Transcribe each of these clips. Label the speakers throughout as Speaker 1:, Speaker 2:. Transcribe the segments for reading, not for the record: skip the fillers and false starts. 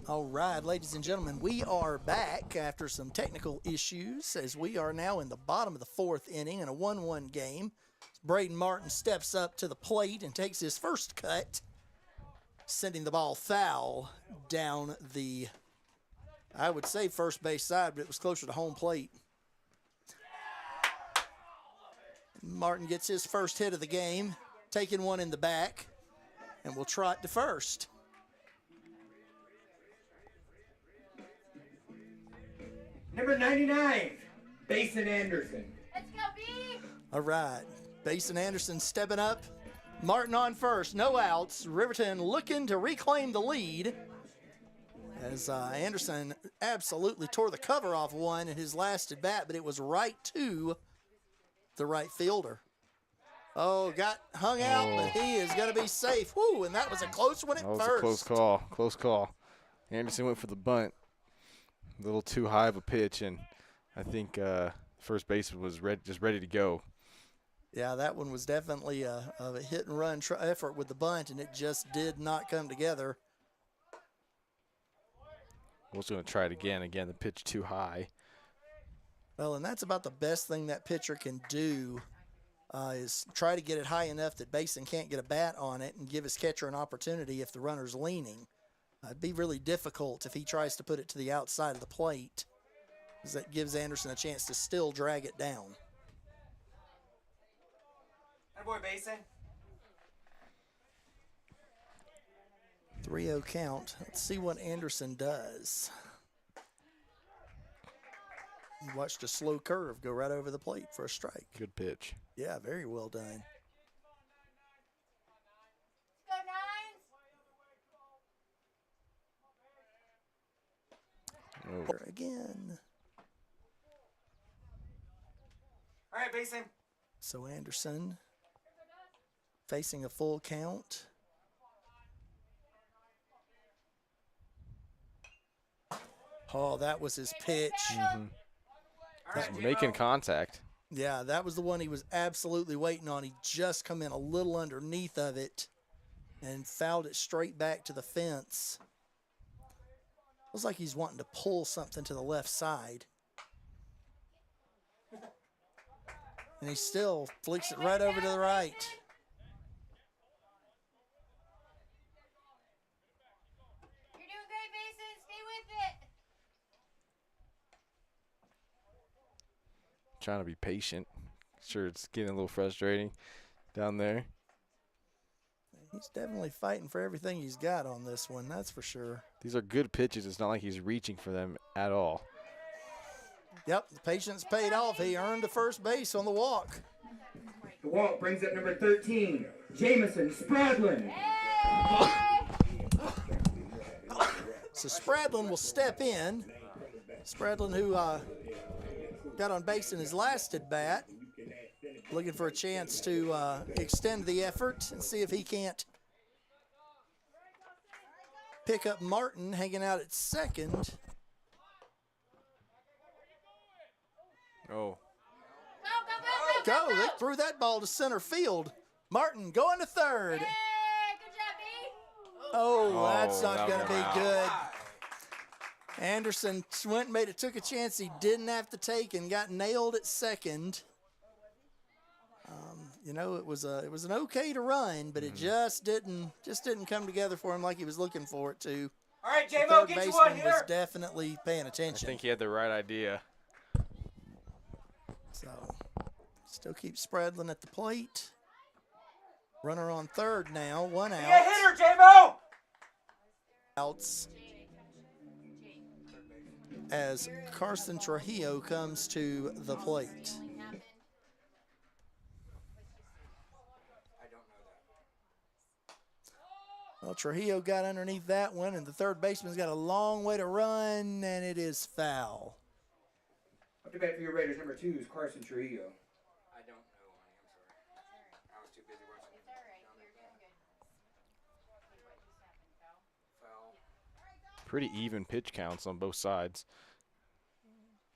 Speaker 1: All right, ladies and gentlemen, we are back after some technical issues as we are now in the bottom of the fourth inning in a 1-1 game. Braden Martin steps up to the plate and takes his first cut, sending the ball foul down the, I would say first base side, but it was closer to home plate. Martin gets his first hit of the game, taking one in the back, and will trot to first.
Speaker 2: Number 99, Basin Anderson.
Speaker 3: Let's go, B!
Speaker 1: All right, Basin Anderson stepping up. Martin on first, no outs. Riverton looking to reclaim the lead as Anderson absolutely tore the cover off one in his last at bat, but it was right to the right fielder. Oh, got hung out, but he is going to be safe. Woo, and that was a close one at first.
Speaker 4: That was a close call, close call. Anderson went for the bunt. A little too high of a pitch, and I think first baseman was just ready to go.
Speaker 1: Yeah, that one was definitely a hit-and-run effort with the bunt, and it just did not come together.
Speaker 4: Will's going to try it again. Again, the pitch too high.
Speaker 1: Well, and that's about the best thing that pitcher can do is try to get it high enough that Basin can't get a bat on it and give his catcher an opportunity if the runner's leaning. It'd be really difficult if he tries to put it to the outside of the plate, because that gives Anderson a chance to still drag it down.
Speaker 2: That boy, Basin.
Speaker 1: 3-0 count. Let's see what Anderson does. He watched a slow curve go right over the plate for a strike.
Speaker 4: Good pitch.
Speaker 1: Yeah, very well done.
Speaker 3: Let's go, Nines!
Speaker 4: Oh.
Speaker 1: Again.
Speaker 2: All right, Basin.
Speaker 1: So Anderson facing a full count. Oh, that was his pitch.
Speaker 4: Mm-hmm.
Speaker 2: All right,
Speaker 4: Making
Speaker 2: J-Mo.
Speaker 4: contact.
Speaker 1: Yeah, that was the one he was absolutely waiting on. He just come in a little underneath of it and fouled it straight back to the fence. Looks like he's wanting to pull something to the left side. And he still flicks it right over to the right.
Speaker 3: You're doing great, Basin. Stay with it.
Speaker 4: Trying to be patient. Sure, it's getting a little frustrating down there.
Speaker 1: He's definitely fighting for everything he's got on this one, that's for sure.
Speaker 4: These are good pitches. It's not like he's reaching for them at all.
Speaker 1: Yep, the patience paid off. He earned the first base on the walk.
Speaker 2: The walk brings up number 13, Jamison Spradlin.
Speaker 1: So Spradlin will step in. Spradlin, who got on base in his last at bat, looking for a chance to extend the effort and see if he can't pick up Martin hanging out at second.
Speaker 4: Oh.
Speaker 1: Go, they threw that ball to center field. Martin going to third.
Speaker 3: Hey, good job, B.
Speaker 1: Oh, that's not
Speaker 4: that
Speaker 1: going to
Speaker 4: one
Speaker 1: be good. Anderson went and took a chance he didn't have to take and got nailed at second. You know, it was an okay to run, but it just didn't come together for him like he was looking for it to.
Speaker 2: All right,
Speaker 1: The
Speaker 2: J-Mo,
Speaker 1: third
Speaker 2: get you
Speaker 1: baseman
Speaker 2: one
Speaker 1: was
Speaker 2: here.
Speaker 1: definitely paying
Speaker 4: I
Speaker 1: attention.
Speaker 4: think he had the right idea.
Speaker 1: So, still keep Spradlin at the plate. Runner on third now, one
Speaker 2: Be a
Speaker 1: out.
Speaker 2: hitter, J-Mo.
Speaker 1: Outs as Carson Trujillo comes to the plate. Well, Trujillo got underneath that one, and the third baseman's got a long way to run, and it is foul.
Speaker 2: Up to bat for your Raiders, number 2 is Carson Trujillo. I don't know, honey. I'm sorry. I was too busy watching.
Speaker 3: It's all right. You're doing good. What just happened, foul?
Speaker 2: Foul.
Speaker 4: Pretty even pitch counts on both sides.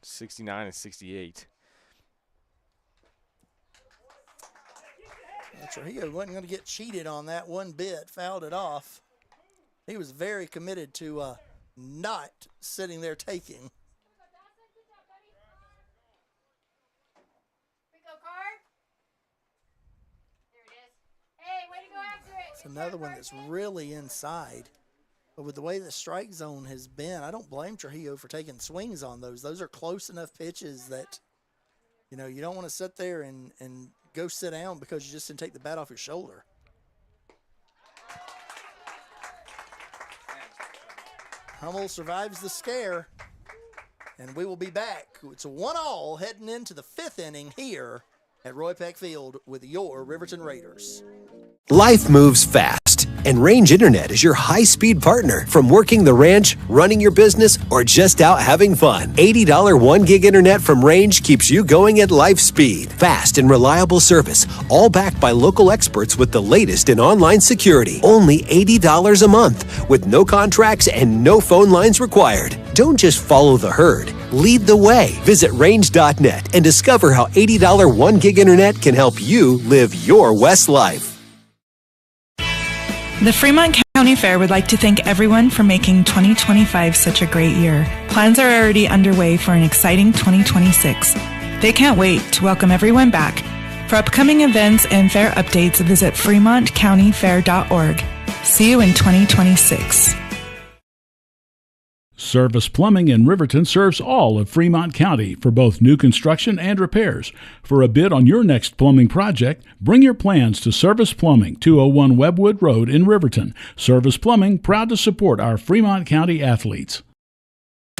Speaker 4: 69 and 68.
Speaker 1: Trujillo wasn't going to get cheated on that one bit, fouled it off. He was very committed to not sitting there taking. It's another one that's really inside. But with the way the strike zone has been, I don't blame Trujillo for taking swings on those. Those are close enough pitches that, you know, you don't want to sit there and go sit down because you just didn't take the bat off your shoulder. Hummel survives the scare, and we will be back. It's a 1-1 heading into the 5th inning here at Roy Peck Field with your Riverton Raiders.
Speaker 5: Life moves fast, and Range Internet is your high-speed partner. From working the ranch, running your business, or just out having fun, $80 1-gig internet from Range keeps you going at life speed. Fast and reliable service, all backed by local experts with the latest in online security. Only $80 a month, with no contracts and no phone lines required. Don't just follow the herd. Lead the way. Visit range.net and discover how $80 1-gig internet can help you live your West life.
Speaker 6: The Fremont County Fair would like to thank everyone for making 2025 such a great year. Plans are already underway for an exciting 2026. They can't wait to welcome everyone back. For upcoming events and fair updates, visit fremontcountyfair.org. See you in 2026.
Speaker 7: Service Plumbing in Riverton serves all of Fremont County for both new construction and repairs. For a bid on your next plumbing project, bring your plans to Service Plumbing, 201 Webwood Road in Riverton. Service Plumbing, proud to support our Fremont County athletes.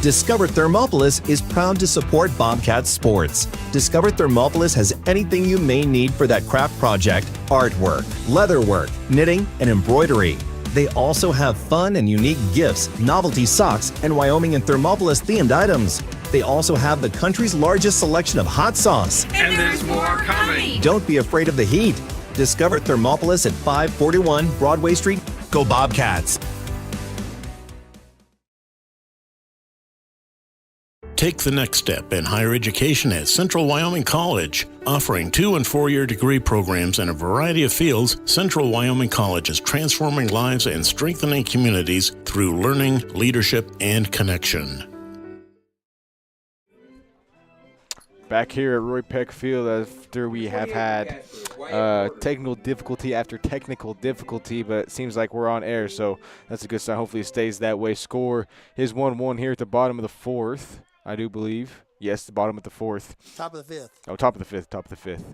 Speaker 5: Discover Thermopolis is proud to support Bobcat Sports. Discover Thermopolis has anything you may need for that craft project: artwork, leatherwork, knitting, and embroidery. They also have fun and unique gifts, novelty socks, and Wyoming and Thermopolis themed items. They also have the country's largest selection of hot sauce.
Speaker 8: And there's more coming.
Speaker 5: Don't be afraid of the heat. Discover Thermopolis at 541 Broadway Street. Go Bobcats!
Speaker 9: Take the next step in higher education at Central Wyoming College. Offering 2- and 4-year degree programs in a variety of fields, Central Wyoming College is transforming lives and strengthening communities through learning, leadership, and connection.
Speaker 4: Back here at Roy Peck Field after we have had technical difficulty after technical difficulty, but it seems like we're on air, so that's a good sign. Hopefully it stays that way. Score is 1-1 here at the bottom of the 4th. I do believe. Yes, the bottom of the 4th.
Speaker 1: Top of the 5th.
Speaker 4: Oh, top of the 5th. Top of the 5th.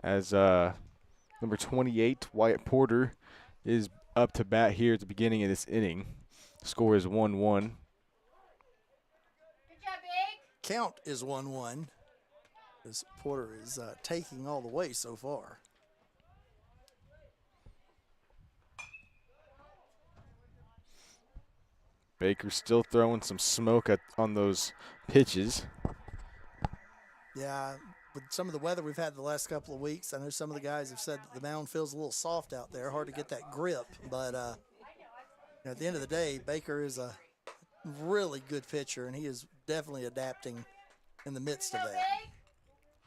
Speaker 4: As number 28, Wyatt Porter, is up to bat here at the beginning of this inning. Score is 1-1.
Speaker 3: Good job, Big.
Speaker 1: Count is 1-1. As Porter is taking all the way so far.
Speaker 4: Baker's still throwing some smoke on those pitches.
Speaker 1: Yeah, with some of the weather we've had the last couple of weeks, I know some of the guys have said that the mound feels a little soft out there, hard to get that grip. But at the end of the day, Baker is a really good pitcher, and he is definitely adapting in the midst of that.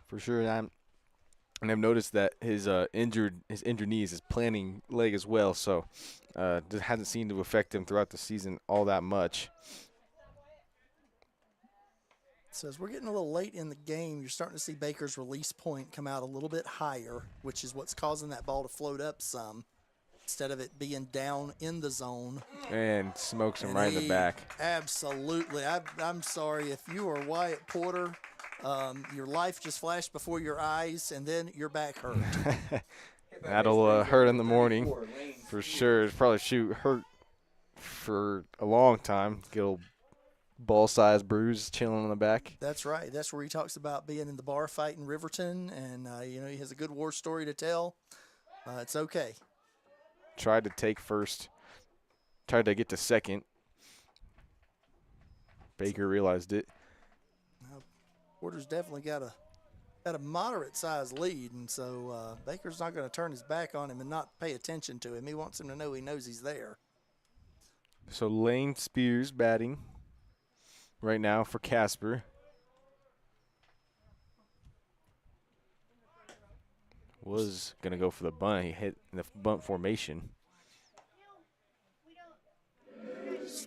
Speaker 4: For sure, and I've noticed that his injured knee is his planting leg as well, so it hasn't seemed to affect him throughout the season all that much.
Speaker 1: So as we're getting a little late in the game, you're starting to see Baker's release point come out a little bit higher, which is what's causing that ball to float up some instead of it being down in the zone.
Speaker 4: And smokes him right in the back.
Speaker 1: Absolutely. I'm sorry. If you are Wyatt Porter, your life just flashed before your eyes, and then your back hurt.
Speaker 4: That'll hurt in the morning for sure. It'll probably hurt for a long time. Get a little ball-sized bruise chilling on the back.
Speaker 1: That's right. That's where he talks about being in the bar fight in Riverton, and he has a good war story to tell. It's okay.
Speaker 4: Tried to take first. Tried to get to second. Baker realized it.
Speaker 1: Porter's definitely got a moderate-sized lead, and so Baker's not going to turn his back on him and not pay attention to him. He wants him to know he knows he's there.
Speaker 4: So Lane Spears batting right now for Casper. Was going to go for the bunt. He hit in the bunt formation.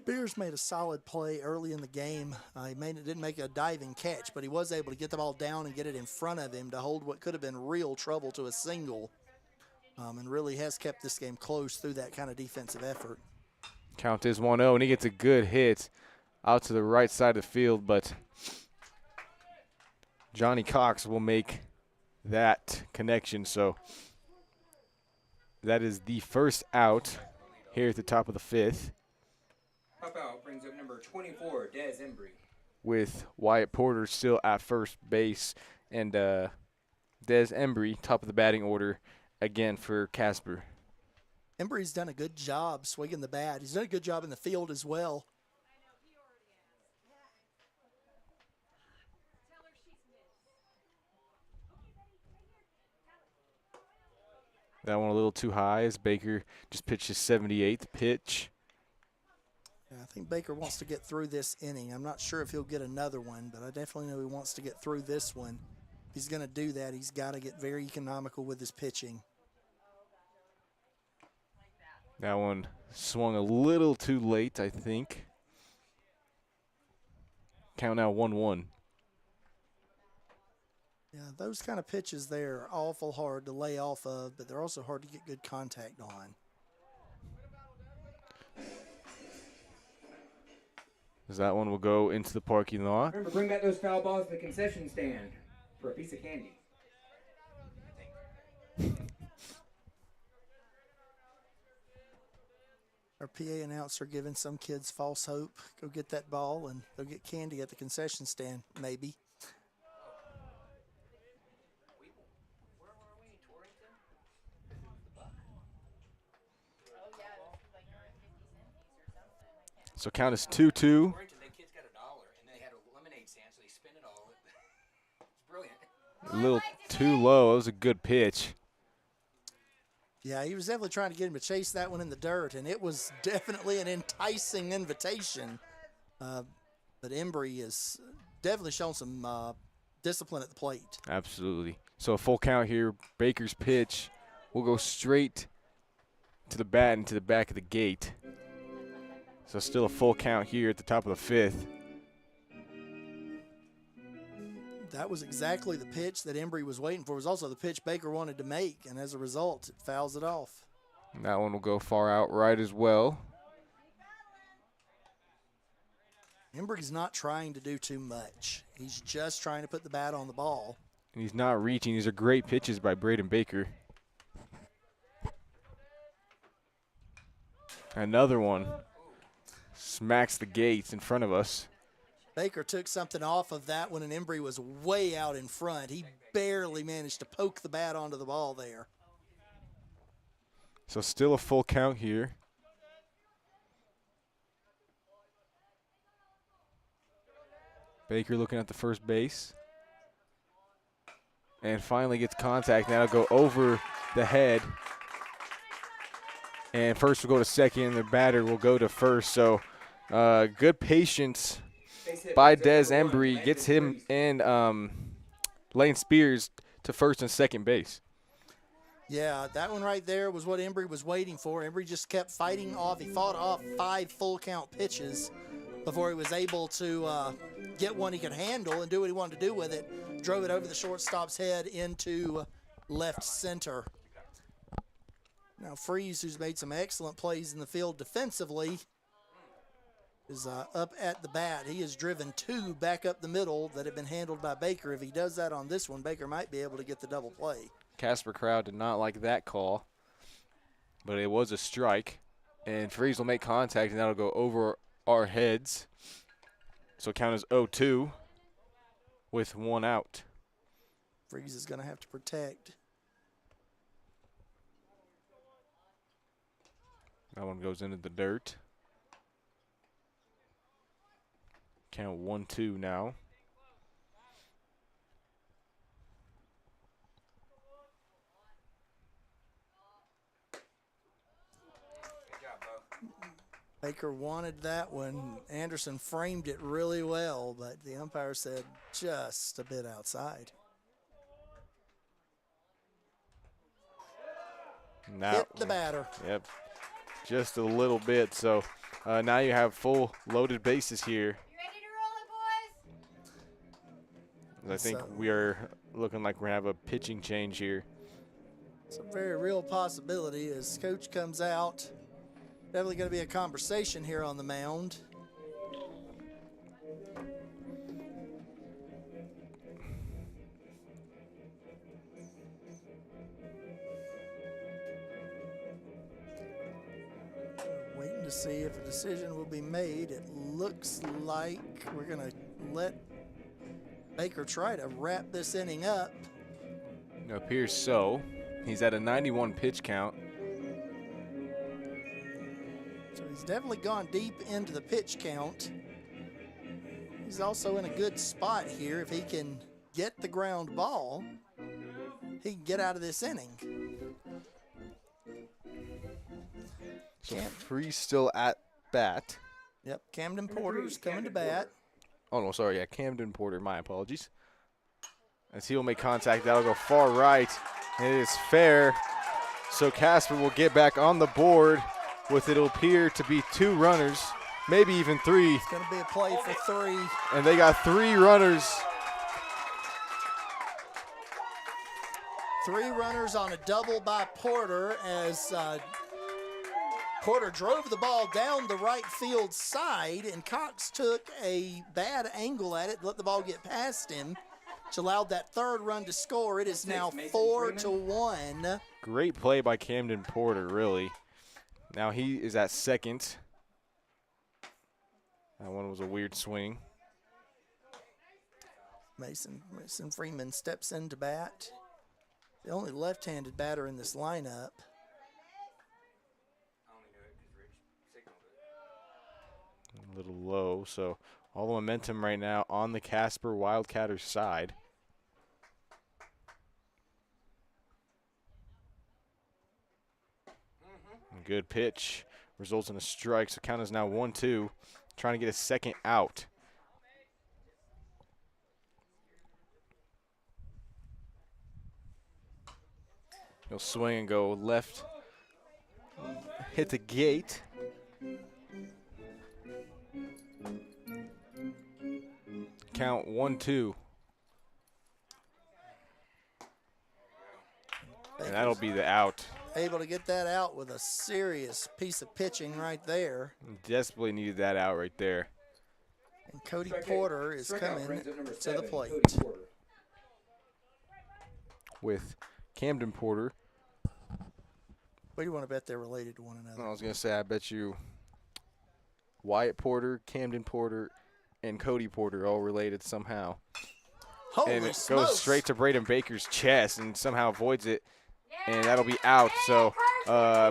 Speaker 1: Spears made a solid play early in the game. He didn't make a diving catch, but he was able to get the ball down and get it in front of him to hold what could have been real trouble to a single, and really has kept this game close through that kind of defensive effort.
Speaker 4: Count is 1-0, and he gets a good hit out to the right side of the field, but Johnny Cox will make that connection. So that is the first out here at the top of the fifth.
Speaker 2: Pop out brings up number 24, Des Embry.
Speaker 4: With Wyatt Porter still at first base, and Des Embry, top of the batting order again for Casper.
Speaker 1: Embry's done a good job swinging the bat. He's done a good job in the field as well.
Speaker 4: That one a little too high as Baker just pitched his 78th pitch.
Speaker 1: Yeah, I think Baker wants to get through this inning. I'm not sure if he'll get another one, but I definitely know he wants to get through this one. If he's going to do that, he's got to get very economical with his pitching.
Speaker 4: That one swung a little too late, I think. Count now 1-1.
Speaker 1: Yeah, those kind of pitches there are awful hard to lay off of, but they're also hard to get good contact on.
Speaker 4: As that one will go into the parking lot.
Speaker 2: Remember, bring back those foul balls to the concession stand for a piece of candy.
Speaker 1: Our PA announcer giving some kids false hope. Go get that ball and they'll get candy at the concession stand, maybe.
Speaker 4: So count is 2-2. A little too low. That was a good pitch.
Speaker 1: Yeah, he was definitely trying to get him to chase that one in the dirt, and it was definitely an enticing invitation. But Embry has definitely shown some discipline at the plate.
Speaker 4: Absolutely. So a full count here. Baker's pitch will go straight to the bat and to the back of the gate. So still a full count here at the top of the fifth.
Speaker 1: That was exactly the pitch that Embry was waiting for. It was also the pitch Baker wanted to make, and as a result, it fouls it off.
Speaker 4: And that one will go far out right as well.
Speaker 1: Embry's not trying to do too much. He's just trying to put the bat on the ball.
Speaker 4: And he's not reaching. These are great pitches by Braden Baker. Another one smacks the gates in front of us.
Speaker 1: Baker took something off of that one, and Embry was way out in front. He barely managed to poke the bat onto the ball there.
Speaker 4: So still a full count here. Baker looking at the first base. And finally gets contact. Now go over the head. And first will go to second, and the batter will go to first. So good patience by Des Embry, gets him and Lane Spears to first and second base.
Speaker 1: Yeah, that one right there was what Embry was waiting for. Embry just kept fighting off. He fought off 5 full count pitches before he was able to get one he could handle and do what he wanted to do with it. Drove it over the shortstop's head into left center. Now Freeze, who's made some excellent plays in the field defensively, is up at the bat. He has driven 2 back up the middle that have been handled by Baker. If he does that on this one, Baker might be able to get the double play.
Speaker 4: Casper crowd did not like that call, but it was a strike. And Freeze will make contact, and that'll go over our heads. So count as 0-2 with 1 out.
Speaker 1: Freeze is going to have to protect.
Speaker 4: That one goes into the dirt. Count 1-2 now.
Speaker 1: Baker wanted that one. Anderson framed it really well, but the umpire said just a bit outside.
Speaker 4: Now,
Speaker 1: hit the batter.
Speaker 4: Yep, just a little bit. So now you have full loaded bases here.
Speaker 3: You ready to roll it, boys?
Speaker 4: I think we are looking like we're going to have a pitching change here.
Speaker 1: It's a very real possibility as coach comes out. Definitely going to be a conversation here on the mound. Waiting to see if a decision will be made. It looks like we're going to let Baker try to wrap this inning up.
Speaker 4: It appears so. He's at a 91 pitch count.
Speaker 1: So he's definitely gone deep into the pitch count. He's also in a good spot here. If he can get the ground ball, he can get out of this inning.
Speaker 4: So Freeze still at bat.
Speaker 1: Yep, Camden Porter's coming to bat.
Speaker 4: Oh, no, sorry. Yeah, Camden Porter. My apologies. As he will make contact, that'll go far right. And it is fair. So Casper will get back on the board with it'll appear to be 2 runners, maybe even 3.
Speaker 1: It's going to be a play for 3.
Speaker 4: And they got 3 runners.
Speaker 1: 3 runners on a double by Porter as Porter drove the ball down the right field side, and Cox took a bad angle at it, let the ball get past him, which allowed that 3rd run to score. It is now 4-1.
Speaker 4: Great play by Camden Porter, really. Now he is at second. That one was a weird swing.
Speaker 1: Mason Freeman steps into bat. The only left-handed batter in this lineup.
Speaker 4: A little low, so all the momentum right now on the Casper Wildcatters side. Good pitch. Results in a strike, so count is now 1-2. Trying to get a second out. He'll swing and go left. Hit the gate. Count 1-2. And that'll be the out.
Speaker 1: Able to get that out with a serious piece of pitching right there.
Speaker 4: Desperately needed that out right there.
Speaker 1: And Cody Porter is coming to the plate.
Speaker 4: With Camden Porter.
Speaker 1: What do you want to bet they're related to one another?
Speaker 4: I was going to say, I bet you Wyatt Porter, Camden Porter, and Cody Porter all related somehow.
Speaker 1: Holy
Speaker 4: and it
Speaker 1: smokes.
Speaker 4: goes straight to Braden Baker's chest and somehow avoids it. And that'll be out. So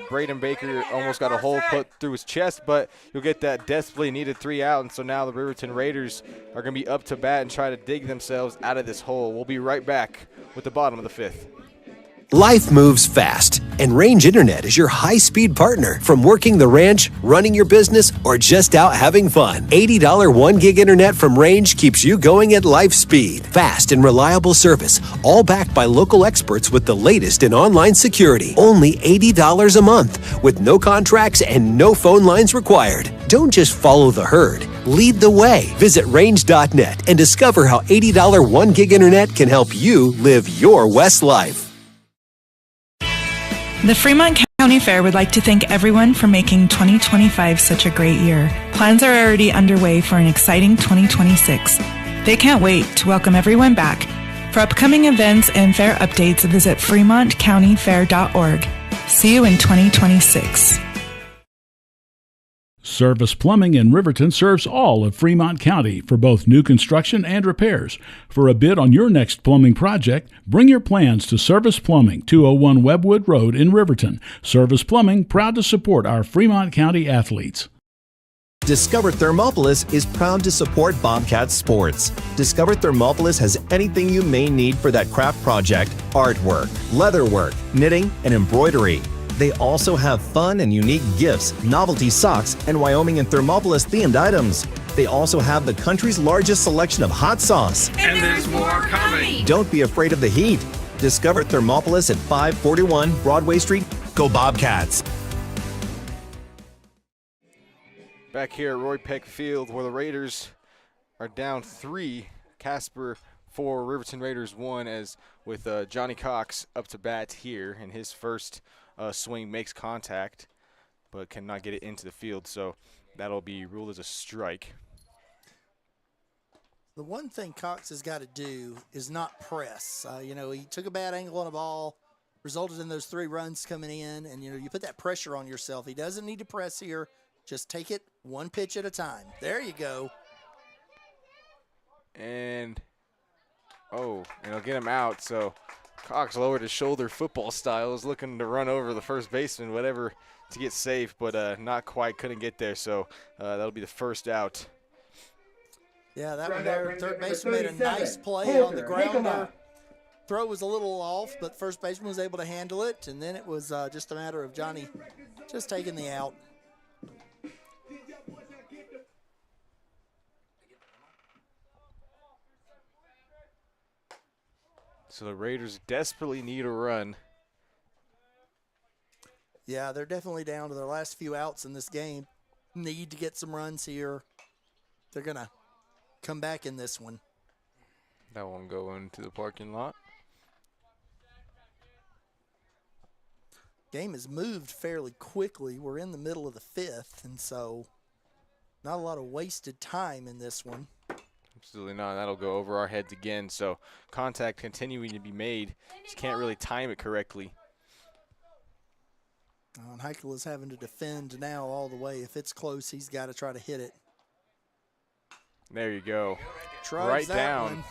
Speaker 4: Braden Baker almost got a hole put through his chest, but you'll get that desperately needed 3 out. And so now the Riverton Raiders are going to be up to bat and try to dig themselves out of this hole. We'll be right back with the bottom of the 5th.
Speaker 5: Life moves fast, and Range Internet is your high-speed partner. From working the ranch, running your business, or just out having fun. $80 1 gig internet from Range keeps you going at life speed. Fast and reliable service, all backed by local experts with the latest in online security. Only $80 a month, with no contracts and no phone lines required. Don't just follow the herd. Lead the way. Visit range.net and discover how $80 1 gig internet can help you live your West life.
Speaker 6: The Fremont County Fair would like to thank everyone for making 2025 such a great year. Plans are already underway for an exciting 2026. They can't wait to welcome everyone back. For upcoming events and fair updates, visit fremontcountyfair.org. See you in 2026.
Speaker 7: Service Plumbing in Riverton serves all of Fremont County for both new construction and repairs. For a bid on your next plumbing project, bring your plans to Service Plumbing, 201 Webwood Road in Riverton. Service Plumbing, proud to support our Fremont County athletes.
Speaker 10: Discover Thermopolis is proud to support Bobcat Sports. Discover Thermopolis has anything you may need for that craft project: artwork, leatherwork, knitting, and embroidery. They also have fun and unique gifts, novelty socks, and Wyoming and Thermopolis themed items. They also have the country's largest selection of hot sauce.
Speaker 8: And there's more coming.
Speaker 10: Don't be afraid of the heat. Discover Thermopolis at 541 Broadway Street. Go Bobcats!
Speaker 4: back here at Roy Peck Field, where the Raiders are down 3. Casper 4, Riverton Raiders 1, as with Johnny Cox up to bat here, and his first swing makes contact, but cannot get it into the field, so that'll be ruled as a strike.
Speaker 1: The one thing Cox has got to do is not press. He took a bad angle on a ball, resulted in those 3 runs coming in, and, you put that pressure on yourself. He doesn't need to press here. Just take it one pitch at a time. There you go.
Speaker 4: And it'll get him out, so Cox lowered his shoulder football style, is looking to run over the first baseman, whatever, to get safe, but not quite, couldn't get there, so that'll be the first out.
Speaker 1: Yeah, that one there, third baseman made a nice play on the grounder. Throw was a little off, but first baseman was able to handle it, and then it was just a matter of Johnny just taking the out.
Speaker 4: So the Raiders desperately need a run.
Speaker 1: Yeah, they're definitely down to their last few outs in this game. Need to get some runs here. They're going to come back in this one.
Speaker 4: That won't go into the parking lot.
Speaker 1: Game has moved fairly quickly. We're in the middle of the 5th, and so not a lot of wasted time in this one.
Speaker 4: Absolutely not. That'll go over our heads again, so contact continuing to be made. Just can't really time it correctly.
Speaker 1: And Heichel is having to defend now all the way. If it's close, he's got to try to hit it.
Speaker 4: There you go.
Speaker 1: Tries
Speaker 4: right down.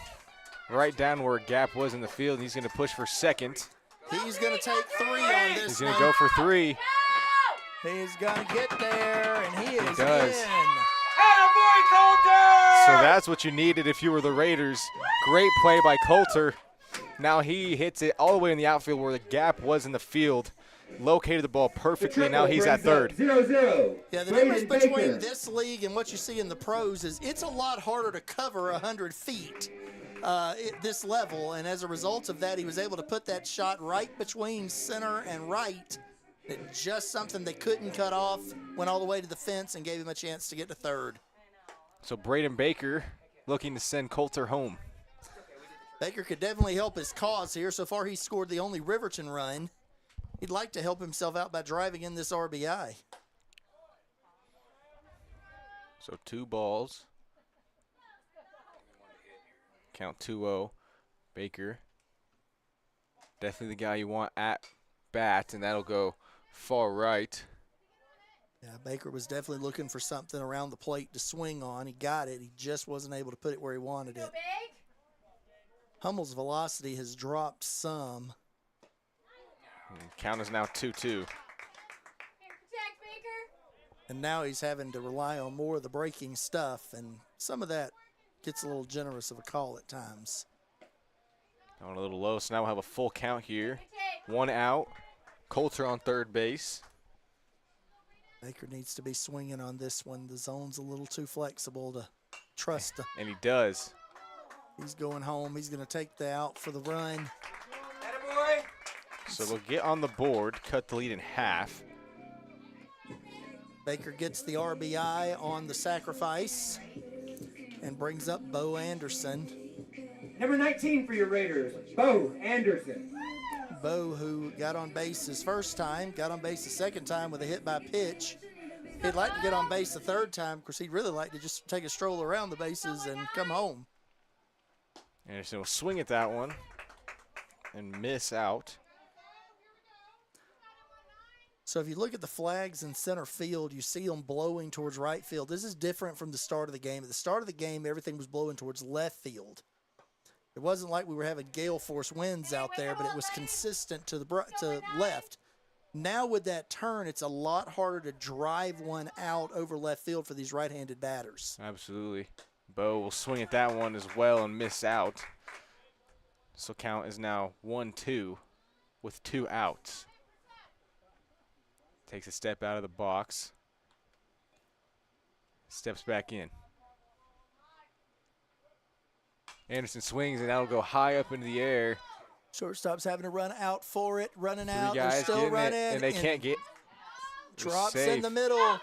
Speaker 4: Right down where a gap was in the field. He's going to push for second.
Speaker 1: He's going to take 3 on this.
Speaker 4: He's going to go for 3.
Speaker 1: He's going to get there, and he is
Speaker 4: does.
Speaker 1: in.
Speaker 4: So that's what you needed if you were the Raiders. Great play by Coulter. Now he hits it all the way in the outfield where the gap was in the field. Located the ball perfectly. Now he's at third.
Speaker 2: 0-0.
Speaker 1: Yeah, the difference between this league and what you see in the pros is it's a lot harder to cover 100 feet at this level, and as a result of that, he was able to put that shot right between center and right. It's just something they couldn't cut off, went all the way to the fence and gave him a chance to get to third.
Speaker 4: So Braden Baker looking to send Coulter home.
Speaker 1: Baker could definitely help his cause here. So far, he's scored the only Riverton run. He'd like to help himself out by driving in this RBI.
Speaker 4: So 2 balls. Count 2-0. Baker. Definitely the guy you want at bat, and that'll go far right.
Speaker 1: Yeah, Baker was definitely looking for something around the plate to swing on. He got it. He just wasn't able to put it where he wanted it. Hummel's velocity has dropped some.
Speaker 4: Count is now 2-2.
Speaker 1: And now he's having to rely on more of the breaking stuff, and some of that gets a little generous of a call at times.
Speaker 4: Going a little low, so now we'll have a full count here. 1 out. Coulter on third base.
Speaker 1: Baker needs to be swinging on this one. The zone's a little too flexible to trust.
Speaker 4: And he does.
Speaker 1: He's going home. He's going to take the out for the run.
Speaker 4: So they'll get on the board, cut the lead in half.
Speaker 1: Baker gets the RBI on the sacrifice and brings up Bo Anderson.
Speaker 2: Number 19 for your Raiders, Bo Anderson.
Speaker 1: Bo, who got on base his first time, got on base the second time with a hit by pitch. He'd like to get on base the third time. Of course, he'd really like to just take a stroll around the bases and come home.
Speaker 4: Anderson will swing at that one and miss out.
Speaker 1: So if you look at the flags in center field, you see them blowing towards right field. This is different from the start of the game. At the start of the game, everything was blowing towards left field. It wasn't like we were having gale force winds out there, but it was consistent to the left. Now with that turn, it's a lot harder to drive one out over left field for these right-handed batters.
Speaker 4: Absolutely. Bo will swing at that one as well and miss out. So count is now 1-2 with 2 outs. Takes a step out of the box. Steps back in. Anderson swings, and that'll go high up into the air.
Speaker 1: Shortstop's having to run out for it, running
Speaker 4: 3
Speaker 1: out.
Speaker 4: guys
Speaker 1: They're still running.
Speaker 4: and they can't get.
Speaker 1: Drops
Speaker 4: safe.
Speaker 1: in the middle.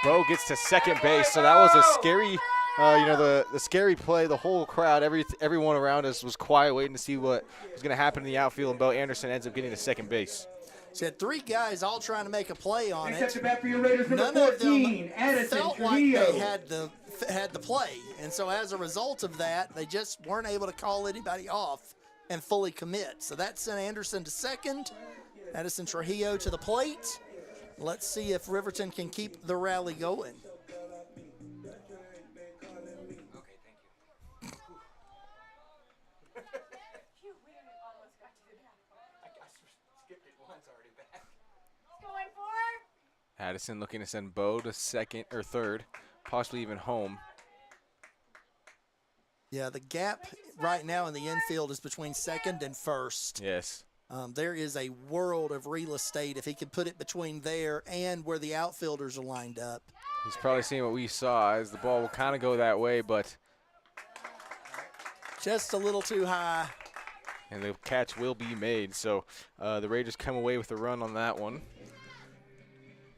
Speaker 4: Bo gets to second base, so that was a scary, the scary play. The whole crowd, everyone around us was quiet, waiting to see what was going to happen in the outfield, and Bo Anderson ends up getting to second base.
Speaker 1: So you had three guys all trying to make a play on
Speaker 2: Next up
Speaker 1: it.
Speaker 2: to bat for your Raiders, number
Speaker 1: None
Speaker 2: 14,
Speaker 1: of them
Speaker 2: Addison
Speaker 1: felt
Speaker 2: Trujillo.
Speaker 1: like they had the play, and so as a result of that, they just weren't able to call anybody off and fully commit. So that sent Anderson to second, Addison Trujillo to the plate. Let's see if Riverton can keep the rally going.
Speaker 4: Addison looking to send Bo to second or third, possibly even home.
Speaker 1: Yeah, the gap right now in the infield is between second and first.
Speaker 4: Yes.
Speaker 1: There is a world of real estate if he could put it between there and where the outfielders are lined up.
Speaker 4: He's probably seeing what we saw as the ball will kind of go that way, but
Speaker 1: just a little too high.
Speaker 4: And the catch will be made. So the Raiders come away with a run on that one.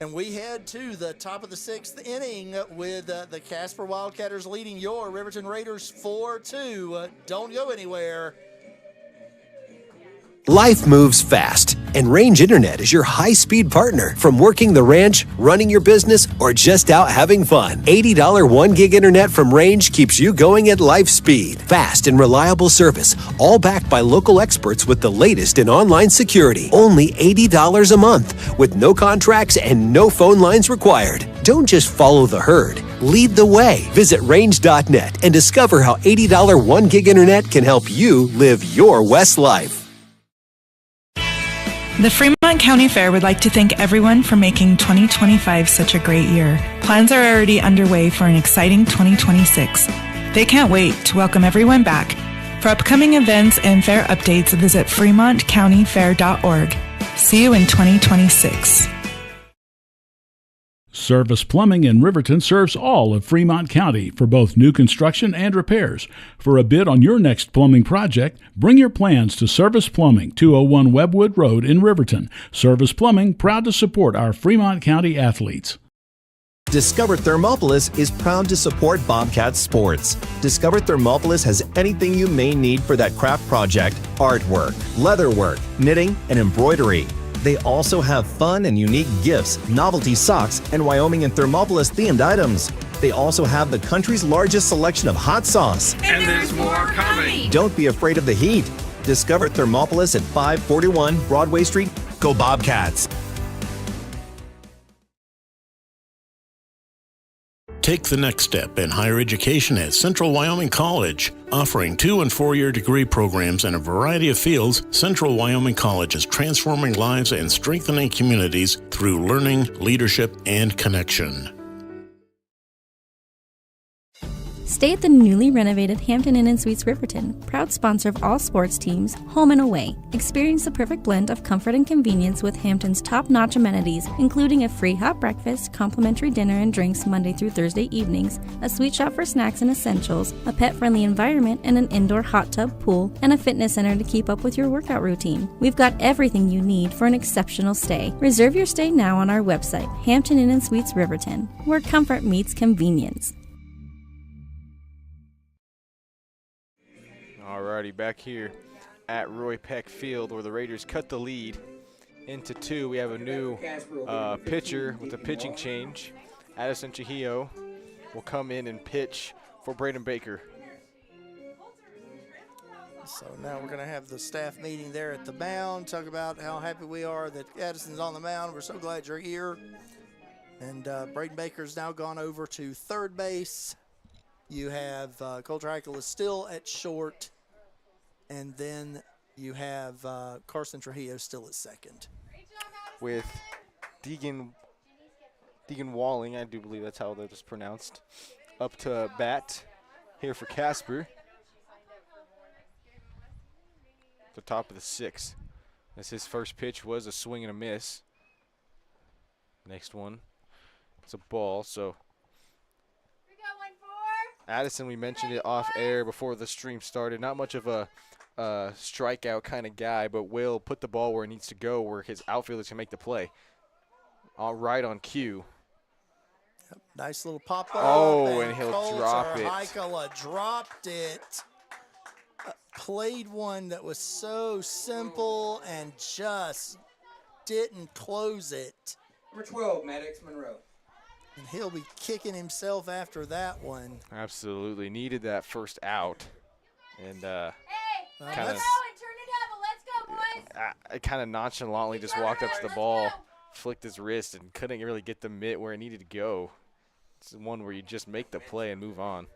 Speaker 1: And we head to the top of the sixth inning with the Casper Wildcatters leading your Riverton Raiders 4-2. Don't go anywhere.
Speaker 5: Life moves fast, and Range Internet is your high-speed partner. From working the ranch, running your business, or just out having fun. $80 1 gig internet from Range keeps you going at life speed. Fast and reliable service, all backed by local experts with the latest in online security. Only $80 a month, with no contracts and no phone lines required. Don't just follow the herd. Lead the way. Visit range.net and discover how $80 1 gig internet can help you live your West life.
Speaker 6: The Fremont County Fair would like to thank everyone for making 2025 such a great year. Plans are already underway for an exciting 2026. They can't wait to welcome everyone back. For upcoming events and fair updates, visit fremontcountyfair.org. See you in 2026.
Speaker 7: Service Plumbing in Riverton serves all of Fremont County for both new construction and repairs. For a bid on your next plumbing project, bring your plans to Service Plumbing, 201 Webwood Road in Riverton. Service Plumbing, proud to support our Fremont County athletes.
Speaker 10: Discover Thermopolis is proud to support Bobcat Sports. Discover Thermopolis has anything you may need for that craft project: artwork, leatherwork, knitting, and embroidery. They also have fun and unique gifts, novelty socks, and Wyoming and Thermopolis themed items. They also have the country's largest selection of hot sauce.
Speaker 8: And there's more coming.
Speaker 10: Don't be afraid of the heat. Discover Thermopolis at 541 Broadway Street. Go Bobcats!
Speaker 9: Take the next step in higher education at Central Wyoming College. Offering 2- and 4-year degree programs in a variety of fields, Central Wyoming College is transforming lives and strengthening communities through learning, leadership, and connection.
Speaker 11: Stay at the newly renovated Hampton Inn & Suites Riverton, proud sponsor of all sports teams, home and away. Experience the perfect blend of comfort and convenience with Hampton's top-notch amenities, including a free hot breakfast, complimentary dinner and drinks Monday through Thursday evenings, a sweet shop for snacks and essentials, a pet-friendly environment and an indoor hot tub pool, and a fitness center to keep up with your workout routine. We've got everything you need for an exceptional stay. Reserve your stay now on our website, Hampton Inn & Suites Riverton, where comfort meets convenience.
Speaker 4: Alrighty, back here at Roy Peck Field where the Raiders cut the lead into 2. We have a new pitcher with a pitching change. Addison Trujillo will come in and pitch for Braden Baker.
Speaker 1: So now we're going to have the staff meeting there at the mound, talk about how happy we are that Addison's on the mound. We're so glad you're here. And Braden Baker's now gone over to third base. You have Colter Heichel is still at short. And then you have Carson Trujillo still at second.
Speaker 4: With Deegan Walling, I do believe that's how that was pronounced, up to bat here for Casper. The top of the 6th. As his first pitch was a swing and a miss. Next one, it's a ball, so Addison, we mentioned it off air before the stream started. Not much of a strikeout kind of guy, but will put the ball where it needs to go, where his outfielders can make the play. All right on cue.
Speaker 1: Nice little pop-up.
Speaker 4: Oh, and he'll drop it.
Speaker 1: Heikala dropped it. Played one that was so simple and just didn't close it.
Speaker 2: Number 12, Maddox Monroe.
Speaker 1: And he'll be kicking himself after that one.
Speaker 4: Absolutely. Needed that first out. And
Speaker 3: Hey, let's
Speaker 4: kinda,
Speaker 3: go and turn it up. Let's go, boys.
Speaker 4: I kind of nonchalantly just walked up to the ball, flicked his wrist, and couldn't really get the mitt where it needed to go. It's the one where you just make the play and move on.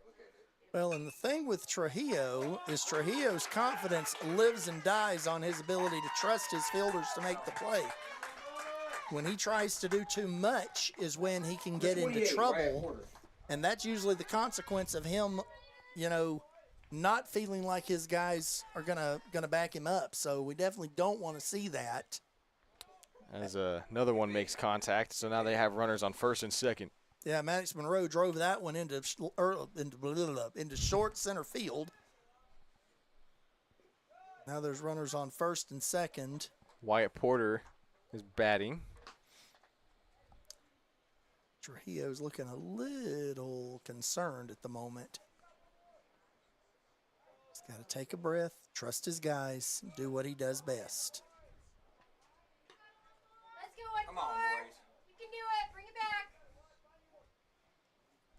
Speaker 1: Well, and the thing with Trujillo is Trujillo's confidence lives and dies on his ability to trust his fielders to make the play. When he tries to do too much is when he can get into trouble, and that's usually the consequence of him, you know, not feeling like his guys are gonna back him up. So we definitely don't want to see that.
Speaker 4: As another one makes contact, so now they have runners on first and second.
Speaker 1: Yeah, Maddox Monroe drove that one into short center field. Now there's runners on first and second.
Speaker 4: Wyatt Porter is batting.
Speaker 1: Trujillo's looking a little concerned at the moment. He's got to take a breath, trust his guys, do what he does best.
Speaker 3: Let's go, Come on, boys. You can do it. Bring it back.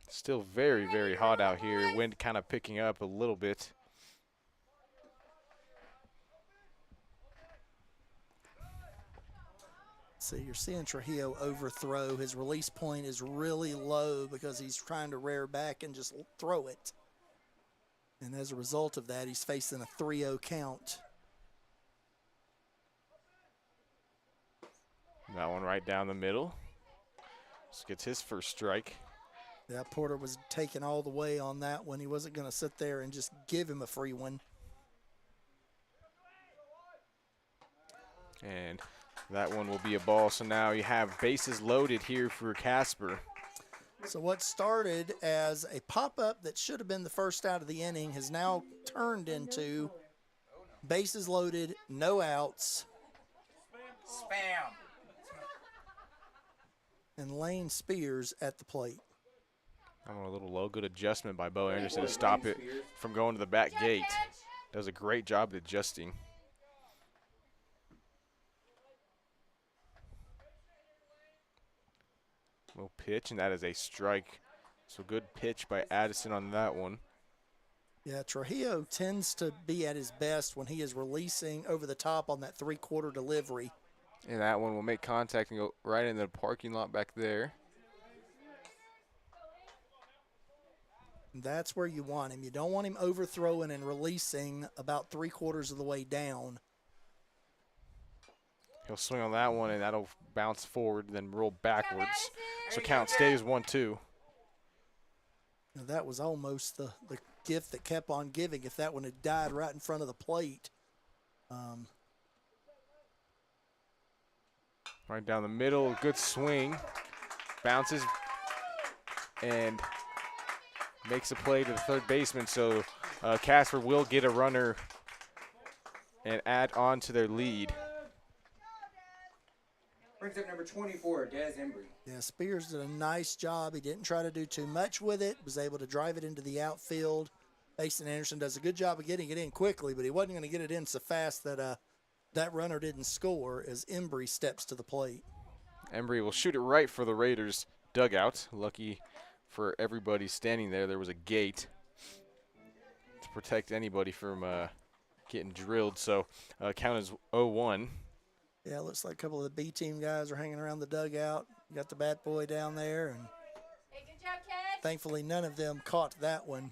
Speaker 4: Still very, very hot out here. Wind kind of picking up a little bit.
Speaker 1: So you're seeing Trujillo overthrow. His release point is really low because he's trying to rear back and just throw it. And as a result of that, he's facing a 3-0 count.
Speaker 4: That one right down the middle. Just gets his first strike.
Speaker 1: Yeah, Porter was taken all the way on that one. He wasn't going to sit there and just give him a free one.
Speaker 4: And that one will be a ball. So now you have bases loaded here for Casper.
Speaker 1: So what started as a pop-up that should have been the first out of the inning has now turned into bases loaded, no outs.
Speaker 2: Spam.
Speaker 1: And Lane Spears at the plate.
Speaker 4: I'm a little low. Good adjustment by Bo Anderson to stop it from going to the back gate. Does a great job at adjusting. Low pitch, and that is a strike. So good pitch by Addison on that one.
Speaker 1: Yeah, Trujillo tends to be at his best when he is releasing over the top on that three-quarter delivery.
Speaker 4: And that one will make contact and go right in the parking lot back there.
Speaker 1: That's where you want him. You don't want him overthrowing and releasing about three-quarters of the way down.
Speaker 4: He'll swing on that one, and that'll bounce forward, then roll backwards. So count stays 1-2.
Speaker 1: Now that was almost the gift that kept on giving if that one had died right in front of the plate.
Speaker 4: Right down the middle, good swing. Bounces and makes a play to the third baseman. So Casper will get a runner and add on to their lead.
Speaker 2: Brings up number 24, Des Embry.
Speaker 1: Yeah, Spears did a nice job. He didn't try to do too much with it, was able to drive it into the outfield. Mason Anderson does a good job of getting it in quickly, but he wasn't going to get it in so fast that that runner didn't score as Embry steps to the plate.
Speaker 4: Embry will shoot it right for the Raiders' dugout. Lucky for everybody standing there, there was a gate to protect anybody from getting drilled. So count is 0-1.
Speaker 1: Yeah, it looks like a couple of the B-team guys are hanging around the dugout. You got the bat boy down there, and
Speaker 3: Hey, good job, Ted.
Speaker 1: thankfully none of them caught that one.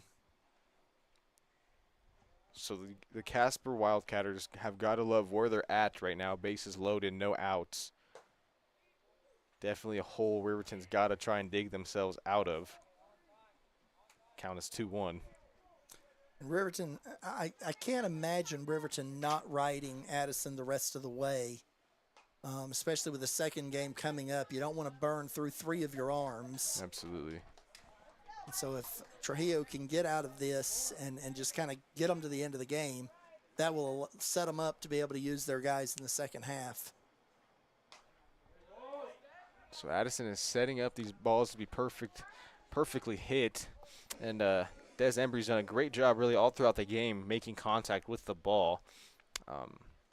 Speaker 4: So the Casper Wildcatters have got to love where they're at right now. Bases loaded, no outs. Definitely a hole Riverton's got to try and dig themselves out of. Count is 2-1.
Speaker 1: And Riverton, I can't imagine Riverton not riding Addison the rest of the way. Especially with the second game coming up. You don't want to burn through three of your arms.
Speaker 4: Absolutely.
Speaker 1: And so if Trujillo can get out of this and just kind of get them to the end of the game, that will set them up to be able to use their guys in the second half.
Speaker 4: So Addison is setting up these balls to be perfectly hit. And Des Embry's done a great job really all throughout the game making contact with the ball.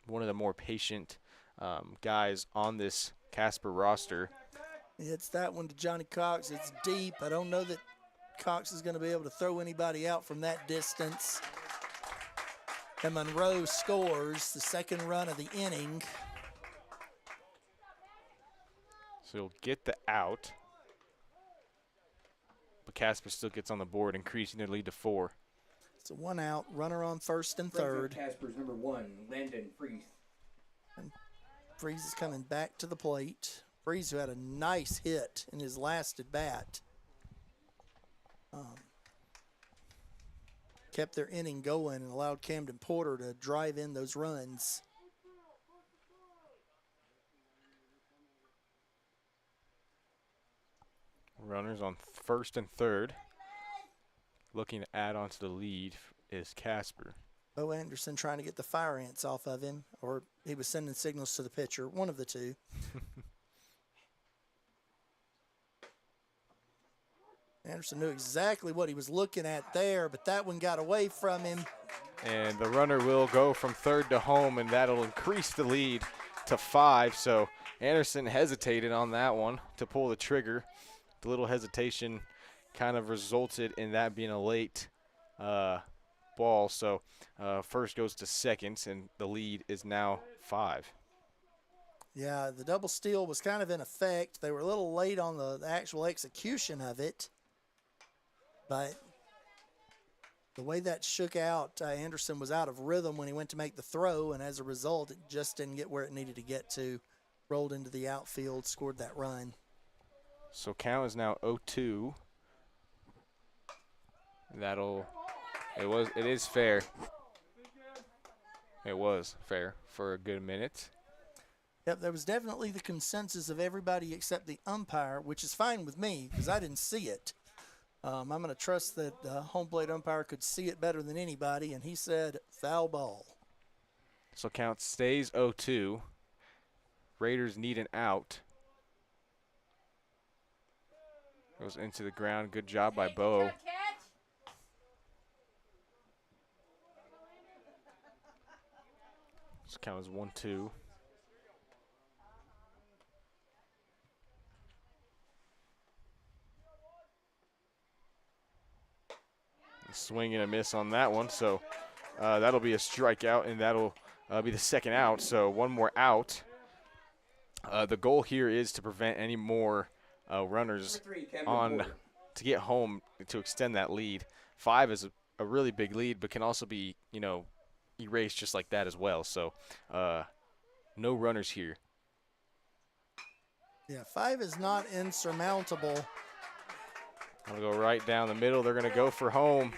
Speaker 4: One of the more patient guys on this Casper roster.
Speaker 1: It's that one to Johnny Cox. It's deep. I don't know that Cox is going to be able to throw anybody out from that distance. And Monroe scores the second run of the inning.
Speaker 4: So he'll get the out. But Casper still gets on the board, increasing their lead to 4.
Speaker 1: It's a 1 out, runner on first and third.
Speaker 2: Casper's number 1, Landon Freeze.
Speaker 1: And Freeze is coming back to the plate. Freeze, who had a nice hit in his last at bat, kept their inning going and allowed Camden Porter to drive in those runs.
Speaker 4: Runners on first and third. Looking to add on to the lead is Casper.
Speaker 1: Bo Anderson trying to get the fire ants off of him, or he was sending signals to the pitcher, one of the two. Anderson knew exactly what he was looking at there, but that one got away from him.
Speaker 4: And the runner will go from third to home, and that'll increase the lead to 5. So Anderson hesitated on that one to pull the trigger. The little hesitation kind of resulted in that being a late ball. So first goes to second, and the lead is now 5.
Speaker 1: Yeah, the double steal was kind of in effect. They were a little late on the actual execution of it. But the way that shook out, Anderson was out of rhythm when he went to make the throw, and as a result, it just didn't get where it needed to get to. Rolled into the outfield, scored that run.
Speaker 4: So count is now 0-2. It is fair. It was fair for a good minute.
Speaker 1: Yep, there was definitely the consensus of everybody except the umpire, which is fine with me because I didn't see it. I'm going to trust that the home plate umpire could see it better than anybody, and he said foul ball.
Speaker 4: So count stays 0-2. Raiders need an out. Goes into the ground. Good job by Bo. So count is 1-2. Swing and a miss on that one, so that'll be a strikeout, and that'll be the second out. So one more out. The goal here is to prevent any more runners on to get home to extend that lead. 5 is a really big lead, but can also be, erased just like that as well. So no runners here.
Speaker 1: Yeah, 5 is not insurmountable.
Speaker 4: Going to go right down the middle. They're going to go for home.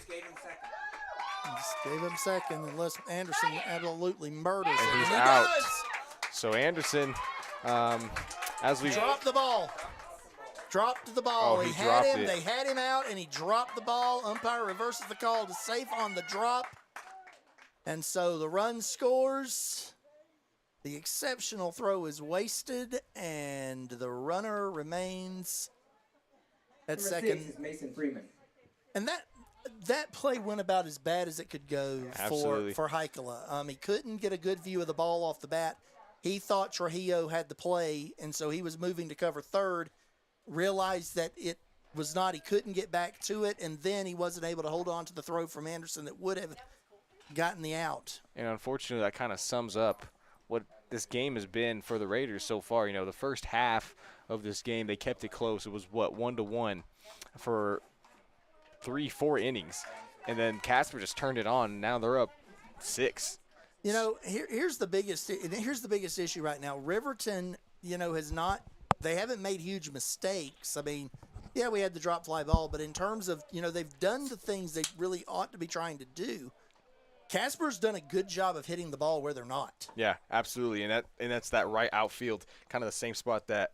Speaker 1: Just gave him second unless Anderson absolutely murders
Speaker 4: and
Speaker 1: him.
Speaker 4: He's
Speaker 1: and he
Speaker 4: out.
Speaker 1: does.
Speaker 4: So Anderson, as we
Speaker 1: dropped the ball. Dropped the ball.
Speaker 4: Oh,
Speaker 1: he had
Speaker 4: dropped
Speaker 1: him.
Speaker 4: it.
Speaker 1: They had him out, and he dropped the ball. Umpire reverses the call to safe on the drop. And so the run scores. The exceptional throw is wasted, and the runner remains at
Speaker 2: Number
Speaker 1: second.
Speaker 2: 6 is Mason Freeman.
Speaker 1: And that play went about as bad as it could go for Heikela. He couldn't get a good view of the ball off the bat. He thought Trujillo had the play, and so he was moving to cover third, realized that it was not. He couldn't get back to it, and then he wasn't able to hold on to the throw from Anderson that would have gotten the out.
Speaker 4: And unfortunately, that kind of sums up what this game has been for the Raiders so far. The first half of this game, they kept it close. It was, 1-1 for 3-4 innings. And then Casper just turned it on, and now they're up 6.
Speaker 1: Here's the biggest issue right now. Riverton, they haven't made huge mistakes. I mean, yeah, we had the drop fly ball, but in terms of, they've done the things they really ought to be trying to do. Casper's done a good job of hitting the ball where they're not.
Speaker 4: Yeah, absolutely, and that's that right outfield, kind of the same spot that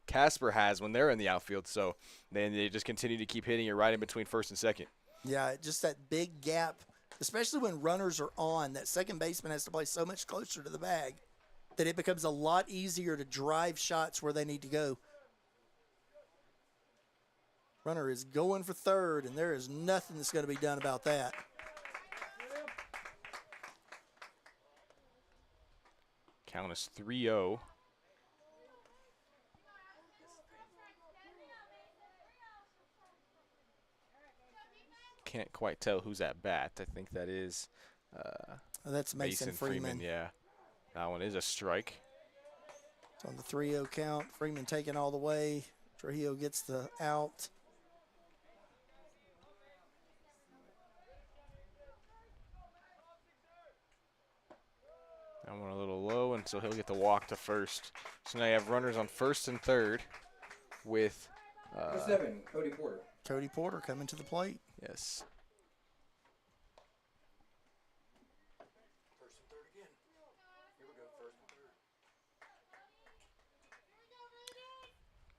Speaker 4: Casper has when they're in the outfield. So then they just continue to keep hitting it right in between first and second.
Speaker 1: Yeah, just that big gap, especially when runners are on. That second baseman has to play so much closer to the bag that it becomes a lot easier to drive shots where they need to go. Runner is going for third, and there is nothing that's going to be done about that.
Speaker 4: Count is 3-0. Can't quite tell who's at bat. I think that is
Speaker 1: that's Mason Freeman.
Speaker 4: Yeah, that one is a strike.
Speaker 1: It's on the 3-0 count. Freeman taking all the way. Trujillo gets the out.
Speaker 4: That one a little low, and so he'll get the walk to first. So now you have runners on first and third with
Speaker 2: 7, Cody Porter.
Speaker 1: Cody Porter coming to the plate.
Speaker 4: Yes.
Speaker 1: First and third again. Here we go, first and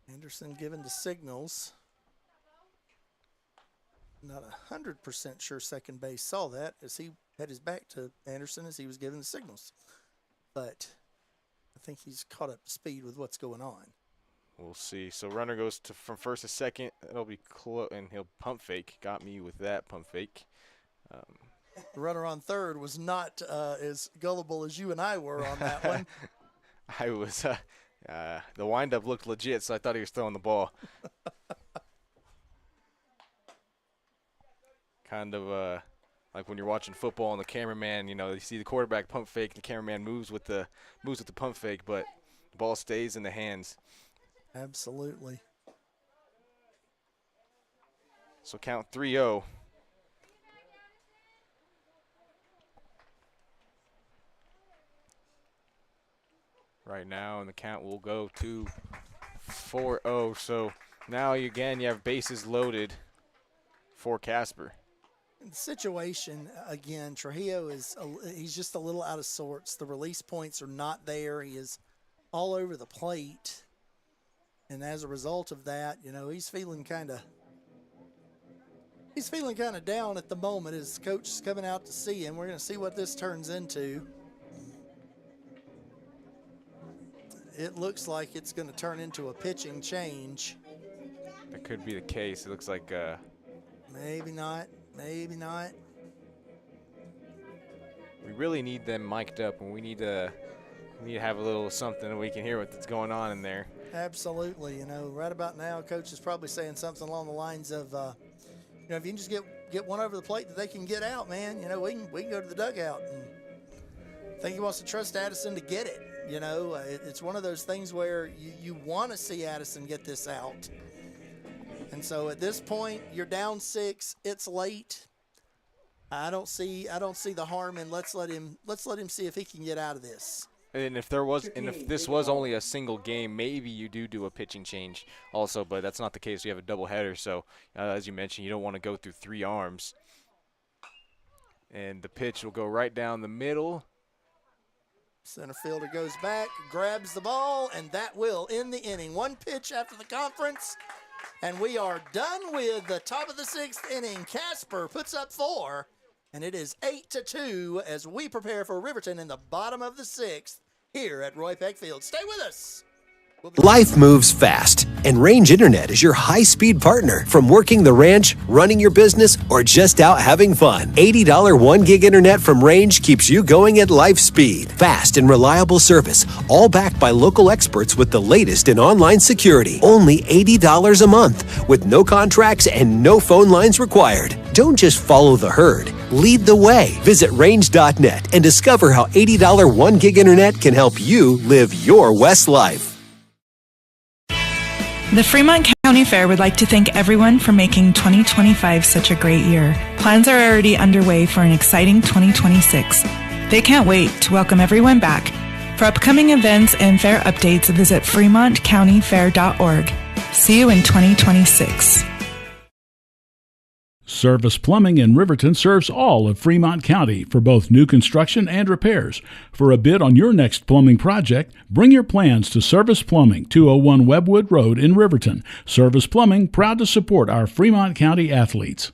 Speaker 1: third. Anderson giving the signals. Not 100% sure second base saw that as he had his back to Anderson as he was giving the signals. But I think he's caught up to speed with what's going on.
Speaker 4: We'll see. So runner goes from first to second. It'll be close, and he'll pump fake. Got me with that pump fake.
Speaker 1: The runner on third was not as gullible as you and I were on that one.
Speaker 4: I was. The windup looked legit, so I thought he was throwing the ball. Kind of like when you're watching football and the cameraman, you see the quarterback pump fake, and the cameraman moves with the pump fake, but the ball stays in the hands.
Speaker 1: Absolutely.
Speaker 4: So count 3-0. Right now, and the count will go to 4-0. So now again you have bases loaded for Casper.
Speaker 1: The situation, again, Trujillo he's just a little out of sorts. The release points are not there. He is all over the plate. And as a result of that, he's feeling kind of down at the moment. His coach is coming out to see him. We're going to see what this turns into. It looks like it's going to turn into a pitching change.
Speaker 4: That could be the case. It looks like
Speaker 1: maybe not. Maybe not.
Speaker 4: We really need them mic'd up, and we need to have a little something that we can hear what's going on in there.
Speaker 1: Absolutely. Right about now, coach is probably saying something along the lines of, if you can just get one over the plate that they can get out, man, we can go to the dugout. And I think he wants to trust Addison to get it. It's one of those things where you want to see Addison get this out. And so at this point, you're down 6. It's late. I don't see the harm in let's let him see if he can get out of this.
Speaker 4: And if this was only a single game, maybe you do a pitching change also, but that's not the case. You have a doubleheader, so as you mentioned, you don't want to go through 3 arms. And the pitch will go right down the middle.
Speaker 1: Center fielder goes back, grabs the ball, and that will end the inning. 1 pitch after the conference, and we are done with the top of the 6th inning. Casper puts up 4, and it is 8-2 as we prepare for Riverton in the bottom of the 6th here at Roy Peck Field. Stay with us.
Speaker 5: Life moves fast, and Range Internet is your high-speed partner. From working the ranch, running your business, or just out having fun. $80 1 gig internet from Range keeps you going at life speed. Fast and reliable service, all backed by local experts with the latest in online security. Only $80 a month, with no contracts and no phone lines required. Don't just follow the herd. Lead the way. Visit range.net and discover how $80 1 gig internet can help you live your West life.
Speaker 6: The Fremont County Fair would like to thank everyone for making 2025 such a great year. Plans are already underway for an exciting 2026. They can't wait to welcome everyone back. For upcoming events and fair updates, visit fremontcountyfair.org. See you in 2026.
Speaker 7: Service Plumbing in Riverton serves all of Fremont County for both new construction and repairs. For a bid on your next plumbing project, bring your plans to Service Plumbing, 201 Webwood Road in Riverton. Service Plumbing, proud to support our Fremont County athletes.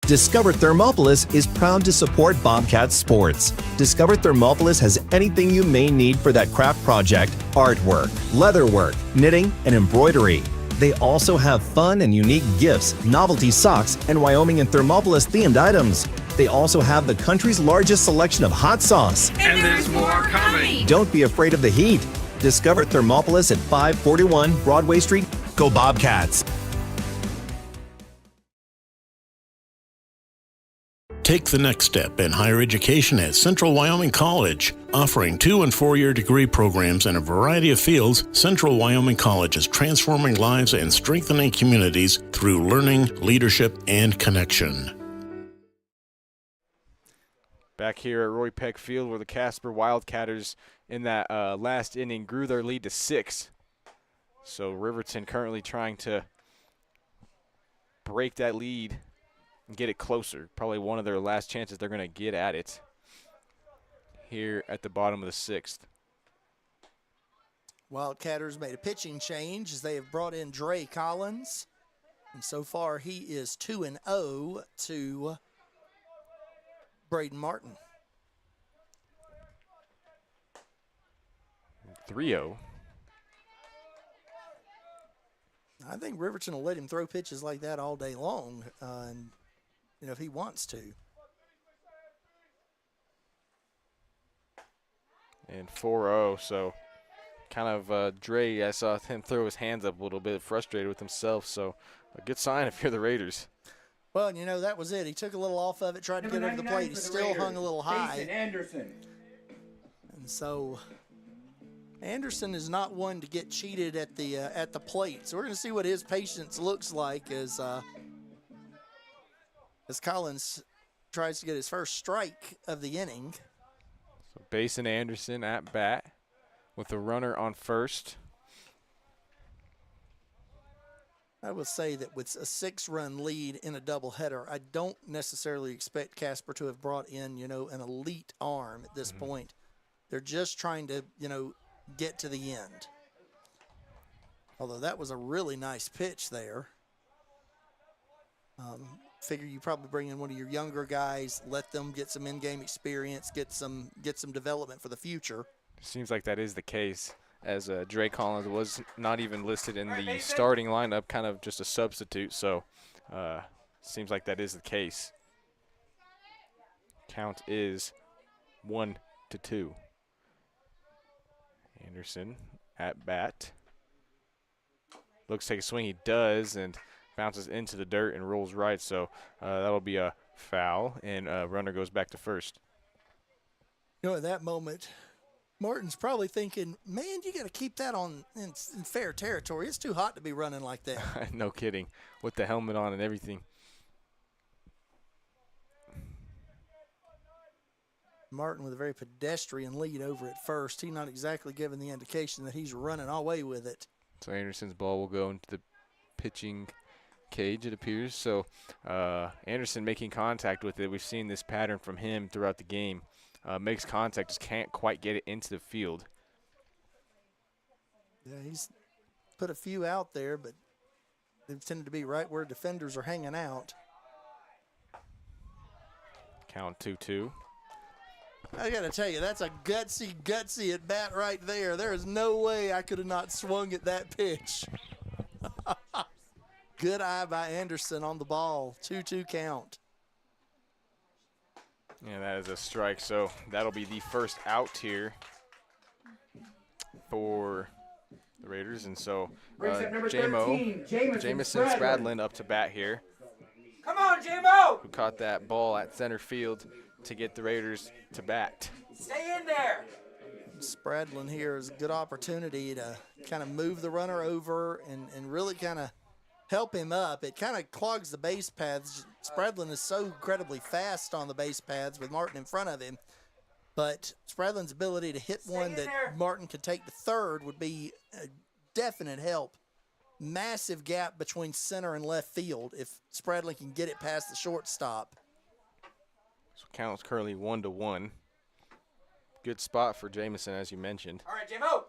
Speaker 10: Discover Thermopolis is proud to support Bobcat Sports. Discover Thermopolis has anything you may need for that craft project, artwork, leatherwork, knitting, and embroidery. They also have fun and unique gifts, novelty socks, and Wyoming and Thermopolis themed items. They also have the country's largest selection of hot sauce.
Speaker 8: And there's more coming.
Speaker 10: Don't be afraid of the heat. Discover Thermopolis at 541 Broadway Street. Go Bobcats!
Speaker 9: Take the next step in higher education at Central Wyoming College. Offering 2- and 4-year degree programs in a variety of fields, Central Wyoming College is transforming lives and strengthening communities through learning, leadership, and connection.
Speaker 4: Back here at Roy Peck Field, where the Casper Wildcatters in that last inning grew their lead to 6. So Riverton currently trying to break that lead and get it closer. Probably one of their last chances they're going to get at it here at the bottom of the 6th.
Speaker 1: Wildcatters made a pitching change as they have brought in Dre Collins. And so far he is 2-0 to Braden Martin.
Speaker 4: 3-0.
Speaker 1: I think Riverton will let him throw pitches like that all day long, and if he wants to.
Speaker 4: And 4-0, so kind of Dre, I saw him throw his hands up a little bit, frustrated with himself, so a good sign if you're the Raiders.
Speaker 1: Well, that was it. He took a little off of it, tried to get over the plate. He still hung a little high.
Speaker 2: Anderson.
Speaker 1: And so Anderson is not one to get cheated at the plate. So we're going to see what his patience looks like as Collins tries to get his first strike of the inning.
Speaker 4: So Basin Anderson at bat with a runner on first.
Speaker 1: I will say that with a 6-run lead in a doubleheader, I don't necessarily expect Casper to have brought in, an elite arm at this point. They're just trying to, get to the end. Although that was a really nice pitch there. Figure you probably bring in one of your younger guys, let them get some in-game experience, get some development for the future.
Speaker 4: Seems like that is the case, as Dre Collins was not even listed in the starting lineup, kind of just a substitute. So seems like that is the case. Count is 1-2. Anderson at bat. Looks to take a swing. He does, and bounces into the dirt and rolls right. So that'll be a foul, and runner goes back to first.
Speaker 1: At that moment, Martin's probably thinking, man, you got to keep that in fair territory. It's too hot to be running like that.
Speaker 4: No kidding. With the helmet on and everything.
Speaker 1: Martin with a very pedestrian lead over at first. He's not exactly giving the indication that he's running away with it.
Speaker 4: So Anderson's ball will go into the pitching cage, it appears. So Anderson making contact with it. We've seen this pattern from him throughout the game. Makes contact, just can't quite get it into the field.
Speaker 1: Yeah, he's put a few out there, but they've tended to be right where defenders are hanging out.
Speaker 4: Count 2-2.
Speaker 1: I got to tell you, that's a gutsy at bat right there. There is no way I could have not swung at that pitch. Good eye by Anderson on the ball. 2-2 count.
Speaker 4: Yeah, that is a strike. So that'll be the first out here for the Raiders. And so Jamison Spradlin up to bat here.
Speaker 2: Come on, J-Mo!
Speaker 4: Who caught that ball at center field to get the Raiders to bat.
Speaker 2: Stay in there!
Speaker 1: Spradlin here is a good opportunity to kind of move the runner over and really kind of help him up. It kind of clogs the base paths. Spradlin is so incredibly fast on the base paths with Martin in front of him. But Spradlin's ability to hit one that Martin could take to third would be a definite help. Massive gap between center and left field if Spradlin can get it past the shortstop.
Speaker 4: So count's currently 1-1. Good spot for Jamison, as you mentioned.
Speaker 2: All right, J-Mo!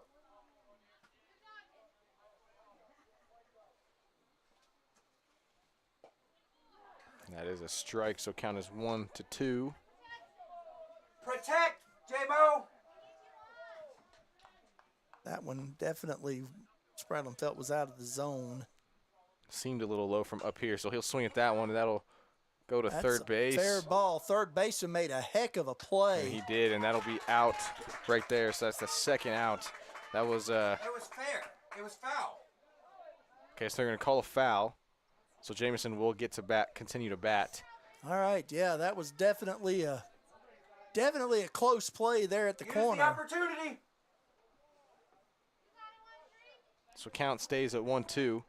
Speaker 4: That is a strike, so count is 1-2.
Speaker 2: Protect, J-Mo!
Speaker 1: That one definitely Spradlin felt was out of the zone.
Speaker 4: Seemed a little low from up here, so he'll swing at that one, and that'll go to third base.
Speaker 1: Fair ball. Third baseman made a heck of a play.
Speaker 4: And he did, and that'll be out right there. So that's the second out. That was
Speaker 2: It was fair. It was foul.
Speaker 4: okay. So they're gonna call a foul. So Jamison will get to bat, continue to bat.
Speaker 1: All right, yeah, that was definitely a close play there at the corner.
Speaker 2: The opportunity.
Speaker 4: So count stays at 1-2.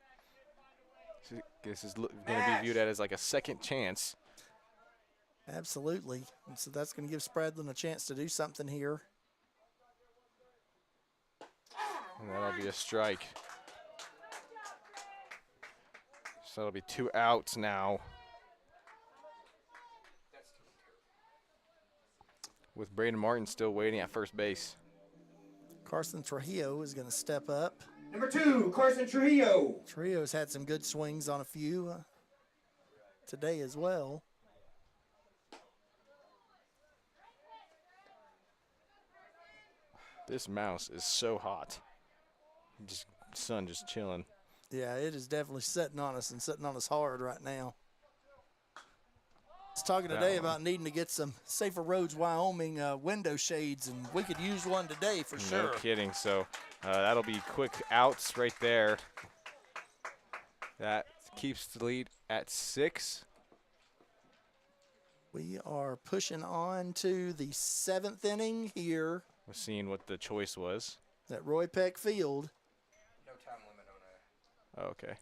Speaker 4: So this is going to be viewed as like a second chance.
Speaker 1: Absolutely. And so that's going to give Spradlin a chance to do something here.
Speaker 4: And that'll be a strike. So that'll be 2 outs now. With Braden Martin still waiting at first base.
Speaker 1: Carson Trujillo is going to step up.
Speaker 2: Number 2, Carson Trujillo.
Speaker 1: Trujillo's had some good swings on a few today as well.
Speaker 4: This mouse is so hot. Sun just chilling.
Speaker 1: Yeah, it is definitely sitting on us and sitting on us hard right now. I was talking today about needing to get some Safer Roads Wyoming window shades, and we could use one today for sure.
Speaker 4: No kidding. So that'll be quick outs right there. That keeps the lead at 6.
Speaker 1: We are pushing on to the 7th inning here.
Speaker 4: We're seeing what the choice was.
Speaker 1: At Roy Peck Field.
Speaker 2: No time limit on
Speaker 4: Oh, okay.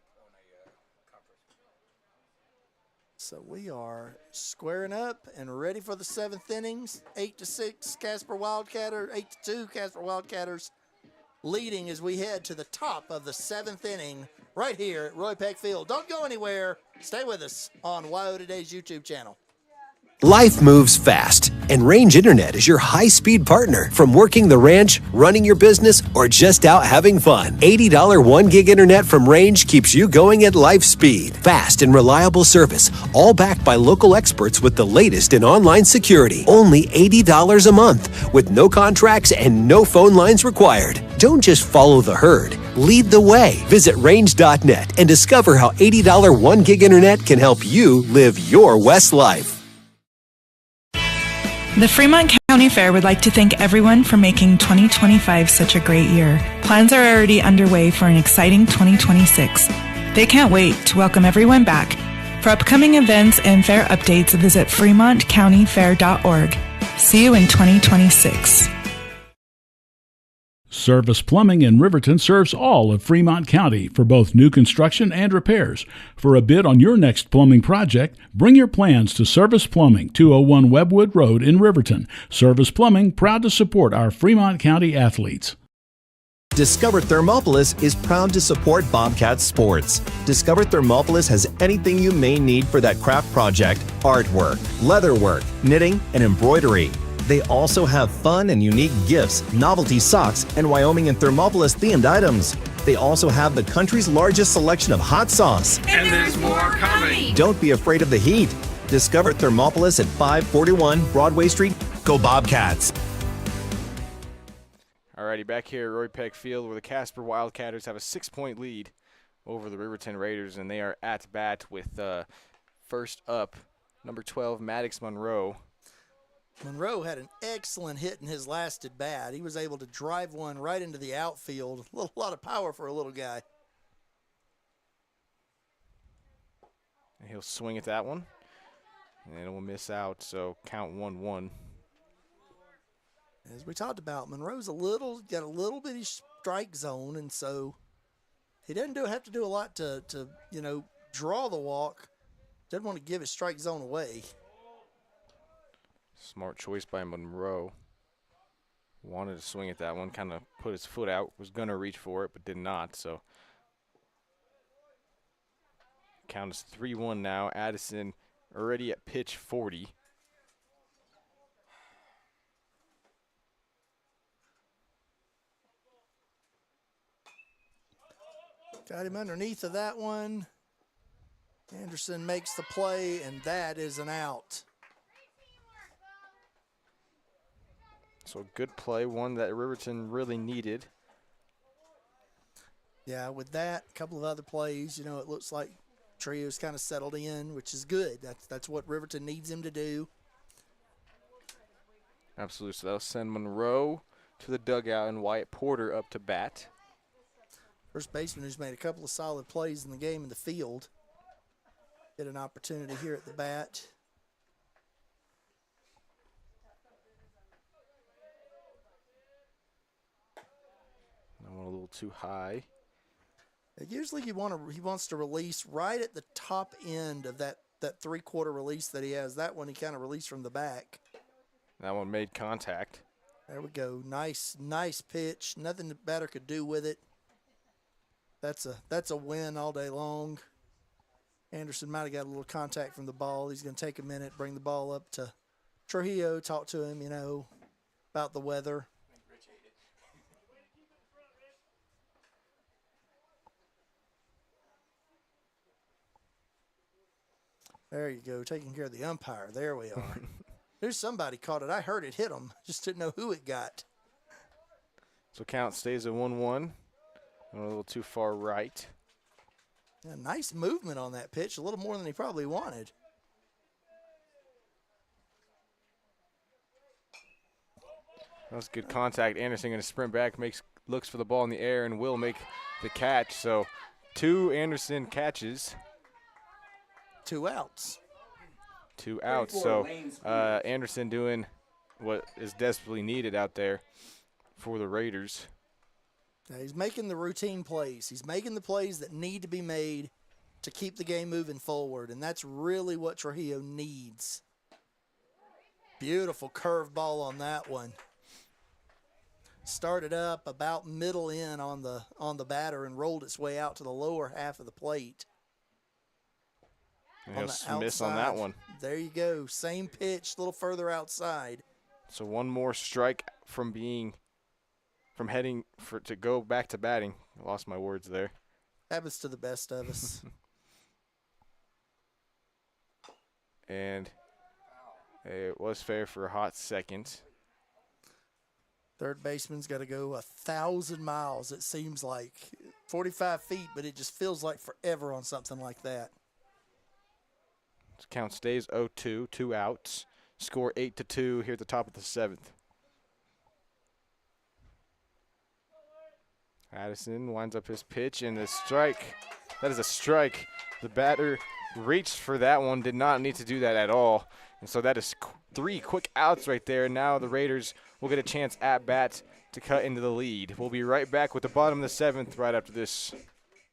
Speaker 2: conference.
Speaker 1: So we are squaring up and ready for the 7th innings. 8-6, Casper Wildcatters. 8-2, Casper Wildcatters leading as we head to the top of the 7th inning right here at Roy Peck Field. Don't go anywhere. Stay with us on YO Today's YouTube channel.
Speaker 5: Life moves fast, and Range Internet is your high-speed partner. From working the ranch, running your business, or just out having fun. $80 1 gig internet from Range keeps you going at life speed. Fast and reliable service, all backed by local experts with the latest in online security. Only $80 a month, with no contracts and no phone lines required. Don't just follow the herd. Lead the way. Visit range.net and discover how $80 1 gig internet can help you live your West life.
Speaker 6: The Fremont County Fair would like to thank everyone for making 2025 such a great year. Plans are already underway for an exciting 2026. They can't wait to welcome everyone back. For upcoming events and fair updates, visit fremontcountyfair.org. See you in 2026.
Speaker 7: Service Plumbing in Riverton serves all of Fremont County for both new construction and repairs. For a bid on your next plumbing project, bring your plans to Service Plumbing, 201 Webwood Road in Riverton. Service Plumbing, proud to support our Fremont County athletes.
Speaker 10: Discover Thermopolis is proud to support Bobcat Sports. Discover Thermopolis has anything you may need for that craft project: artwork, leatherwork, knitting, and embroidery. They also have fun and unique gifts, novelty socks, and Wyoming and Thermopolis themed items. They also have the country's largest selection of hot sauce.
Speaker 8: And there's more coming.
Speaker 10: Don't be afraid of the heat. Discover Thermopolis at 541 Broadway Street. Go Bobcats!
Speaker 4: Alrighty, back here at Roy Peck Field, where the Casper Wildcatters have a 6-point lead over the Riverton Raiders, and they are at bat with first up, number 12, Maddox Monroe.
Speaker 1: Monroe had an excellent hit in his last at bat. He was able to drive one right into the outfield. A lot of power for a little guy.
Speaker 4: And he'll swing at that one, and it will miss out, so count 1-1.
Speaker 1: As we talked about, Monroe's got a little bitty strike zone, and so he doesn't have to do a lot to draw the walk. Doesn't want to give his strike zone away.
Speaker 4: Smart choice by Monroe. Wanted to swing at that one, kind of put his foot out, was going to reach for it, but did not. So count is 3-1 now. Addison already at pitch 40.
Speaker 1: Got him underneath of that one. Anderson makes the play, and that is an out.
Speaker 4: So good play, one that Riverton really needed.
Speaker 1: Yeah, with that, a couple of other plays, it looks like Trio's kind of settled in, which is good. That's what Riverton needs him to do.
Speaker 4: Absolutely. So that'll send Monroe to the dugout and Wyatt Porter up to bat.
Speaker 1: First baseman who's made a couple of solid plays in the game in the field. Get an opportunity here at the bat.
Speaker 4: That one a little too high.
Speaker 1: Usually he wants to release right at the top end of that three-quarter release that he has. That one he kind of released from the back.
Speaker 4: That one made contact.
Speaker 1: There we go. Nice pitch. Nothing the batter could do with it. That's a win all day long. Anderson might have got a little contact from the ball. He's going to take a minute, bring the ball up to Trujillo, talk to him, about the weather. There you go, taking care of the umpire. There we are. There's somebody caught it. I heard it hit him. Just didn't know who it got.
Speaker 4: So count stays at 1-1. A little too far right.
Speaker 1: Yeah, nice movement on that pitch. A little more than he probably wanted.
Speaker 4: That was good contact. Anderson going to sprint back, looks for the ball in the air, and will make the catch. So 2 Anderson catches.
Speaker 1: 2 outs.
Speaker 4: 2 outs. So Anderson doing what is desperately needed out there for the Raiders.
Speaker 1: Yeah, he's making the routine plays. He's making the plays that need to be made to keep the game moving forward, and that's really what Trujillo needs. Beautiful curveball on that one. Started up about middle in on the batter and rolled its way out to the lower half of the plate.
Speaker 4: And he'll miss on that one.
Speaker 1: There you go. Same pitch, a little further outside.
Speaker 4: So one more strike from heading to go back to batting. I lost my words there.
Speaker 1: Happens to the best of us.
Speaker 4: And it was fair for a hot second.
Speaker 1: Third baseman's got to go 1,000 miles, it seems like. 45 feet, but it just feels like forever on something like that.
Speaker 4: Count stays 0-2, 2 outs. Score 8-2 here at the top of the 7th. Addison winds up his pitch, and the strike. That is a strike. The batter reached for that one, did not need to do that at all. And so that is 3 quick outs right there. Now the Raiders will get a chance at bat to cut into the lead. We'll be right back with the bottom of the 7th right after this.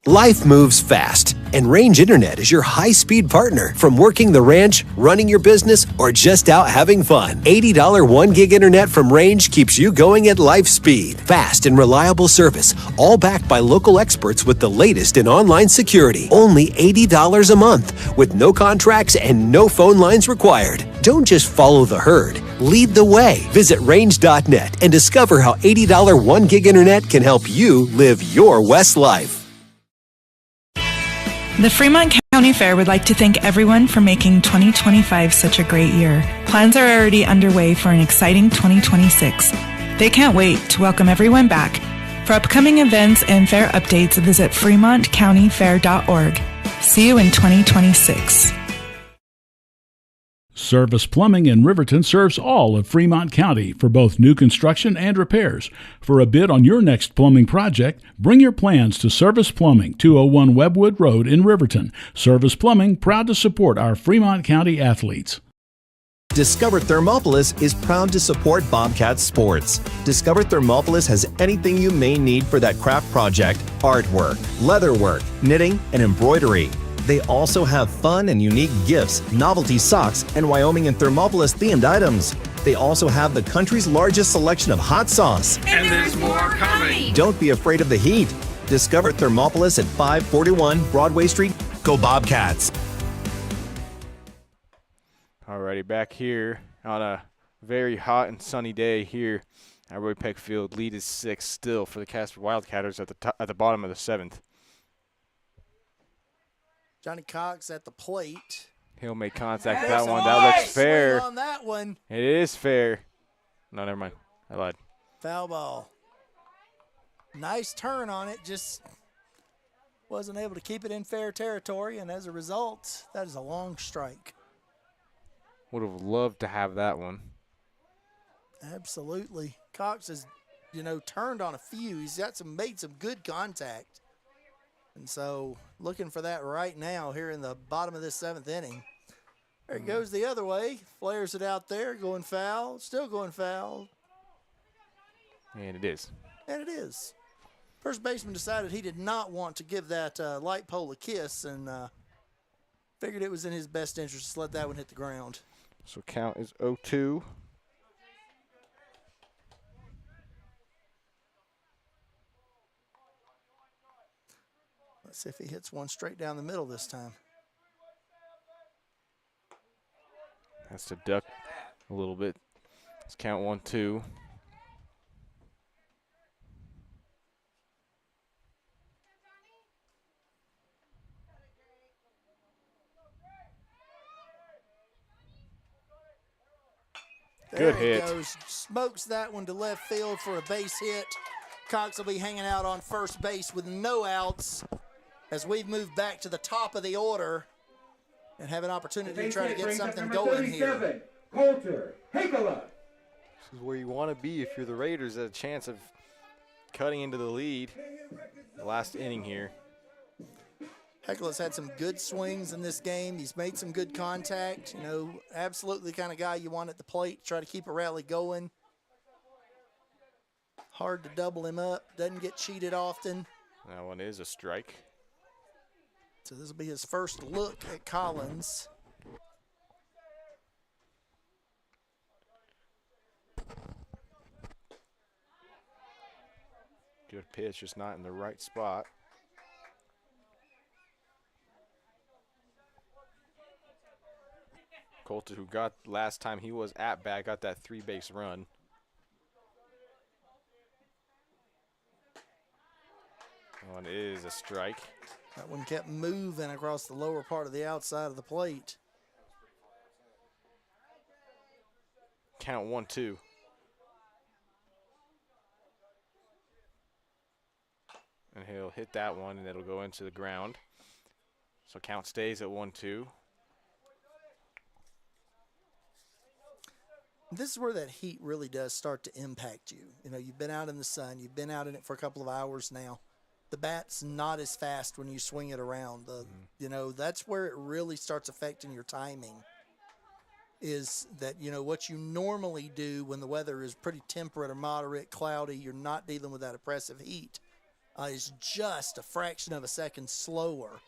Speaker 5: Life moves fast, and Range Internet is your high-speed partner. From working the ranch, running your business, or just out having fun. $80 1 gig internet from Range keeps you going at life speed. Fast and reliable service, all backed by local experts with the latest in online security. Only $80 a month, with no contracts and no phone lines required. Don't just follow the herd. Lead the way. Visit range.net and discover how $80 1 gig internet can help you live your West life.
Speaker 6: The Fremont County Fair would like to thank everyone for making 2025 such a great year. Plans are already underway for an exciting 2026. They can't wait to welcome everyone back. For upcoming events and fair updates, visit fremontcountyfair.org. See you in 2026.
Speaker 7: Service Plumbing in Riverton serves all of Fremont County for both new construction and repairs. For a bid on your next plumbing project, bring your plans to Service Plumbing, 201 Webwood Road in Riverton. Service Plumbing, proud to support our Fremont County athletes.
Speaker 10: Discover Thermopolis is proud to support Bobcat Sports. Discover Thermopolis has anything you may need for that craft project: artwork, leatherwork, knitting, and embroidery. They also have fun and unique gifts, novelty socks, and Wyoming and Thermopolis themed items. They also have the country's largest selection of hot sauce.
Speaker 8: And there's more coming.
Speaker 10: Don't be afraid of the heat. Discover Thermopolis at 541 Broadway Street. Go Bobcats!
Speaker 4: Alrighty, back here on a very hot and sunny day here at Roy Peck Field. Lead is 6 still for the Casper Wildcatters at the bottom of the 7th.
Speaker 1: Johnny Cox at the plate.
Speaker 4: He'll make contact with that one. That looks fair.
Speaker 1: On that one.
Speaker 4: It is fair. No, never mind. I lied.
Speaker 1: Foul ball. Nice turn on it. Just wasn't able to keep it in fair territory, and as a result, that is a long strike.
Speaker 4: Would have loved to have that one.
Speaker 1: Absolutely. Cox has, turned on a few. He's made some good contact. And so looking for that right now here in the bottom of this 7th inning. There he goes the other way. Flares it out there, going foul. Still going foul.
Speaker 4: And it is.
Speaker 1: And it is. First baseman decided he did not want to give that light pole a kiss and figured it was in his best interest to let that one hit the ground.
Speaker 4: So count is 0-2.
Speaker 1: Let's see if he hits one straight down the middle this time.
Speaker 4: Has to duck a little bit. Let's count 1-2.
Speaker 1: There
Speaker 4: Good
Speaker 1: he
Speaker 4: hit.
Speaker 1: goes. Smokes that one to left field for a base hit. Cox will be hanging out on first base with no outs as we've moved back to the top of the order and have an opportunity to try to get something going here.
Speaker 2: Coulter, Hikala.
Speaker 4: This is where you want to be if you're the Raiders, a chance of cutting into the lead. The last inning here.
Speaker 1: Hekela's had some good swings in this game. He's made some good contact. Absolutely the kind of guy you want at the plate. Try to keep a rally going. Hard to double him up. Doesn't get cheated often.
Speaker 4: That one is a strike.
Speaker 1: So this will be his first look at Collins.
Speaker 4: Good pitch, just not in the right spot. Coulter, who got last time he was at bat, got that 3-base run. That one is a strike.
Speaker 1: That one kept moving across the lower part of the outside of the plate.
Speaker 4: Count 1-2. And he'll hit that one, and it'll go into the ground. So count stays at 1-2.
Speaker 1: This is where that heat really does start to impact you. You've been out in the sun. You've been out in it for a couple of hours now. The bat's not as fast when you swing it around. That's where it really starts affecting your timing. Is that, what you normally do when the weather is pretty temperate or moderate, cloudy, you're not dealing with that oppressive heat, is just a fraction of a second slower.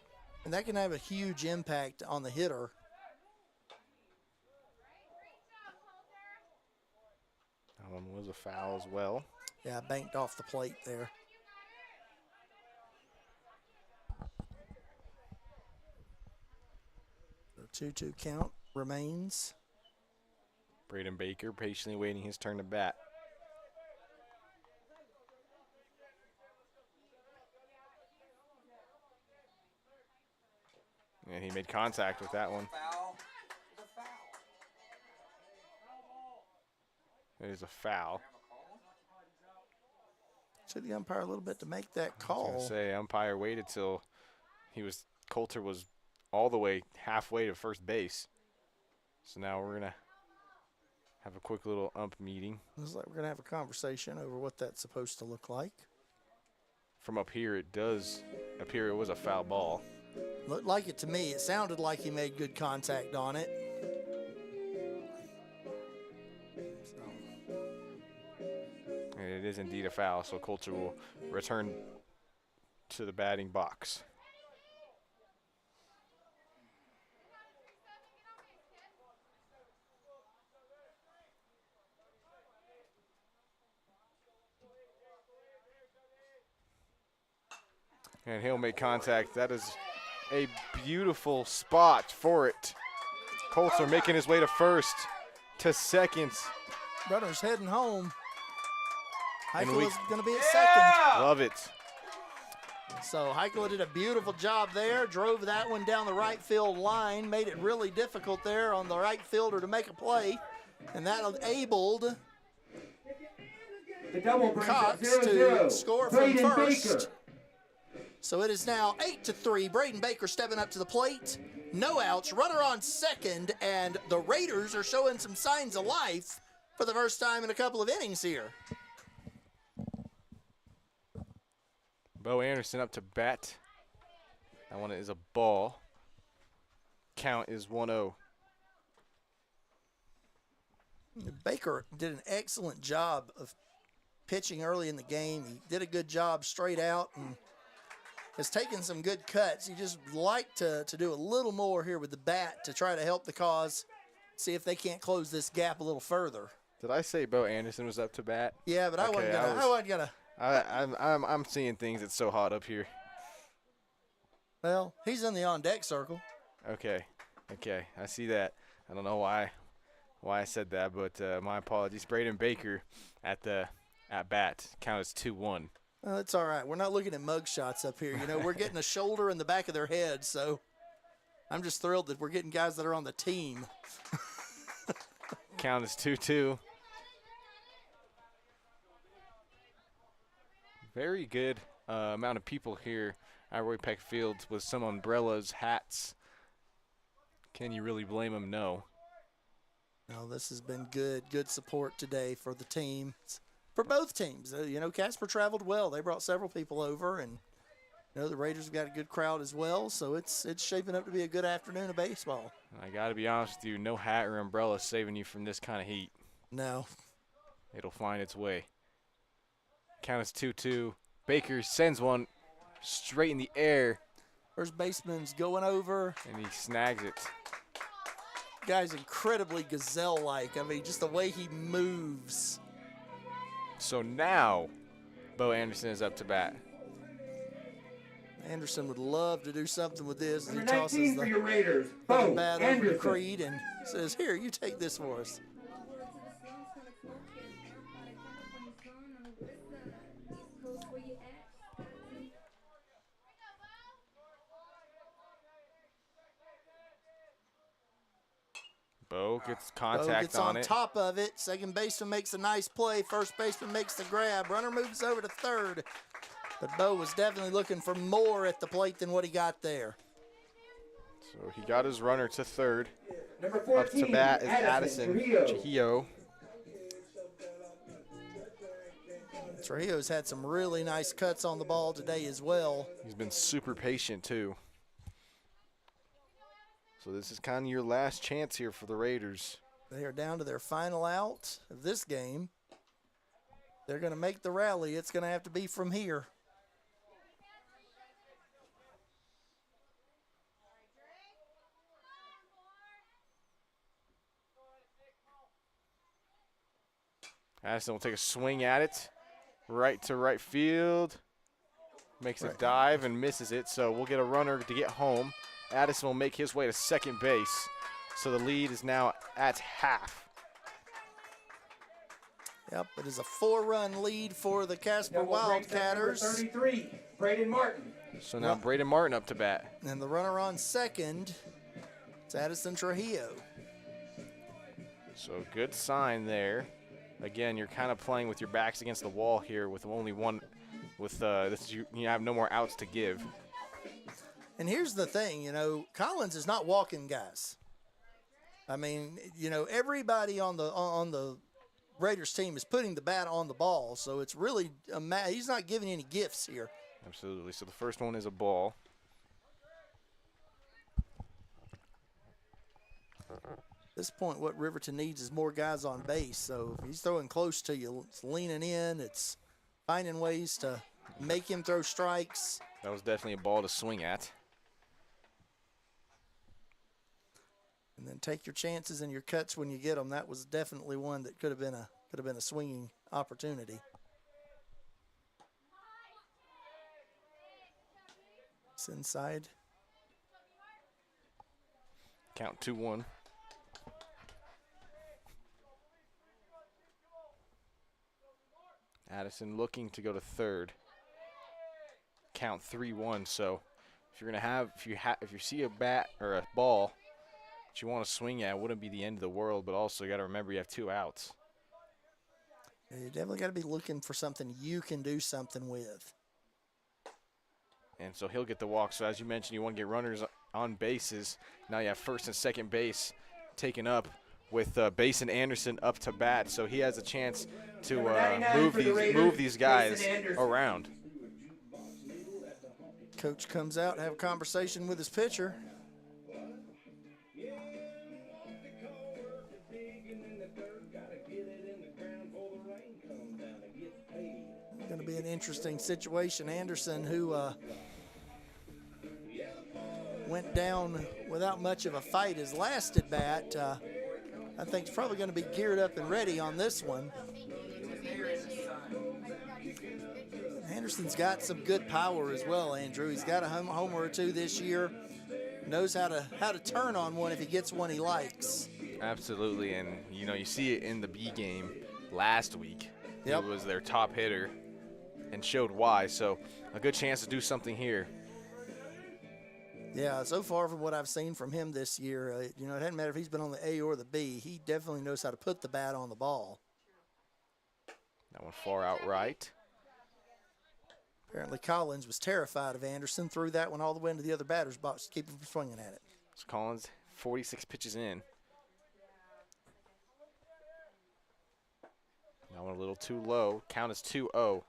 Speaker 1: And that can have a huge impact on the hitter.
Speaker 4: That one was a foul as well.
Speaker 1: Yeah, banked off the plate there. The 2-2 count remains.
Speaker 4: Braden Baker patiently waiting his turn to bat. And he made contact with that one. It is a foul.
Speaker 1: To the umpire a little bit to make that
Speaker 4: I
Speaker 1: call.
Speaker 4: was gonna say, umpire waited till Coulter was all the way halfway to first base. So now we're gonna have a quick little ump meeting.
Speaker 1: Looks like we're gonna have a conversation over what that's supposed to look like.
Speaker 4: From up here, it does appear it was a foul ball.
Speaker 1: Looked like it to me. It sounded like he made good contact on it.
Speaker 4: And it is indeed a foul, so Coulter will return to the batting box. And he'll make contact. That is a beautiful spot for it. Coulter making his way to first, to second.
Speaker 1: Brother's heading home.
Speaker 4: And
Speaker 1: Heikkila is going to be at second.
Speaker 4: Love it.
Speaker 1: So Heikkila did a beautiful job there. Drove that one down the right field line. Made it really difficult there on the right fielder to make a play. And that enabled Cox to score from first. So it is now 8-3. Braden Baker stepping up to the plate. No outs, runner on second, and the Raiders are showing some signs of life for the first time in a couple of innings here.
Speaker 4: Bo Anderson up to bat. That one is a ball. Count is 1-0.
Speaker 1: Baker did an excellent job of pitching early in the game. He did a good job straight out and has taken some good cuts. You just like to do a little more here with the bat to try to help the cause, see if they can't close this gap a little further.
Speaker 4: Did I say Bo Anderson was up to bat?
Speaker 1: Yeah, but
Speaker 4: Okay,
Speaker 1: I wasn't gonna.
Speaker 4: I'm seeing things. It's so hot up here.
Speaker 1: Well, he's in the on deck circle.
Speaker 4: Okay, I see that. I don't know why I said that, but my apologies. Braden Baker at bat. Count is 2-1.
Speaker 1: Well, it's all right. We're not looking at mug shots up here. You know, we're getting a shoulder in the back of their head, so I'm just thrilled that we're getting guys that are on the team.
Speaker 4: Count is 2-2. Very good amount of people here at Roy Peck Field with some umbrellas, hats. Can you really blame them? No.
Speaker 1: No, this has been good support today for the team, for both teams. You know, Casper traveled well. They brought several people over, and you know the Raiders have got a good crowd as well. So it's shaping up to be a good afternoon of baseball.
Speaker 4: I got to be honest with you, no hat or umbrella saving you from this kind of heat.
Speaker 1: No.
Speaker 4: It'll find its way. Count is 2-2. Baker sends one straight in the air.
Speaker 1: First baseman's going over.
Speaker 4: And he snags it.
Speaker 1: Guy's incredibly gazelle-like. I mean, just the way he moves.
Speaker 4: So now, Bo Anderson is up to bat.
Speaker 1: Anderson would love to do something with this. As he
Speaker 2: Number
Speaker 1: tosses
Speaker 2: 19 for your Raiders, Bo
Speaker 1: bat over to
Speaker 2: Anderson.
Speaker 1: Creed and says, "Here, you take this for us."
Speaker 4: Bo gets contact
Speaker 1: Bo gets on
Speaker 4: it.
Speaker 1: top of it. Second baseman makes a nice play. First baseman makes the grab. Runner moves over to third. But Bo was definitely looking for more at the plate than what he got there.
Speaker 4: So he got his runner to third.
Speaker 2: Number 14,
Speaker 4: up to bat is
Speaker 2: Addison
Speaker 4: Addison
Speaker 2: Trujillo.
Speaker 1: Trujillo's had some really nice cuts on the ball today as well.
Speaker 4: He's been super patient too. So this is kind of your last chance here for the Raiders.
Speaker 1: They are down to their final out of this game. They're going to make the rally. It's going to have to be from here.
Speaker 4: Addison will take a swing at it. Right to right field. Makes a dive and misses it, so we'll get a runner to get home. Addison will make his way to second base. So the lead is now at half.
Speaker 1: Yep, it is a 4-run lead for the Casper Wildcatters.
Speaker 2: 33, Braden Martin.
Speaker 4: So now Braden Martin up to bat.
Speaker 1: And the runner on second, it's Addison Trujillo.
Speaker 4: So good sign there. Again, you're kind of playing with your backs against the wall here with only one. With this, you have no more outs to give.
Speaker 1: And here's the thing, you know, Collins is not walking guys. I mean, you know, everybody on the Raiders team is putting the bat on the ball, so it's really he's not giving any gifts here.
Speaker 4: Absolutely. So the first one is a ball.
Speaker 1: At this point, what Riverton needs is more guys on base. So if he's throwing close to you, it's leaning in, it's finding ways to make him throw strikes.
Speaker 4: That was definitely a ball to swing at.
Speaker 1: And then take your chances and your cuts when you get them. That was definitely one that could have been a swinging opportunity. It's inside.
Speaker 4: Count 2-1. Addison looking to go to third. Count 3-1. So if you're gonna if you see a bat or a ball that you want to swing at, it wouldn't be the end of the world. But also you got to remember you have 2 outs.
Speaker 1: You definitely got to be looking for something you can do something with.
Speaker 4: And so he'll get the walk. So as you mentioned, you want to get runners on bases. Now you have first and second base taken up with Basin Anderson up to bat. So he has a chance to move these guys around.
Speaker 1: Coach comes out and have a conversation with his pitcher. Going to be an interesting situation. Anderson, who went down without much of a fight his last at bat, I think is probably going to be geared up and ready on this one. Anderson's got some good power as well, Andrew. He's got a homer or two this year. Knows how to turn on one if he gets one he likes.
Speaker 4: Absolutely, and you see it in the B game last week.
Speaker 1: Yep.
Speaker 4: He was their top hitter and showed why. So a good chance to do something here.
Speaker 1: Yeah, so far from what I've seen from him this year, it doesn't matter if he's been on the A or the B. He definitely knows how to put the bat on the ball.
Speaker 4: That one far out right.
Speaker 1: Apparently Collins was terrified of Anderson, threw that one all the way into the other batter's box to keep him from swinging at it.
Speaker 4: So Collins, 46 pitches in. That one a little too low. Count is 2-0.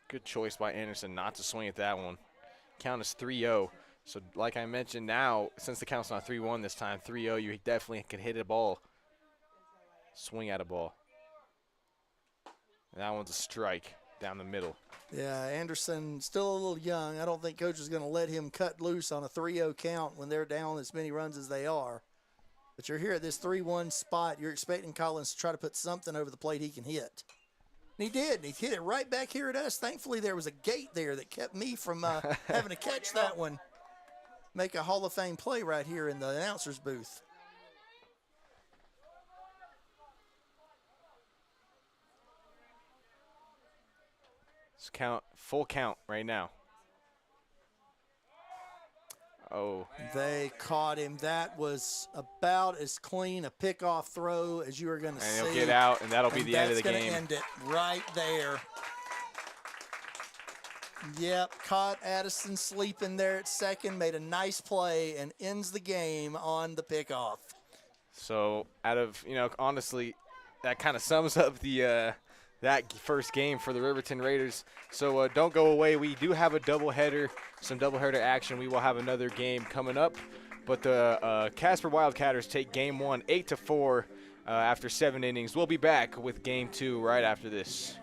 Speaker 4: Good choice by Anderson not to swing at that one. Count is 3-0. So like I mentioned now, since the count's not 3-1 this time, 3-0, you definitely can hit a ball. Swing at a ball. And that one's a strike down the middle.
Speaker 1: Yeah, Anderson still a little young. I don't think coach is going to let him cut loose on a 3-0 count when they're down as many runs as they are. But you're here at this 3-1 spot. You're expecting Collins to try to put something over the plate he can hit. And he did. He hit it right back here at us. Thankfully, there was a gate there that kept me from having to catch that one. Make a Hall of Fame play right here in the announcer's booth.
Speaker 4: It's full count right now. Oh.
Speaker 1: They caught him. That was about as clean a pickoff throw as you are going to see.
Speaker 4: And he'll get out, and that'll be the end of the game.
Speaker 1: That's going to end it right there. Yep, caught Addison sleeping there at second, made a nice play, and ends the game on the pickoff.
Speaker 4: So, honestly, that kind of sums up the that first game for the Riverton Raiders. So don't go away. We do have a doubleheader, some doubleheader action. We will have another game coming up. But the Casper Wildcatters take game 1, 8-4 after 7 innings. We'll be back with game 2 right after this.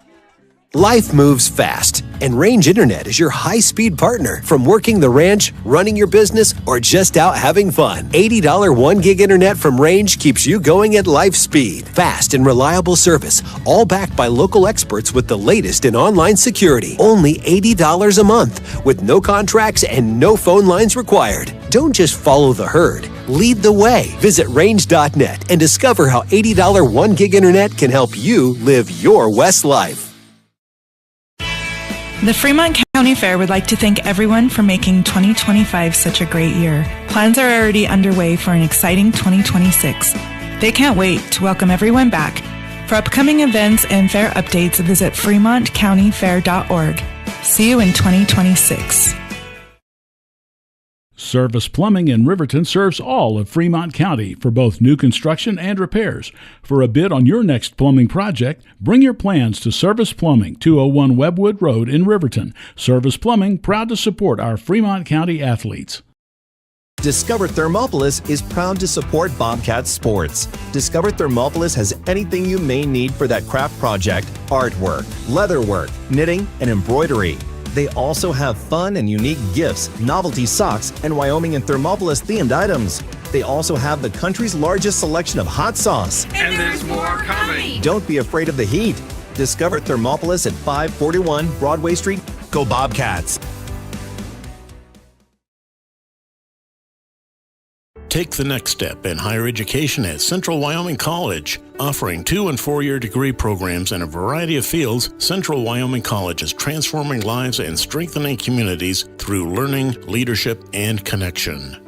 Speaker 5: Life moves fast, and Range Internet is your high-speed partner. From working the ranch, running your business, or just out having fun. $80 1 gig internet from Range keeps you going at life speed. Fast and reliable service, all backed by local experts with the latest in online security. Only $80 a month, with no contracts and no phone lines required. Don't just follow the herd. Lead the way. Visit range.net and discover how $80 1 gig internet can help you live your West life.
Speaker 6: The Fremont County Fair would like to thank everyone for making 2025 such a great year. Plans are already underway for an exciting 2026. They can't wait to welcome everyone back. For upcoming events and fair updates, visit fremontcountyfair.org. See you in 2026.
Speaker 7: Service Plumbing in Riverton serves all of Fremont County for both new construction and repairs. For a bid on your next plumbing project, bring your plans to Service Plumbing, 201 Webwood Road in Riverton. Service Plumbing, proud to support our Fremont County athletes.
Speaker 10: Discover Thermopolis is proud to support Bobcat Sports. Discover Thermopolis has anything you may need for that craft project: artwork, leatherwork, knitting, and embroidery. They also have fun and unique gifts, novelty socks, and Wyoming and Thermopolis themed items. They also have the country's largest selection of hot sauce.
Speaker 8: And there's more coming.
Speaker 10: Don't be afraid of the heat. Discover Thermopolis at 541 Broadway Street. Go Bobcats!
Speaker 9: Take the next step in higher education at Central Wyoming College. Offering 2- and 4-year degree programs in a variety of fields, Central Wyoming College is transforming lives and strengthening communities through learning, leadership, and connection.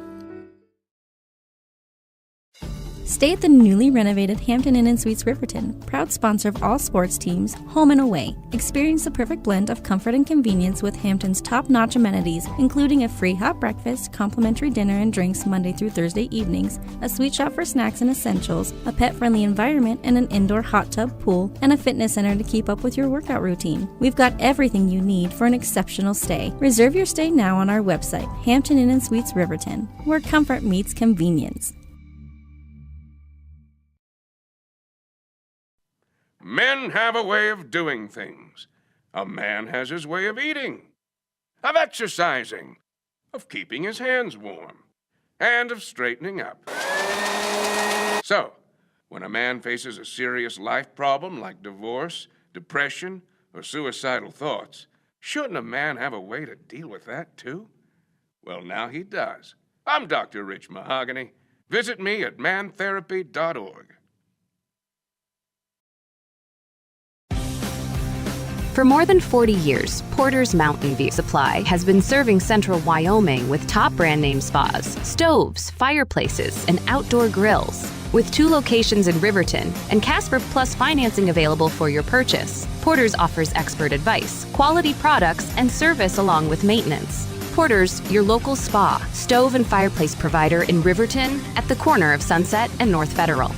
Speaker 11: Stay at the newly renovated Hampton Inn & Suites Riverton, proud sponsor of all sports teams, home and away. Experience the perfect blend of comfort and convenience with Hampton's top-notch amenities, including a free hot breakfast, complimentary dinner and drinks Monday through Thursday evenings, a sweet shop for snacks and essentials, a pet-friendly environment and an indoor hot tub pool, and a fitness center to keep up with your workout routine. We've got everything you need for an exceptional stay. Reserve your stay now on our website, Hampton Inn & Suites Riverton, where comfort meets convenience.
Speaker 8: Men have a way of doing things. A man has his way of eating, of exercising, of keeping his hands warm, and of straightening up. So, when a man faces a serious life problem like divorce, depression, or suicidal thoughts, shouldn't a man have a way to deal with that too? Well, now he does. I'm Dr. Rich Mahogany. Visit me at mantherapy.org.
Speaker 12: For more than 40 years, Porter's Mountain View Supply has been serving Central Wyoming with top brand name spas, stoves, fireplaces, and outdoor grills. With 2 locations in Riverton and Casper Plus financing available for your purchase, Porter's offers expert advice, quality products, and service along with maintenance. Porter's, your local spa, stove, and fireplace provider in Riverton at the corner of Sunset and North Federal.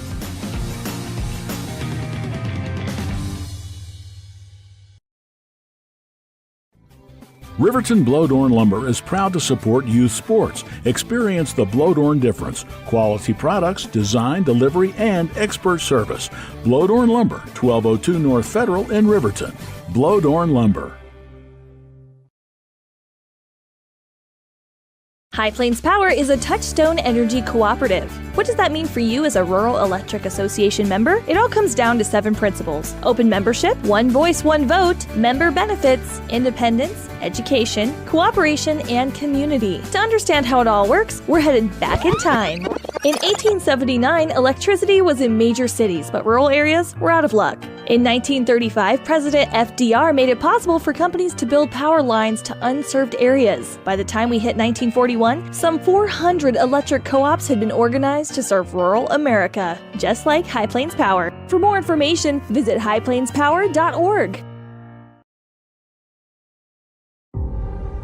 Speaker 7: Riverton Blowdorn Lumber is proud to support youth sports. Experience the Blowdorn difference. Quality products, design, delivery, and expert service. Blowdorn Lumber, 1202 North Federal in Riverton. Blowdorn Lumber.
Speaker 13: High Plains Power is a Touchstone Energy cooperative. What does that mean for you as a Rural Electric Association member? It all comes down to 7 principles: open membership, one voice, one vote, member benefits, independence, education, cooperation, and community. To understand how it all works, we're headed back in time. In 1879, electricity was in major cities, but rural areas were out of luck. In 1935, President FDR made it possible for companies to build power lines to unserved areas. By the time we hit 1941, some 400 electric co-ops had been organized to serve rural America, just like High Plains Power. For more information, visit highplainspower.org.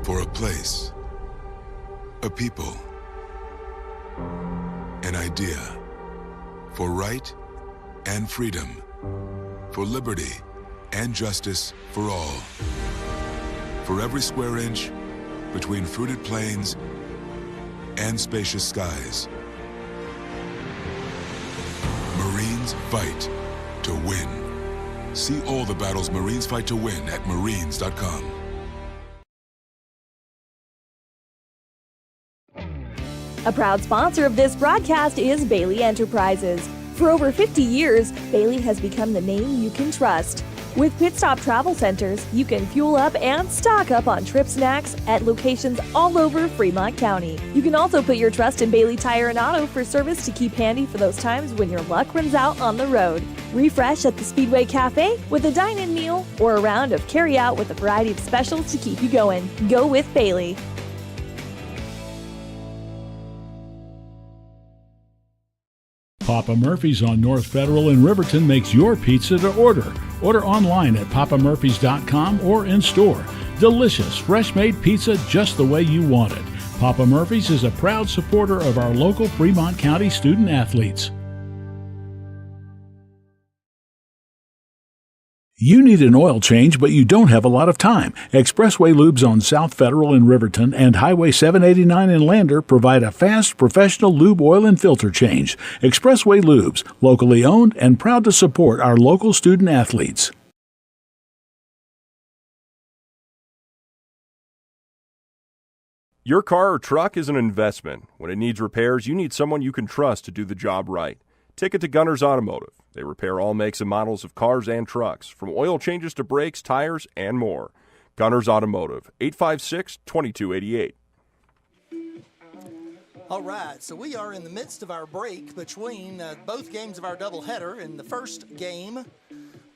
Speaker 14: For a place, a people, an idea, for right and freedom, for liberty and justice for all. For every square inch between fruited plains and spacious skies. Marines fight to win. See all the battles Marines fight to win at marines.com.
Speaker 13: A proud sponsor of this broadcast is Bailey Enterprises. For over 50 years, Bailey has become the name you can trust. With Pit Stop Travel Centers, you can fuel up and stock up on trip snacks at locations all over Fremont County. You can also put your trust in Bailey Tire and Auto for service to keep handy for those times when your luck runs out on the road. Refresh at the Speedway Cafe with a dine-in meal or a round of carry-out with a variety of specials to keep you going. Go with Bailey.
Speaker 7: Papa Murphy's on North Federal in Riverton makes your pizza to order. Order online at papamurphys.com or in store. Delicious, fresh-made pizza just the way you want it. Papa Murphy's is a proud supporter of our local Fremont County student athletes. You need an oil change, but you don't have a lot of time. Expressway Lubes on South Federal in Riverton and Highway 789 in Lander provide a fast, professional lube, oil, and filter change. Expressway Lubes, locally owned and proud to support our local student athletes.
Speaker 15: Your car or truck is an investment. When it needs repairs, you need someone you can trust to do the job right. Take it to Gunner's Automotive. They repair all makes and models of cars and trucks, from oil changes to brakes, tires, and more. Gunner's Automotive, 856-2288.
Speaker 1: All right, so we are in the midst of our break between both games of our doubleheader. In the first game,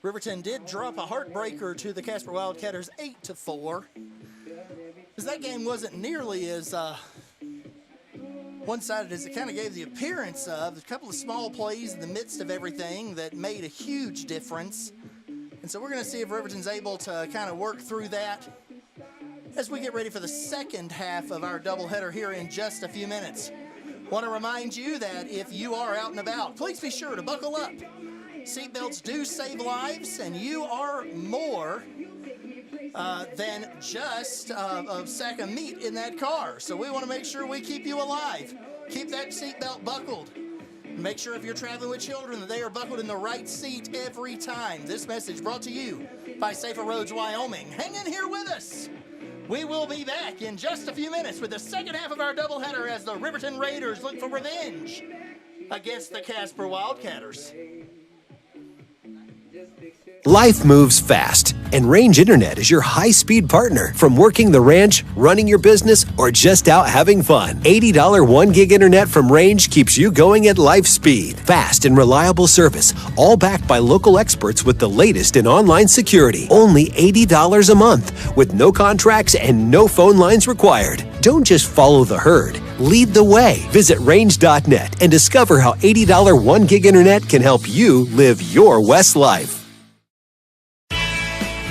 Speaker 1: Riverton did drop a heartbreaker to the Casper Wildcatters 8-4. Because that game wasn't nearly as one-sided as it kind of gave the appearance of. A couple of small plays in the midst of everything that made a huge difference. And so we're going to see if Riverton's able to kind of work through that as we get ready for the second half of our doubleheader here in just a few minutes. Want to remind you that if you are out and about, please be sure to buckle up. Seatbelts do save lives, and you are more than just a sack of meat in that car. So we want to make sure we keep you alive. Keep that seatbelt buckled. Make sure if you're traveling with children that they are buckled in the right seat every time. This message brought to you by Safer Roads Wyoming. Hang in here with us. We will be back in just a few minutes with the second half of our doubleheader as the Riverton Raiders look for revenge against the Casper Wildcatters.
Speaker 5: Life moves fast, and Range Internet is your high-speed partner. From working the ranch, running your business, or just out having fun. $80 1 gig internet from Range keeps you going at life speed. Fast and reliable service, all backed by local experts with the latest in online security. Only $80 a month, with no contracts and no phone lines required. Don't just follow the herd. Lead the way. Visit range.net and discover how $80 1 gig internet can help you live your West life.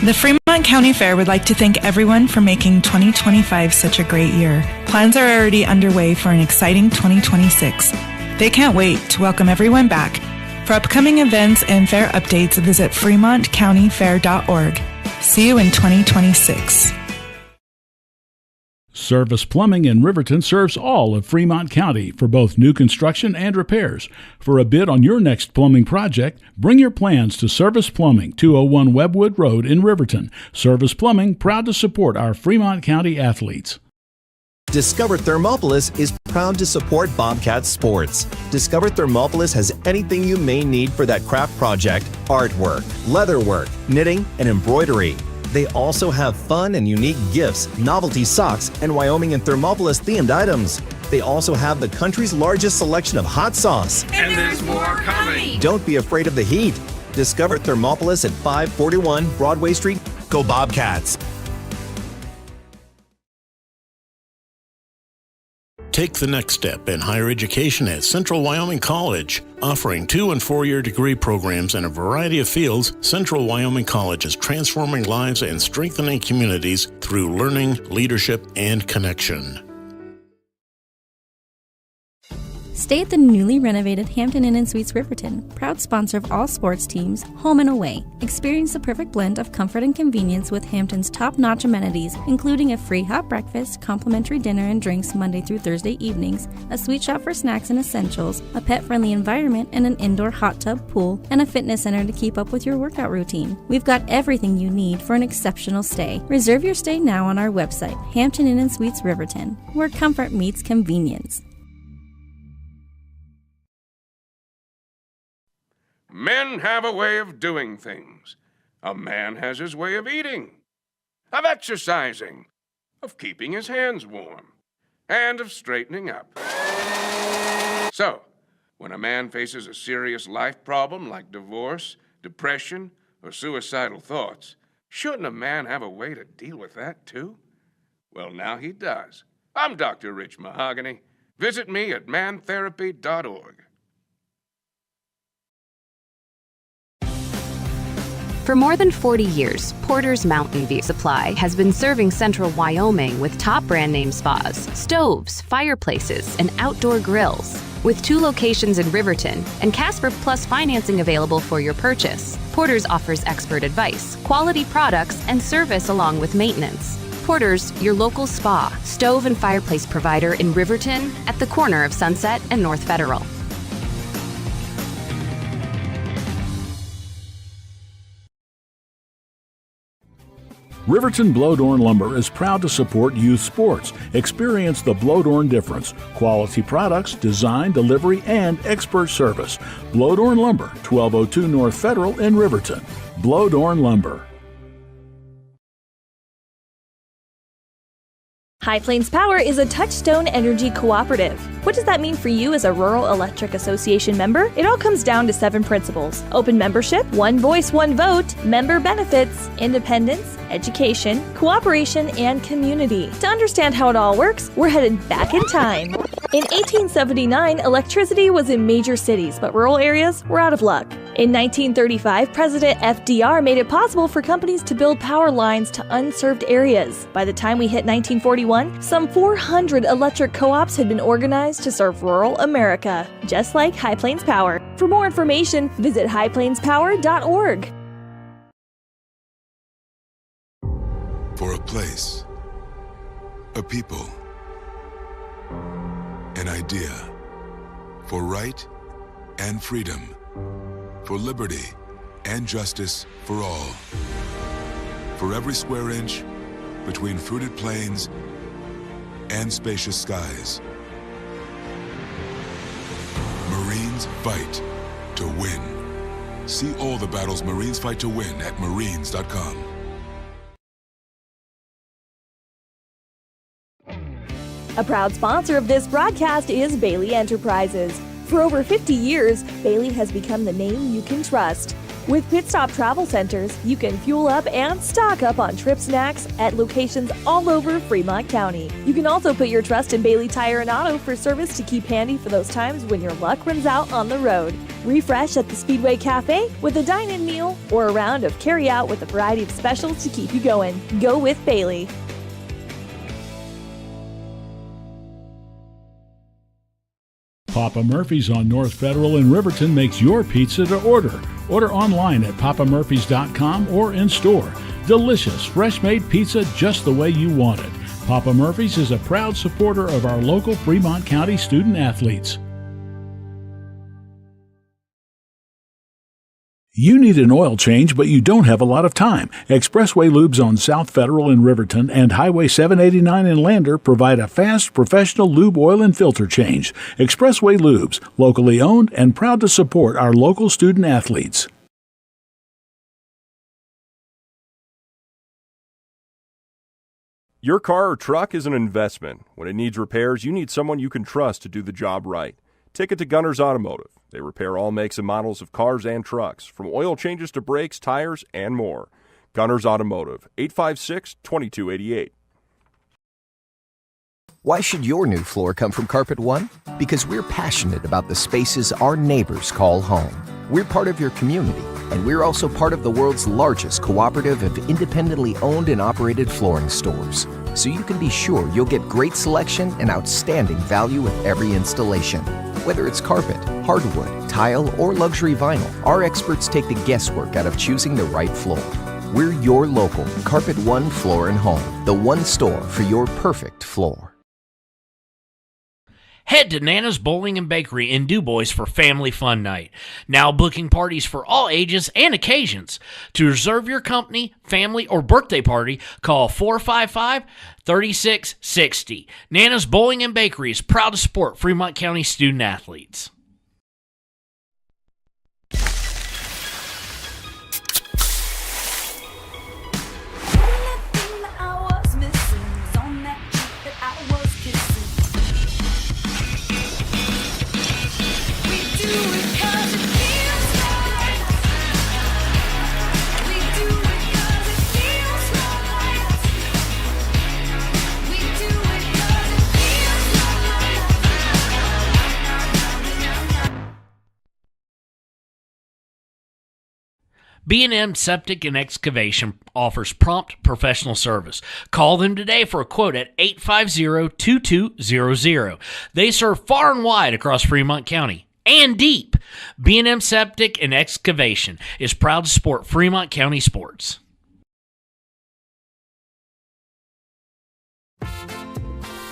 Speaker 6: The Fremont County Fair would like to thank everyone for making 2025 such a great year. Plans are already underway for an exciting 2026. They can't wait to welcome everyone back. For upcoming events and fair updates, visit fremontcountyfair.org. See you in 2026.
Speaker 7: Service Plumbing in Riverton serves all of Fremont County for both new construction and repairs. For a bid on your next plumbing project, bring your plans to Service Plumbing, 201 Webwood Road in Riverton. Service Plumbing, proud to support our Fremont County athletes.
Speaker 10: Discover Thermopolis is proud to support Bobcat Sports. Discover Thermopolis has anything you may need for that craft project: artwork, leatherwork, knitting, and embroidery. They also have fun and unique gifts, novelty socks, and Wyoming and Thermopolis themed items. They also have the country's largest selection of hot sauce.
Speaker 8: And there's more coming.
Speaker 10: Don't be afraid of the heat. Discover Thermopolis at 541 Broadway Street. Go Bobcats!
Speaker 9: Take the next step in higher education at Central Wyoming College. Offering 2- and 4-year degree programs in a variety of fields, Central Wyoming College is transforming lives and strengthening communities through learning, leadership, and connection.
Speaker 11: Stay at the newly renovated Hampton Inn & Suites Riverton, proud sponsor of all sports teams, home and away. Experience the perfect blend of comfort and convenience with Hampton's top-notch amenities, including a free hot breakfast, complimentary dinner and drinks Monday through Thursday evenings, a sweet shop for snacks and essentials, a pet-friendly environment and an indoor hot tub pool, and a fitness center to keep up with your workout routine. We've got everything you need for an exceptional stay. Reserve your stay now on our website, Hampton Inn & Suites Riverton, where comfort meets convenience.
Speaker 8: Men have a way of doing things. A man has his way of eating, of exercising, of keeping his hands warm, and of straightening up. So, when a man faces a serious life problem like divorce, depression, or suicidal thoughts, shouldn't a man have a way to deal with that too? Well, now he does. I'm Dr. Rich Mahogany. Visit me at mantherapy.org.
Speaker 12: For more than 40 years, Porter's Mountain View Supply has been serving Central Wyoming with top brand name spas, stoves, fireplaces, and outdoor grills. With 2 locations in Riverton and Casper Plus financing available for your purchase, Porter's offers expert advice, quality products, and service along with maintenance. Porter's, your local spa, stove, and fireplace provider in Riverton at the corner of Sunset and North Federal.
Speaker 7: Riverton Blowdorn Lumber is proud to support youth sports. Experience the Blowdorn difference. Quality products, design, delivery, and expert service. Blowdorn Lumber, 1202 North Federal in Riverton. Blowdorn Lumber.
Speaker 13: High Plains Power is a Touchstone Energy Cooperative. What does that mean for you as a Rural Electric Association member? It all comes down to 7 principles: open membership, one voice, one vote, member benefits, independence, education, cooperation, and community. To understand how it all works, we're headed back in time. In 1879, electricity was in major cities, but rural areas were out of luck. In 1935, President FDR made it possible for companies to build power lines to unserved areas. By the time we hit 1941, some 400 electric co-ops had been organized to serve rural America, just like High Plains Power. For more information, visit highplainspower.org.
Speaker 14: For a place, a people, an idea, for right and freedom, for liberty and justice for all. For every square inch between fruited plains and spacious skies. Marines fight to win. See all the battles Marines fight to win at marines.com.
Speaker 13: A proud sponsor of this broadcast is Bailey Enterprises. For over 50 years, Bailey has become the name you can trust. With Pit Stop Travel Centers, you can fuel up and stock up on trip snacks at locations all over Fremont County. You can also put your trust in Bailey Tire and Auto for service to keep handy for those times when your luck runs out on the road. Refresh at the Speedway Cafe with a dine-in meal or a round of carry-out with a variety of specials to keep you going. Go with Bailey.
Speaker 7: Papa Murphy's on North Federal in Riverton makes your pizza to order. Order online at papamurphys.com or in store. Delicious, fresh-made pizza just the way you want it. Papa Murphy's is a proud supporter of our local Fremont County student athletes. You need an oil change, but you don't have a lot of time. Expressway Lubes on South Federal in Riverton and Highway 789 in Lander provide a fast, professional lube oil and filter change. Expressway Lubes, locally owned and proud to support our local student athletes.
Speaker 15: Your car or truck is an investment. When it needs repairs, you need someone you can trust to do the job right. Take it to Gunners Automotive. They repair all makes and models of cars and trucks, from oil changes to brakes, tires, and more. Gunners Automotive, 856-2288.
Speaker 16: Why should your new floor come from Carpet One? Because we're passionate about the spaces our neighbors call home. We're part of your community, and we're also part of the world's largest cooperative of independently owned and operated flooring stores. So you can be sure you'll get great selection and outstanding value with every installation. Whether it's carpet, hardwood, tile, or luxury vinyl, our experts take the guesswork out of choosing the right floor. We're your local Carpet One Floor and Home, the one store for your perfect floor.
Speaker 17: Head to Nana's Bowling and Bakery in DuBois for Family Fun Night. Now booking parties for all ages and occasions. To reserve your company, family, or birthday party, call 455-3660. Nana's Bowling and Bakery is proud to support Fremont County student athletes. B&M Septic and Excavation offers prompt professional service. Call them today for a quote at 850-2200. They serve far and wide across Fremont County and deep. B&M Septic and Excavation is proud to support Fremont County sports.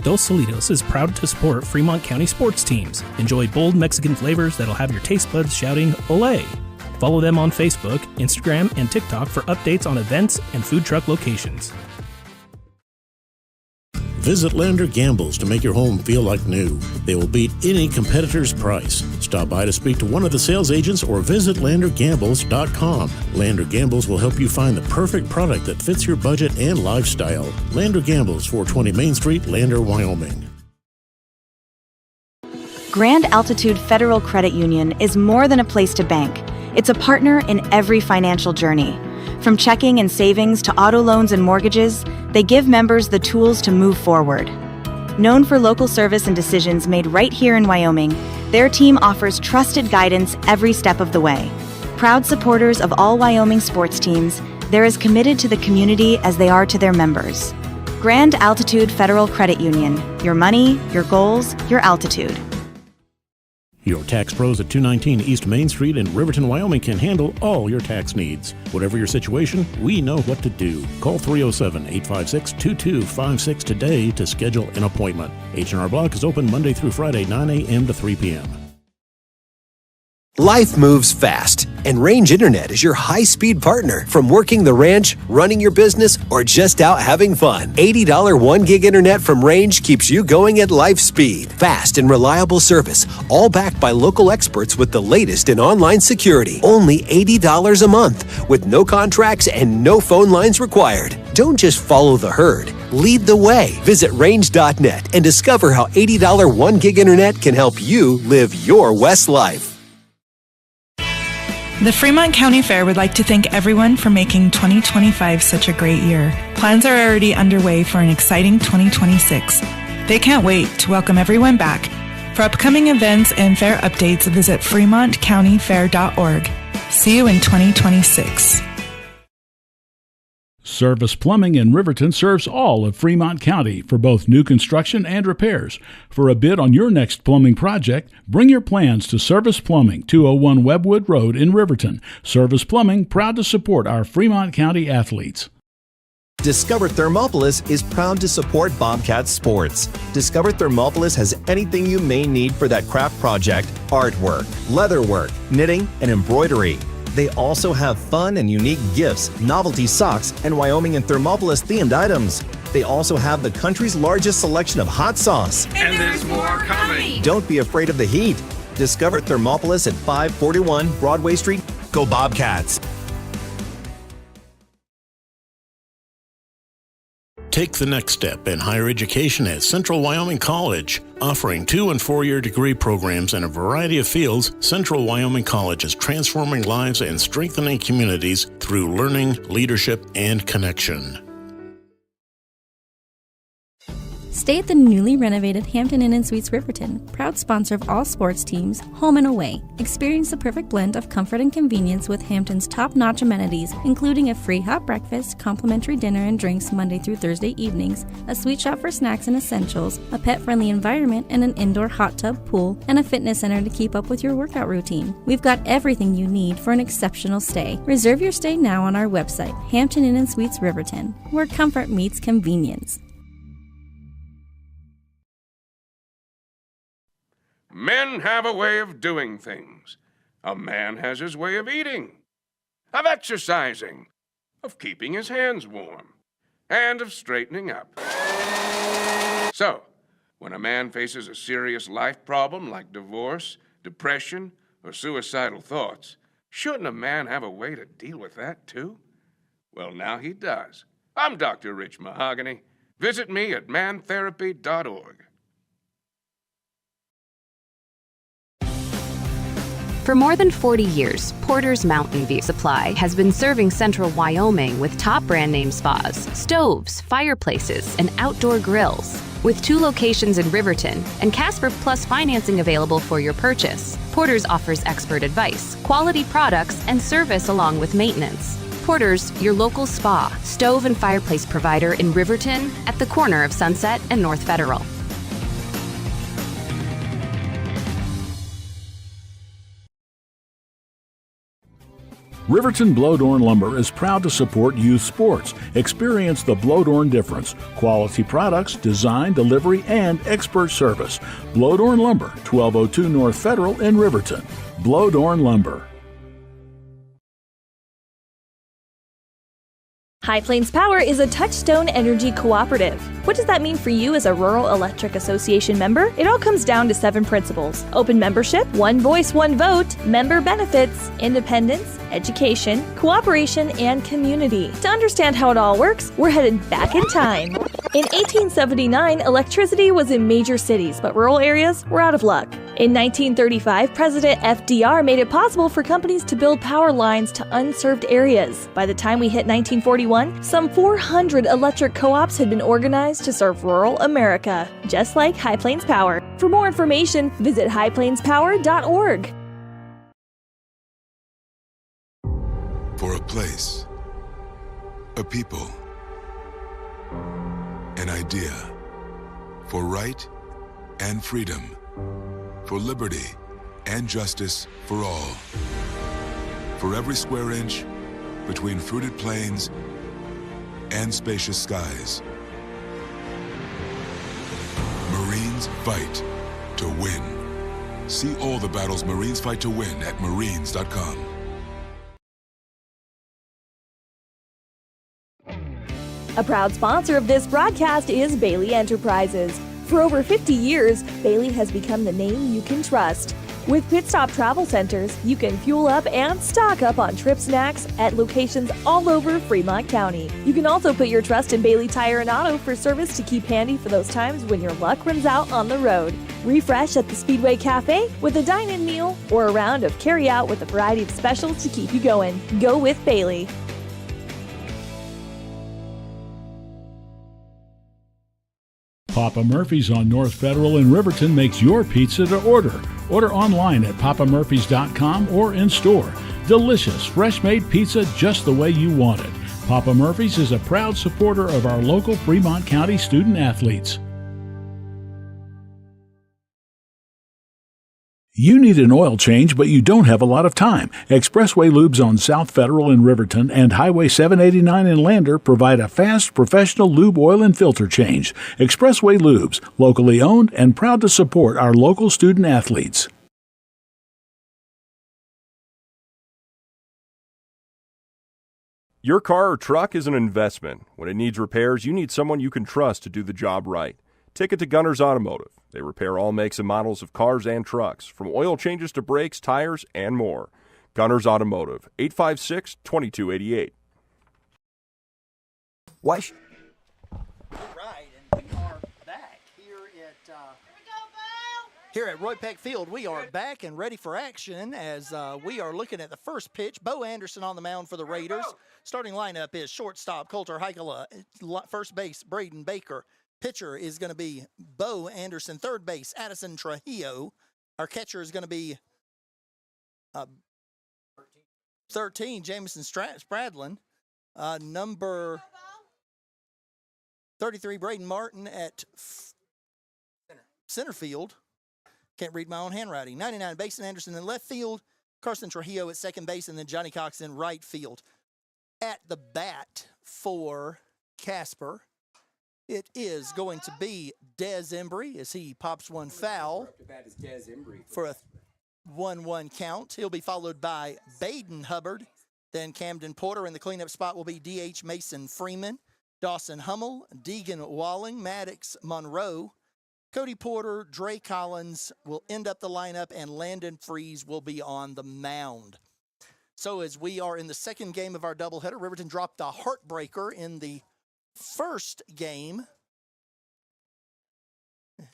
Speaker 18: Dos Solitos is proud to support Fremont County sports teams. Enjoy bold Mexican flavors that'll have your taste buds shouting, "Olé!" Follow them on Facebook, Instagram, and TikTok for updates on events and food truck locations.
Speaker 9: Visit Lander Gambles to make your home feel like new. They will beat any competitor's price. Stop by to speak to one of the sales agents or visit LanderGambles.com. Lander Gambles will help you find the perfect product that fits your budget and lifestyle. Lander Gambles, 420 Main Street, Lander, Wyoming.
Speaker 19: Grand Altitude Federal Credit Union is more than a place to bank. It's a partner in every financial journey. From checking and savings to auto loans and mortgages, they give members the tools to move forward. Known for local service and decisions made right here in Wyoming, their team offers trusted guidance every step of the way. Proud supporters of all Wyoming sports teams, they're as committed to the community as they are to their members. Grand Altitude Federal Credit Union. Your money, your goals, your altitude.
Speaker 9: Your tax pros at 219 East Main Street in Riverton, Wyoming can handle all your tax needs. Whatever your situation, we know what to do. Call 307-856-2256 today to schedule an appointment. H&R Block is open Monday through Friday, 9 a.m. to 3 p.m.
Speaker 5: Life moves fast, and Range Internet is your high-speed partner. From working the ranch, running your business, or just out having fun. $80 1-gig internet from Range keeps you going at life speed. Fast and reliable service, all backed by local experts with the latest in online security. Only $80 a month, with no contracts and no phone lines required. Don't just follow the herd. Lead the way. Visit range.net and discover how $80 1-gig internet can help you live your West life.
Speaker 6: The Fremont County Fair would like to thank everyone for making 2025 such a great year. Plans are already underway for an exciting 2026. They can't wait to welcome everyone back. For upcoming events and fair updates, visit fremontcountyfair.org. See you in 2026.
Speaker 7: Service Plumbing in Riverton serves all of Fremont County for both new construction and repairs. For a bid on your next plumbing project, bring your plans to Service Plumbing, 201 Webwood Road in Riverton. Service Plumbing, proud to support our Fremont County athletes.
Speaker 10: Discover Thermopolis is proud to support Bobcat Sports. Discover Thermopolis has anything you may need for that craft project: artwork, leatherwork, knitting, and embroidery. They also have fun and unique gifts, novelty socks, and Wyoming and Thermopolis themed items. They also have the country's largest selection of hot sauce.
Speaker 8: And there's more coming.
Speaker 10: Don't be afraid of the heat. Discover Thermopolis at 541 Broadway Street. Go Bobcats!
Speaker 9: Take the next step in higher education at Central Wyoming College. Offering 2- and 4-year degree programs in a variety of fields, Central Wyoming College is transforming lives and strengthening communities through learning, leadership, and connection.
Speaker 11: Stay at the newly renovated Hampton Inn & Suites Riverton, proud sponsor of all sports teams, home and away. Experience the perfect blend of comfort and convenience with Hampton's top-notch amenities, including a free hot breakfast, complimentary dinner and drinks Monday through Thursday evenings, a sweet shop for snacks and essentials, a pet-friendly environment and an indoor hot tub pool, and a fitness center to keep up with your workout routine. We've got everything you need for an exceptional stay. Reserve your stay now on our website, Hampton Inn & Suites Riverton, where comfort meets convenience.
Speaker 8: Men have a way of doing things. A man has his way of eating, of exercising, of keeping his hands warm, and of straightening up. So, when a man faces a serious life problem like divorce, depression, or suicidal thoughts, shouldn't a man have a way to deal with that too? Well, now he does. I'm Dr. Rich Mahogany. Visit me at mantherapy.org.
Speaker 12: For more than 40 years, Porter's Mountain View Supply has been serving central Wyoming with top brand name spas, stoves, fireplaces, and outdoor grills. With 2 locations in Riverton and Casper Plus financing available for your purchase, Porter's offers expert advice, quality products, and service along with maintenance. Porter's, your local spa, stove, and fireplace provider in Riverton at the corner of Sunset and North Federal.
Speaker 7: Riverton Blowdorn Lumber is proud to support youth sports. Experience the Blowdorn difference. Quality products, design, delivery, and expert service. Blowdorn Lumber, 1202 North Federal in Riverton. Blowdorn Lumber.
Speaker 13: High Plains Power is a Touchstone Energy cooperative. What does that mean for you as a Rural Electric Association member? It all comes down to 7 principles: open membership, one voice, one vote, member benefits, independence, education, cooperation, and community. To understand how it all works, we're headed back in time. In 1879, electricity was in major cities, but rural areas were out of luck. In 1935, President FDR made it possible for companies to build power lines to unserved areas. By the time we hit 1941, some 400 electric co-ops had been organized to serve rural America, just like High Plains Power. For more information, visit highplainspower.org.
Speaker 14: For a place, a people, an idea, for right and freedom, for liberty and justice for all. For every square inch between fruited plains and spacious skies. Marines fight to win. See all the battles Marines fight to win at marines.com.
Speaker 13: A proud sponsor of this broadcast is Bailey Enterprises. For over 50 years, Bailey has become the name you can trust. With Pit Stop Travel Centers, you can fuel up and stock up on trip snacks at locations all over Fremont County. You can also put your trust in Bailey Tire and Auto for service to keep handy for those times when your luck runs out on the road. Refresh at the Speedway Cafe with a dine-in meal or a round of carry-out with a variety of specials to keep you going. Go with Bailey.
Speaker 7: Papa Murphy's on North Federal in Riverton makes your pizza to order. Order online at papamurphys.com or in store. Delicious, fresh-made pizza just the way you want it. Papa Murphy's is a proud supporter of our local Fremont County student athletes. You need an oil change, but you don't have a lot of time. Expressway Lubes on South Federal in Riverton and Highway 789 in Lander provide a fast, professional lube oil and filter change. Expressway Lubes, locally owned and proud to support our local student athletes.
Speaker 15: Your car or truck is an investment. When it needs repairs, you need someone you can trust to do the job right. Take it to Gunners Automotive. They repair all makes and models of cars and trucks, from oil changes to brakes, tires, and more. Gunners Automotive, 856-2288.
Speaker 1: Why? Right, and we are back here at Roy Peck Field. We are back and ready for action as we are looking at the first pitch. Bo Anderson on the mound for the Raiders. Starting lineup is shortstop Coulter Heikala, first base Braden Baker. Pitcher is going to be Bo Anderson. Third base, Addison Trujillo. Our catcher is going to be 13, Jamison Spradlin. Number 33, Braden Martin at center field. Can't read my own handwriting. 99, Basin Anderson in left field. Carson Trujillo at second base, and then Johnny Cox in right field. At the bat for Casper, it is going to be Des Embry as he pops one foul for a 1-1 count. He'll be followed by Baden Hubbard. Then Camden Porter in the cleanup spot will be D.H. Mason Freeman, Dawson Hummel, Deegan Walling, Maddox Monroe, Cody Porter, Dre Collins will end up the lineup, and Landon Freeze will be on the mound. So as we are in the second game of our doubleheader, Riverton dropped a heartbreaker in the first game.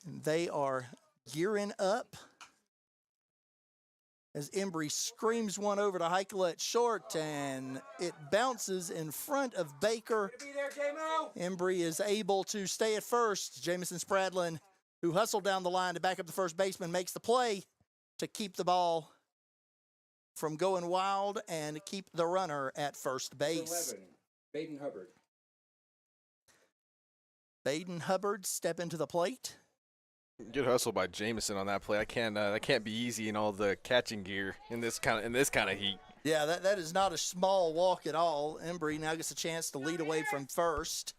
Speaker 1: They are gearing up as Embry screams one over to Heikala at short, and it bounces in front of Baker. Embry is able to stay at first. Jamison Spradlin, who hustled down the line to back up the first baseman, makes the play to keep the ball from going wild and keep the runner at first base.
Speaker 2: 11, Baden Hubbard.
Speaker 1: Baden Hubbard step into the plate.
Speaker 4: Good hustle by Jamison on that play. That can't be easy in all the catching gear in this kind of heat.
Speaker 1: Yeah, that is not a small walk at all. Embry now gets a chance to lead away from first.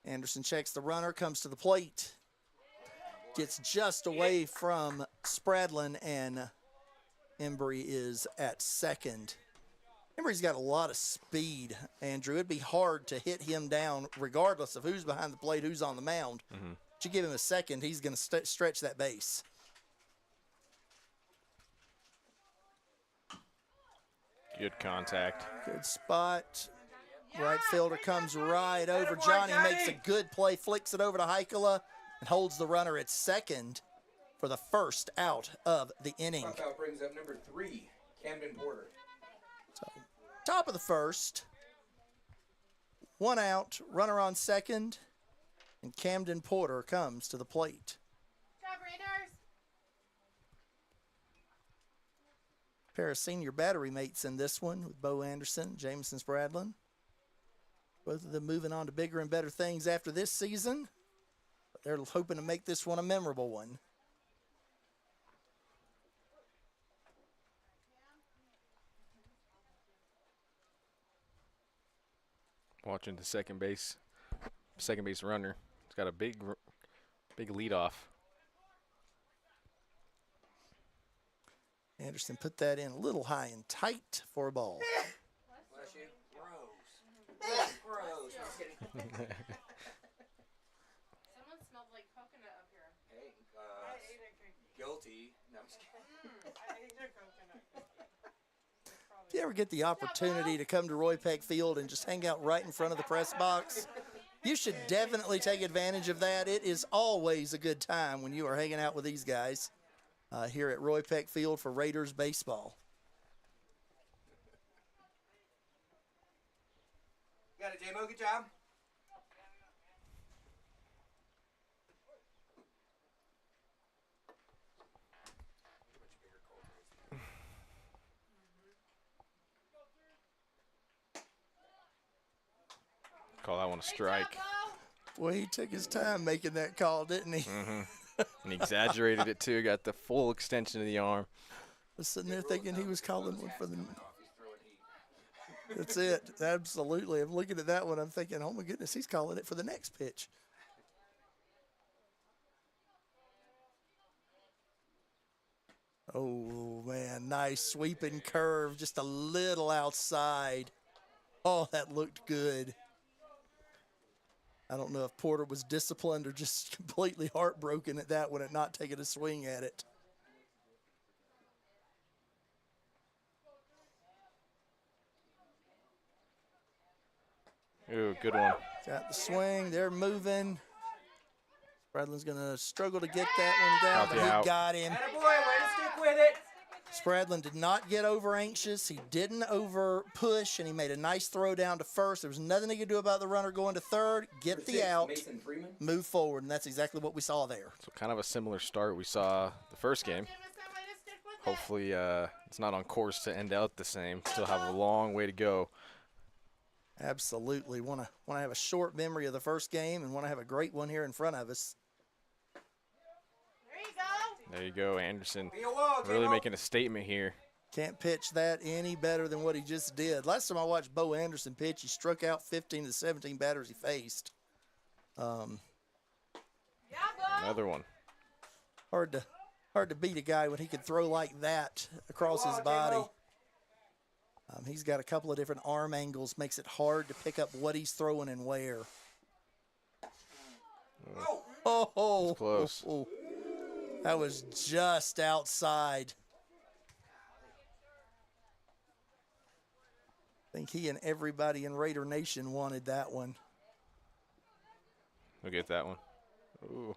Speaker 1: Anderson checks the runner, comes to the plate, gets just away from Spradlin, and Embry is at second. Remember, he's got a lot of speed, Andrew. It'd be hard to hit him down regardless of who's behind the plate, who's on the mound.
Speaker 4: Mm-hmm.
Speaker 1: But you give him a second, he's going to stretch that base.
Speaker 4: Good contact.
Speaker 1: Good spot. Right fielder comes right over. Johnny makes a good play, flicks it over to Heikela, and holds the runner at second for the first out of the inning.
Speaker 2: Pop out brings up number 3, Camden Porter.
Speaker 1: So, top of the first. 1 out, runner on second, and Camden Porter comes to the plate. Pair of senior battery mates in this one with Bo Anderson, Jameson Spradlin. Both of them moving on to bigger and better things after this season. But they're hoping to make this one a memorable one.
Speaker 4: Watching the second base runner. He's got a big lead off.
Speaker 1: Anderson put that in a little high and tight for a ball.
Speaker 2: Bless you. Gross. Gross. I'm kidding.
Speaker 3: Someone smelled like coconut up here.
Speaker 2: Hey, guilty. No, I'm just kidding.
Speaker 3: I ate a coconut.
Speaker 1: If you ever get the opportunity to come to Roy Peck Field and just hang out right in front of the press box, you should definitely take advantage of that. It is always a good time when you are hanging out with these guys here at Roy Peck Field for Raiders baseball.
Speaker 2: Got it, J-Mo. Good job.
Speaker 4: Call that one a strike.
Speaker 1: Well, he took his time making that call, didn't he?
Speaker 4: Mm-hmm. And he exaggerated it, too. Got the full extension of the arm.
Speaker 1: I was sitting there thinking he was calling one for the... That's it. Absolutely. I'm looking at that one. I'm thinking, oh, my goodness, he's calling it for the next pitch. Oh, man, nice sweeping curve, just a little outside. Oh, that looked good. I don't know if Porter was disciplined or just completely heartbroken at that one at not taking a swing at it.
Speaker 4: Ooh, good one.
Speaker 1: Got the swing. They're moving. Spradlin's going to struggle to get that one down, but he got him.
Speaker 2: Attaboy, way to stick with it.
Speaker 1: Spradlin did not get over anxious. He didn't over push, and he made a nice throw down to first. There was nothing he could do about the runner going to third. Get the out, move forward, and that's exactly what we saw there.
Speaker 4: So kind of a similar start we saw the first game. Hopefully it's not on course to end out the same. Still have a long way to go.
Speaker 1: Absolutely. Want to have a short memory of the first game and want to have a great one here in front of us.
Speaker 4: There you go, Anderson. Really making a statement here.
Speaker 1: Can't pitch that any better than what he just did. Last time I watched Bo Anderson pitch, he struck out 15 to 17 batters he faced.
Speaker 4: Another one.
Speaker 1: Hard to beat a guy when he could throw like that across his body. He's got a couple of different arm angles, makes it hard to pick up what he's throwing and where. Oh,
Speaker 4: close.
Speaker 1: Oh. That was just outside. I think he and everybody in Raider Nation wanted that one.
Speaker 4: We'll get that one. Ooh.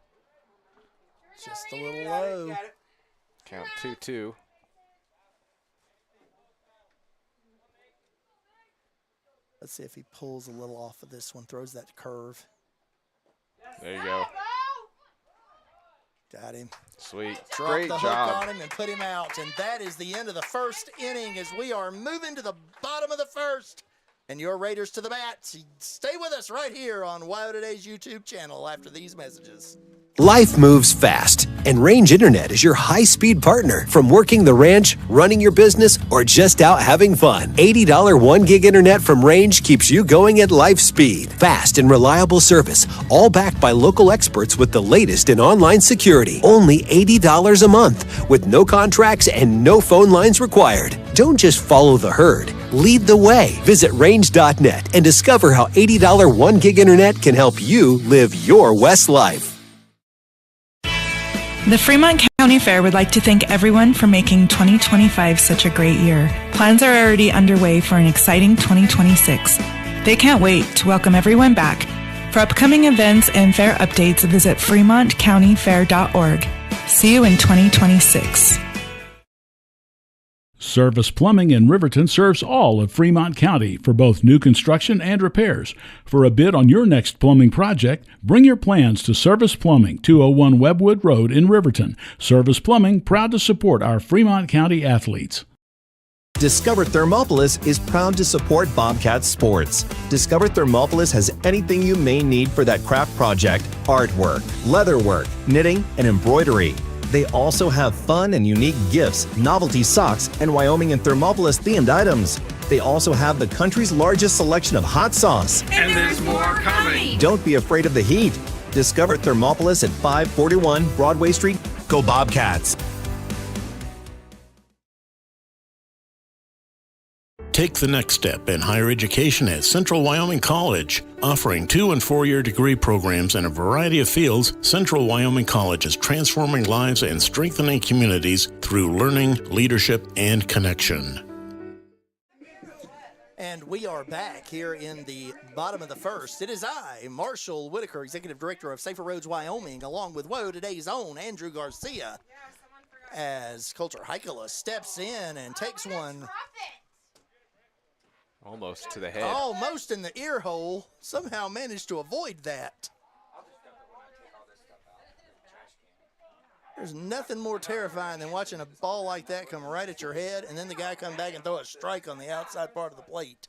Speaker 1: Just a little low.
Speaker 4: Count 2-2.
Speaker 1: Let's see if he pulls a little off of this one, throws that curve.
Speaker 4: There you go.
Speaker 1: Got him.
Speaker 4: Sweet.
Speaker 1: Dropped
Speaker 4: Great
Speaker 1: the
Speaker 4: job.
Speaker 1: hook on him and put him out. And that is the end of the first inning as we are moving to the bottom of the first. And your Raiders to the bats. Stay with us right here on Wild Today's YouTube channel after these messages.
Speaker 5: Life moves fast, and Range Internet is your high-speed partner. From working the ranch, running your business, or just out having fun. $80 1 gig internet from Range keeps you going at life speed. Fast and reliable service, all backed by local experts with the latest in online security. Only $80 a month, with no contracts and no phone lines required. Don't just follow the herd. lead the way. Visit range.net and discover how $80 1 gig internet can help you live your West life.
Speaker 6: The Fremont County Fair would like to thank everyone for making 2025 such a great year. Plans are already underway for an exciting 2026. They can't wait to welcome everyone back. For upcoming events and fair updates, visit fremontcountyfair.org. See you in 2026.
Speaker 7: Service Plumbing in Riverton serves all of Fremont County for both new construction and repairs. For a bid on your next plumbing project, bring your plans to Service Plumbing, 201 Webwood Road in Riverton. Service Plumbing, proud to support our Fremont County athletes.
Speaker 10: Discover Thermopolis is proud to support Bobcat Sports. Discover Thermopolis has anything you may need for that craft project: artwork, leatherwork, knitting, and embroidery. They also have fun and unique gifts, novelty socks, and Wyoming and Thermopolis themed items. They also have the country's largest selection of hot sauce.
Speaker 8: And there's more coming.
Speaker 10: Don't be afraid of the heat. Discover Thermopolis at 541 Broadway Street. Go Bobcats!
Speaker 9: Take the next step in higher education at Central Wyoming College. Offering 2- and 4-year degree programs in a variety of fields, Central Wyoming College is transforming lives and strengthening communities through learning, leadership, and connection.
Speaker 1: And we are back here in the bottom of the first. It is I, Marshall Whitaker, Executive Director of Safer Roads Wyoming, along with today's own Andrew Garcia, as Coulter Heikkila steps in and takes one
Speaker 4: almost to the head.
Speaker 1: Almost in the ear hole. Somehow managed to avoid that. There's nothing more terrifying than watching a ball like that come right at your head and then the guy come back and throw a strike on the outside part of the plate.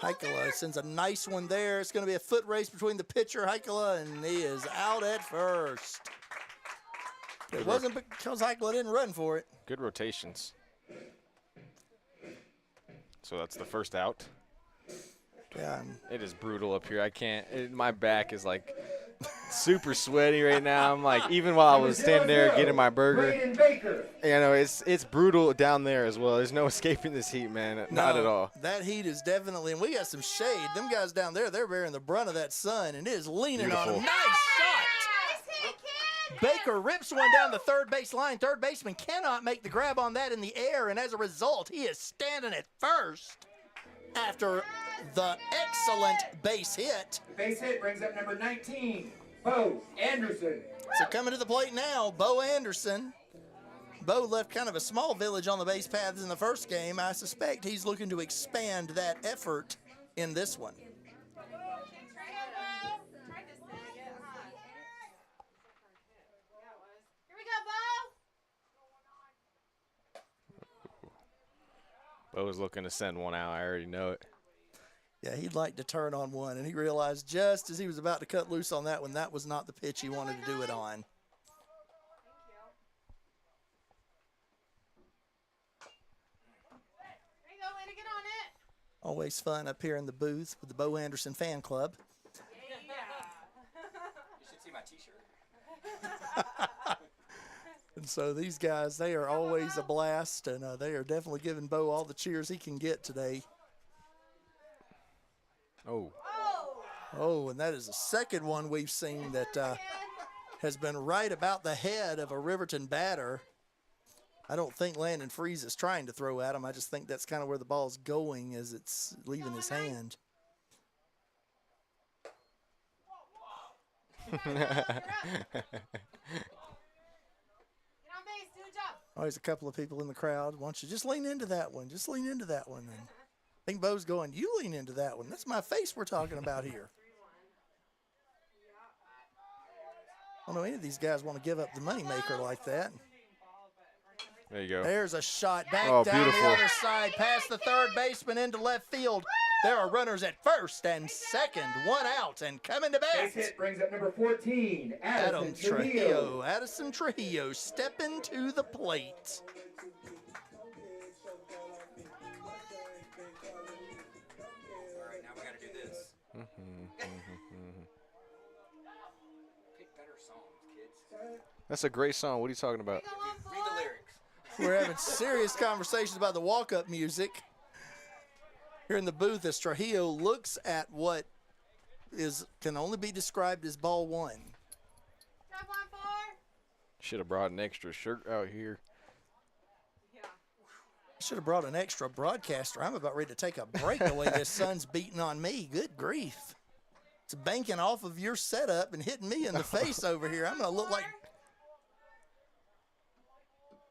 Speaker 1: Heikkila sends a nice one there. It's going to be a foot race between the pitcher, Heikkila, and he is out at first. It wasn't because Heikkila didn't run for it.
Speaker 4: Good rotations. So that's the first out.
Speaker 1: Yeah.
Speaker 4: It is brutal up here. I can't. My back is like super sweaty right now. I'm like, even while I was standing there getting my burger, you know, it's brutal down there as well. There's no escaping this heat, man. Not at all.
Speaker 1: That heat is definitely, and we got some shade. Them guys down there, they're bearing the brunt of that sun, and it is leaning on them. Nice shot. Baker rips one down the third base line. Third baseman cannot make the grab on that in the air, and as a result, he is standing at first after the excellent base hit.
Speaker 2: The base hit brings up number 19, Bo Anderson.
Speaker 1: So coming to the plate now, Bo Anderson. Bo left kind of a small village on the base paths in the first game. I suspect he's looking to expand that effort in this one.
Speaker 4: Bo was looking to send one out. I already know it.
Speaker 1: Yeah, he'd like to turn on one, and he realized just as he was about to cut loose on that one, that was not the pitch he wanted to do it on.
Speaker 3: There you go, way to get on it.
Speaker 1: Always fun up here in the booth with the Bo Anderson fan club.
Speaker 2: You should see my t-shirt.
Speaker 1: And so these guys, they are always a blast, and they are definitely giving Bo all the cheers he can get today. Oh, and that is the second one we've seen that has been right about the head of a Riverton batter. I don't think Landon Freeze is trying to throw at him. I just think that's kind of where the ball's going as it's leaving his hand. Always a couple of people in the crowd. Why don't you just lean into that one? Just lean into that one. And I think Bo's going, you lean into that one. That's my face we're talking about here. I don't know any of these guys want to give up the moneymaker like that.
Speaker 4: There you go.
Speaker 1: There's a shot back down
Speaker 4: beautiful.
Speaker 1: the other side, past the third baseman into left field. There are runners at first and second, one out, and coming to bat.
Speaker 2: Base hit brings up number 14,
Speaker 1: Adam Trujillo. Addison Trujillo stepping to the plate.
Speaker 2: All right, now we got to do this. Pick better
Speaker 4: That's a great song. What are you talking about?
Speaker 2: Read the lyrics.
Speaker 1: We're having serious conversations about the walk-up music here in the booth as Trujillo looks at what can only be described as ball one.
Speaker 4: Should have brought an extra shirt out here.
Speaker 1: Should have brought an extra broadcaster. I'm about ready to take a break the way this sun's beating on me. Good grief. It's banking off of your setup and hitting me in the face over here. I'm going to look like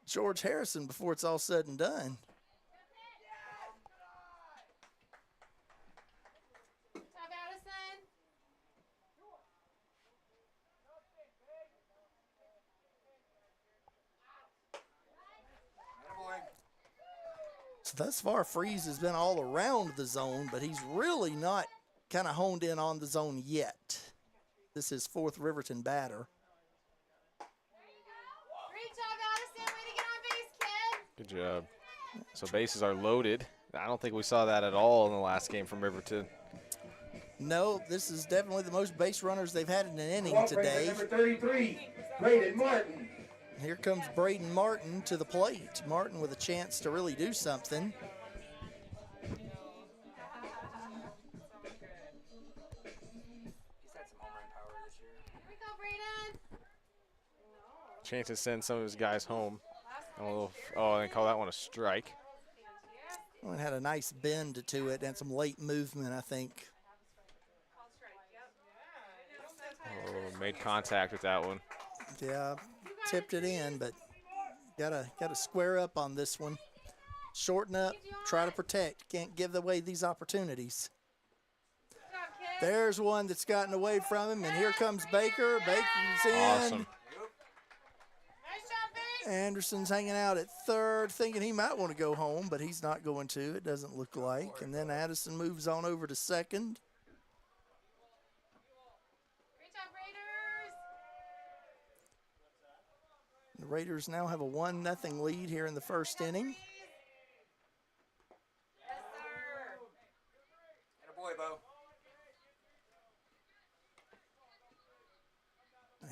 Speaker 1: George Harrison before it's all said and done. So thus far, Freeze has been all around the zone, but he's really not kind of honed in on the zone yet. This is fourth Riverton batter.
Speaker 4: Good job. So bases are loaded. I don't think we saw that at all in the last game from Riverton.
Speaker 1: No, this is definitely the most base runners they've had in an inning today.
Speaker 2: Number 33, Braden Martin.
Speaker 1: Here comes Braden Martin to the plate. Martin with a chance to really do something.
Speaker 4: Chance to send some of his guys home. And call that one a strike.
Speaker 1: Well, it had a nice bend to it and some late movement, I think.
Speaker 4: Oh, made contact with that one.
Speaker 1: Yeah, tipped it in, but gotta square up on this one. Shorten up, try to protect. Can't give away these opportunities. There's one that's gotten away from him, and here comes Baker. Baker's in.
Speaker 4: Awesome.
Speaker 1: Anderson's hanging out at third, thinking he might want to go home, but he's not going to. It doesn't look like. And then Addison moves on over to second. The Raiders now have a 1-0 lead here in the first inning.
Speaker 2: Attaboy, Bo.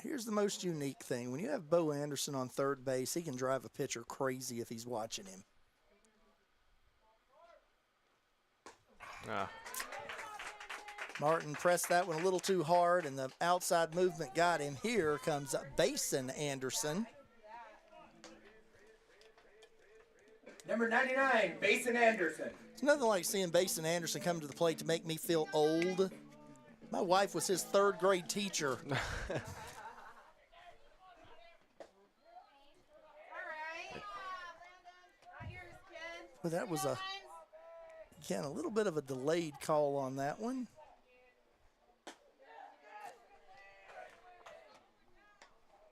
Speaker 1: Here's the most unique thing. When you have Bo Anderson on third base, he can drive a pitcher crazy if he's watching him. Martin pressed that one a little too hard, and the outside movement got him. Here comes Basin Anderson.
Speaker 2: Number 99, Basin Anderson.
Speaker 1: It's nothing like seeing Basin Anderson come to the plate to make me feel old. My wife was his third grade teacher. Well, that was a little bit of a delayed call on that one.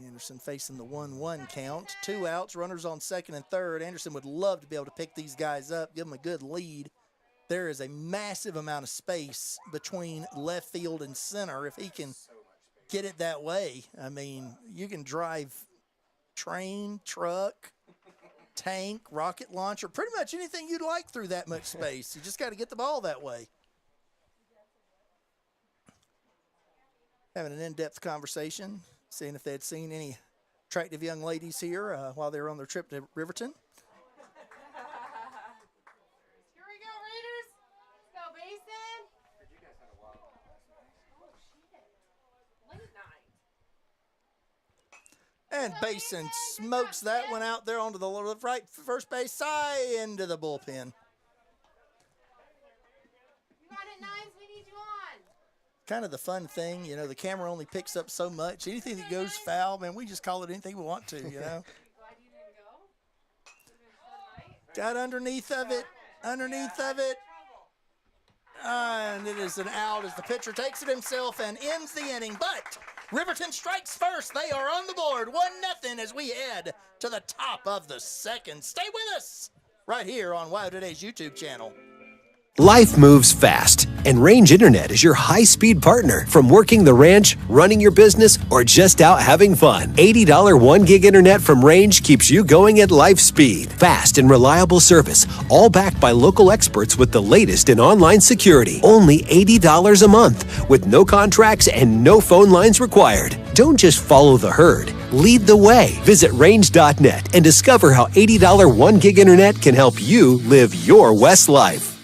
Speaker 1: Anderson facing the 1-1 count. 2 outs, runners on second and third. Anderson would love to be able to pick these guys up, give them a good lead. There is a massive amount of space between left field and center if he can get it that way. I mean, you can drive train, truck, tank, rocket launcher, pretty much anything you'd like through that much space. You just got to get the ball that way. Having an in-depth conversation, seeing if they had seen any attractive young ladies here while they were on their trip to Riverton.
Speaker 3: Here we go, Raiders. Let's go, Basin.
Speaker 2: You guys had a wild
Speaker 3: Oh, shit. Late night.
Speaker 1: And Basin smokes that one out there onto the right first base side into the bullpen.
Speaker 3: You got it, Nines. We need you on.
Speaker 1: Kind of the fun thing, you know, the camera only picks up so much. Anything that goes foul, man, we just call it anything we want to, you know. Got underneath of it. And it is an out as the pitcher takes it himself and ends the inning. But Riverton strikes first. They are on the board. 1-0 as we head to the top of the second. Stay with us right here on Wild Today's YouTube channel.
Speaker 5: Life moves fast, and Range Internet is your high-speed partner. From working the ranch, running your business, or just out having fun. $80 1 gig internet from Range keeps you going at life speed. Fast and reliable service, all backed by local experts with the latest in online security. Only $80 a month, with no contracts and no phone lines required. Don't just follow the herd. Lead the way. Visit range.net and discover how $80 1 gig internet can help you live your West life.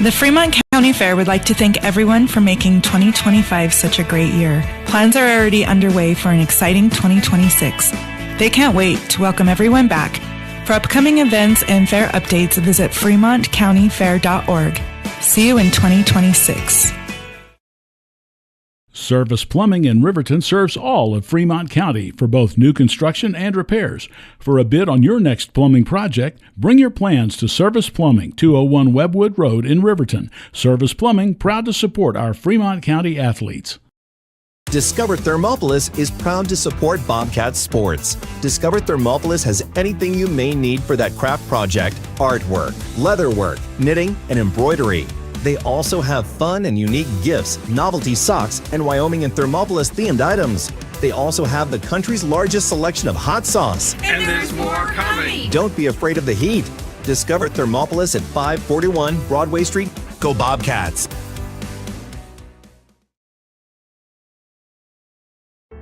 Speaker 6: The Fremont County Fair would like to thank everyone for making 2025 such a great year. Plans are already underway for an exciting 2026. They can't wait to welcome everyone back. For upcoming events and fair updates, visit fremontcountyfair.org. See you in 2026.
Speaker 7: Service Plumbing in Riverton serves all of Fremont County for both new construction and repairs. For a bid on your next plumbing project, bring your plans to Service Plumbing, 201 Webwood Road in Riverton. Service Plumbing, proud to support our Fremont County athletes.
Speaker 10: Discover Thermopolis is proud to support Bobcat Sports. Discover Thermopolis has anything you may need for that craft project: artwork, leatherwork, knitting, and embroidery. They also have fun and unique gifts, novelty socks, and Wyoming and Thermopolis themed items. They also have the country's largest selection of hot sauce.
Speaker 8: And there's more coming.
Speaker 10: Don't be afraid of the heat. Discover Thermopolis at 541 Broadway Street. Go Bobcats!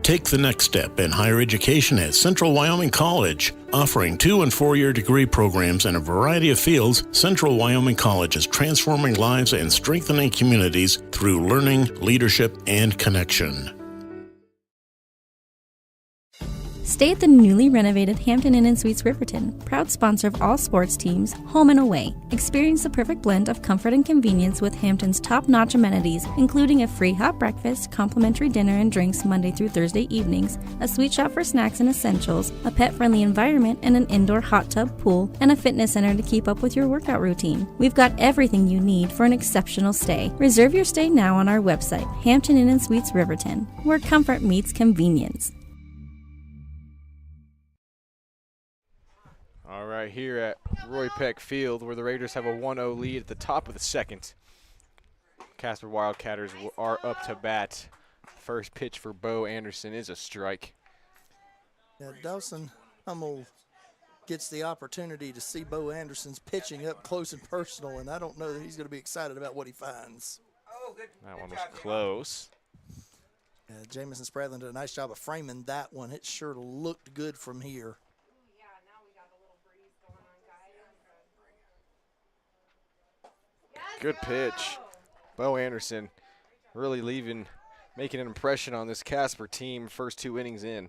Speaker 9: Take the next step in higher education at Central Wyoming College. Offering 2- and 4-year degree programs in a variety of fields, Central Wyoming College is transforming lives and strengthening communities through learning, leadership, and connection.
Speaker 11: Stay at the newly renovated Hampton Inn & Suites Riverton, proud sponsor of all sports teams, home and away. Experience the perfect blend of comfort and convenience with Hampton's top-notch amenities, including a free hot breakfast, complimentary dinner and drinks Monday through Thursday evenings, a sweet shop for snacks and essentials, a pet-friendly environment and an indoor hot tub pool, and a fitness center to keep up with your workout routine. We've got everything you need for an exceptional stay. Reserve your stay now on our website, Hampton Inn & Suites Riverton, where comfort meets convenience.
Speaker 4: All right, here at Roy Peck Field, where the Raiders have a 1-0 lead at the top of the second. Casper Wildcatters are up to bat. First pitch for Bo Anderson is a strike.
Speaker 1: Yeah, Dawson Hummel gets the opportunity to see Bo Anderson's pitching up close and personal, and I don't know that he's going to be excited about what he finds.
Speaker 4: That one was close.
Speaker 1: Jamison Spradlin did a nice job of framing that one. It sure looked good from here.
Speaker 4: Good pitch. Bo Anderson really making an impression on this Casper team first 2 innings in.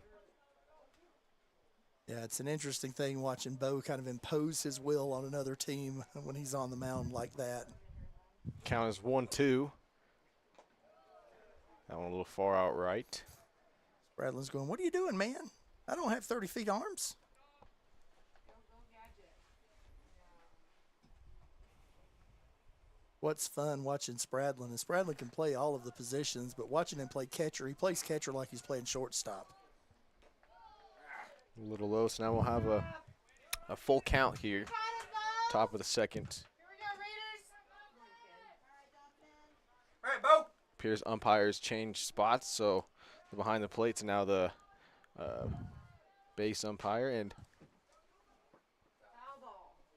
Speaker 1: Yeah, it's an interesting thing watching Bo kind of impose his will on another team when he's on the mound like that.
Speaker 4: Count is 1-2. That one a little far out right.
Speaker 1: Spradlin's going, "What are you doing, man? I don't have 30 feet arms." What's fun watching Spradlin, and Spradlin can play all of the positions, but watching him play catcher, he plays catcher like he's playing shortstop.
Speaker 4: A little low, so now we'll have a full count here. Top of the second. Appears umpires change spots, so the behind the plate's now the base umpire, and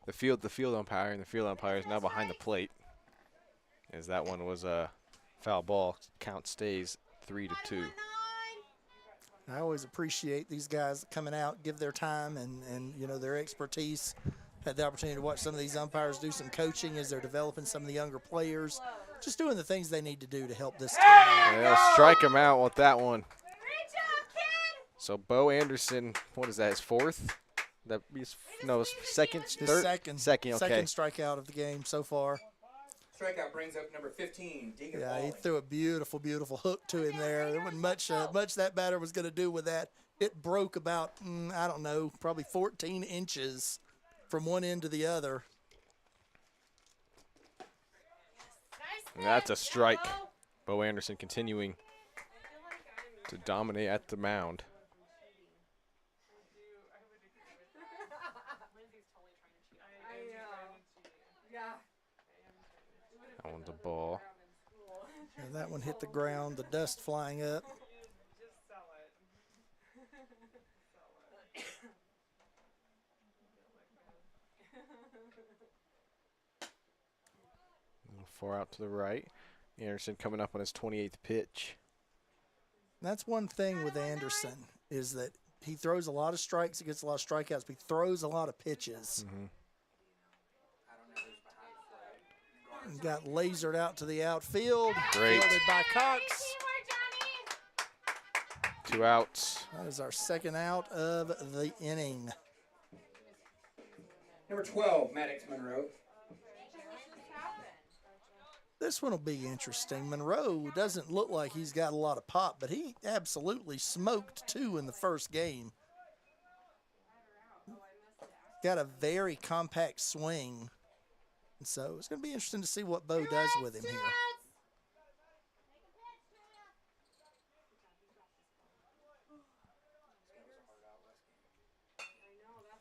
Speaker 4: the field umpire, and the field umpire is now behind the plate. As that one was a foul ball, count stays 3-2.
Speaker 1: I always appreciate these guys coming out, give their time and you know, their expertise. Had the opportunity to watch some of these umpires do some coaching as they're developing some of the younger players, just doing the things they need to do to help this team.
Speaker 4: They'll strike him out with that one. So Bo Anderson, what is that, his fourth? Second, third? Second, okay.
Speaker 1: Second strikeout of the game so far.
Speaker 2: Strikeout brings up number 15, Deegan
Speaker 1: Yeah,
Speaker 2: Ball.
Speaker 1: he threw a beautiful, beautiful hook to him there. There wasn't much that batter was going to do with that. It broke about, I don't know, probably 14 inches from one end to the other.
Speaker 4: And that's a strike. Bo Anderson continuing to dominate at the mound.
Speaker 3: Yeah.
Speaker 4: ball.
Speaker 1: And that one hit the ground, the dust flying up.
Speaker 4: A little far out to the right. Anderson coming up on his 28th pitch.
Speaker 1: That's one thing with Anderson is that he throws a lot of strikes, he gets a lot of strikeouts, but he throws a lot of pitches. And got lasered out to the outfield.
Speaker 4: Great.
Speaker 1: Fielded by Cox.
Speaker 4: 2 outs.
Speaker 1: That is our second out of the inning.
Speaker 2: Number 12, Maddox Monroe.
Speaker 1: This one will be interesting. Monroe doesn't look like he's got a lot of pop, but he absolutely smoked 2 in the first game. Got a very compact swing. And so it's going to be interesting to see what Bo does with him here.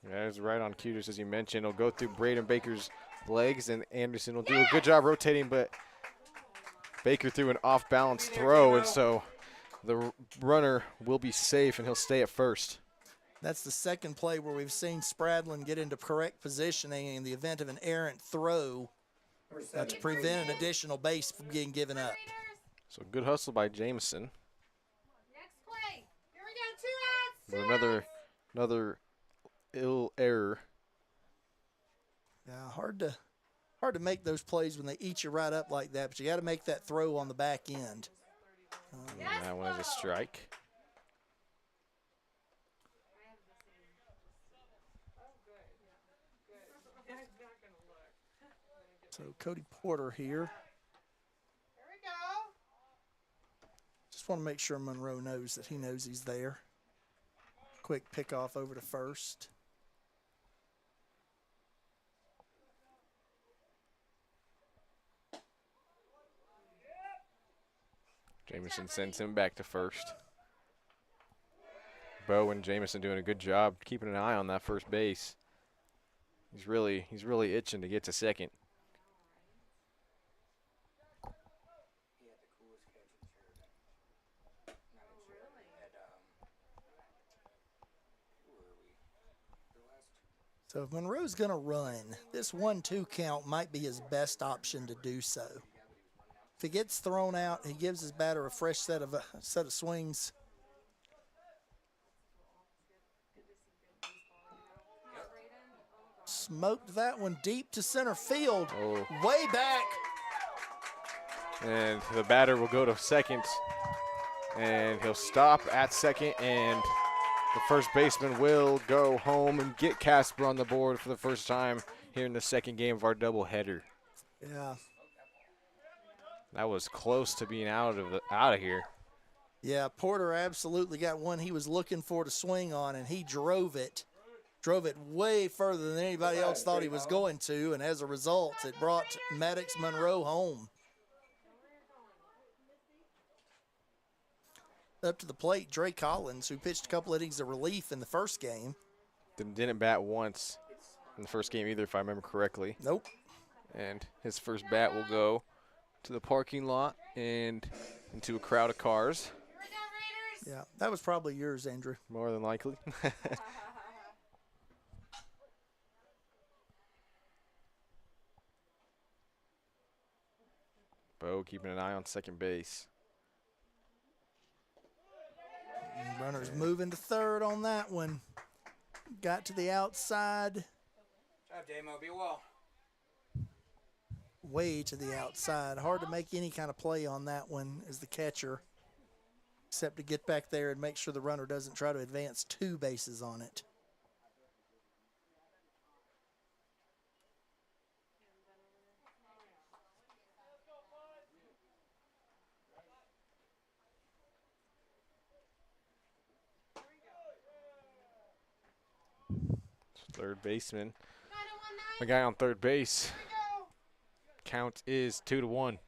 Speaker 4: Yeah, it's right on cue, just as you mentioned. It'll go through Braden Baker's legs, and Anderson will do a good job rotating, but Baker threw an off-balance throw, and so the runner will be safe, and he'll stay at first.
Speaker 1: That's the second play where we've seen Spradlin get into correct positioning in the event of an errant throw to prevent an additional base from getting given up.
Speaker 4: So good hustle by Jameson.
Speaker 3: Next play. Here we go, 2 outs.
Speaker 4: But another ill error.
Speaker 1: Yeah, hard to make those plays when they eat you right up like that, but you got to make that throw on the back end.
Speaker 4: And that one is a strike.
Speaker 1: So Cody Porter here.
Speaker 3: Here we go.
Speaker 1: Just want to make sure Monroe knows that he knows he's there. Quick pickoff over to first.
Speaker 4: Jameson sends him back to first. Bo and Jameson doing a good job keeping an eye on that first base. He's really itching to get to second.
Speaker 1: So if Monroe's going to run, this 1-2 count might be his best option to do so. If he gets thrown out, he gives his batter a fresh set of swings. Smoked that one deep to center field.
Speaker 4: Oh.
Speaker 1: Way back.
Speaker 4: And the batter will go to second. And he'll stop at second, and the first baseman will go home and get Casper on the board for the first time here in the second game of our doubleheader.
Speaker 1: Yeah.
Speaker 4: That was close to being out of here.
Speaker 1: Yeah, Porter absolutely got one he was looking for to swing on, and he drove it way further than anybody else thought he was going to, and as a result, it brought Maddox Monroe home. Up to the plate, Dre Collins, who pitched a couple innings of relief in the first game.
Speaker 4: Didn't bat once in the first game either, if I remember correctly.
Speaker 1: Nope.
Speaker 4: And his first bat will go to the parking lot and into a crowd of cars.
Speaker 1: Yeah, that was probably yours, Andrew.
Speaker 4: More than likely. Bo keeping an eye on second base.
Speaker 1: Runner's moving to third on that one. Got to the outside.
Speaker 2: Good job, J-Mo. Be well.
Speaker 1: Way to the outside. Hard to make any kind of play on that one as the catcher, except to get back there and make sure the runner doesn't try to advance 2 bases on it.
Speaker 4: Third baseman. The guy on third base. Count is 2-1.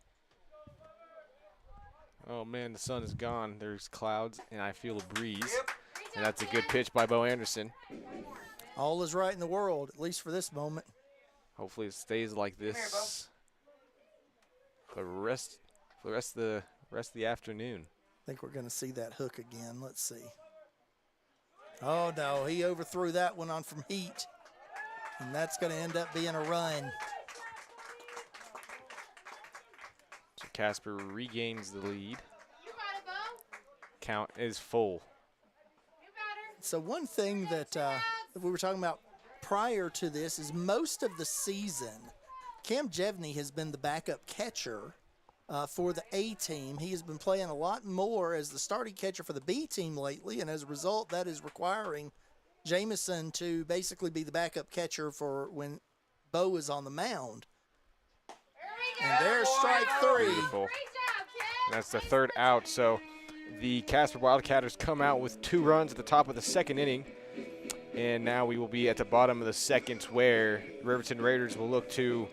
Speaker 4: Oh man, the sun is gone. There's clouds and I feel a breeze. And that's a good pitch by Bo Anderson.
Speaker 1: All is right in the world, at least for this moment.
Speaker 4: Hopefully it stays like this. the rest of the afternoon.
Speaker 1: I think we're going to see that hook again. Let's see. Oh, no, he overthrew that one on from heat, and that's going to end up being a run.
Speaker 4: So Casper regains the lead. Count is full.
Speaker 1: So one thing that we were talking about prior to this is most of the season, Cam Jevney has been the backup catcher for the A team. He has been playing a lot more as the starting catcher for the B team lately, and as a result, that is requiring Jamison to basically be the backup catcher for when Bo is on the mound. And there's strike three.
Speaker 4: Beautiful. That's the third out. So the Casper Wildcatters come out with 2 runs at the top of the second inning. And now we will be at the bottom of the second, where Riverton Raiders will look to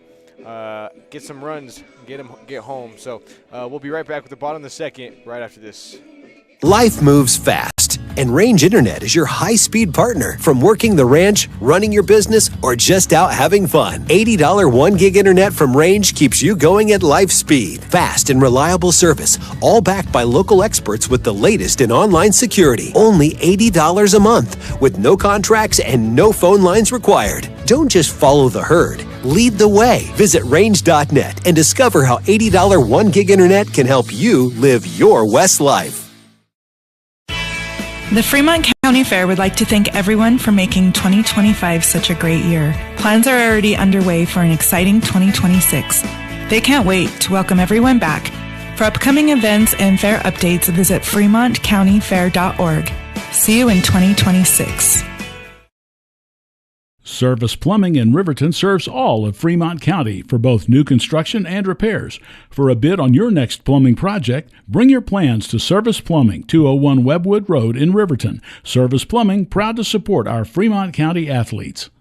Speaker 4: get some runs, get home. So we'll be right back with the bottom of the second right after this.
Speaker 5: Life moves fast, and Range Internet is your high-speed partner. From working the ranch, running your business, or just out having fun. $80 1 gig internet from Range keeps you going at life speed. Fast and reliable service, all backed by local experts with the latest in online security. Only $80 a month, with no contracts and no phone lines required. Don't just follow the herd. Lead the way. Visit range.net and discover how $80 1 gig internet can help you live your West life.
Speaker 6: The Fremont County Fair would like to thank everyone for making 2025 such a great year. Plans are already underway for an exciting 2026. They can't wait to welcome everyone back. For upcoming events and fair updates, visit fremontcountyfair.org. See you in 2026.
Speaker 7: Service Plumbing in Riverton serves all of Fremont County for both new construction and repairs. For a bid on your next plumbing project, bring your plans to Service Plumbing, 201 Webwood Road in Riverton. Service Plumbing, proud to support our Fremont County athletes.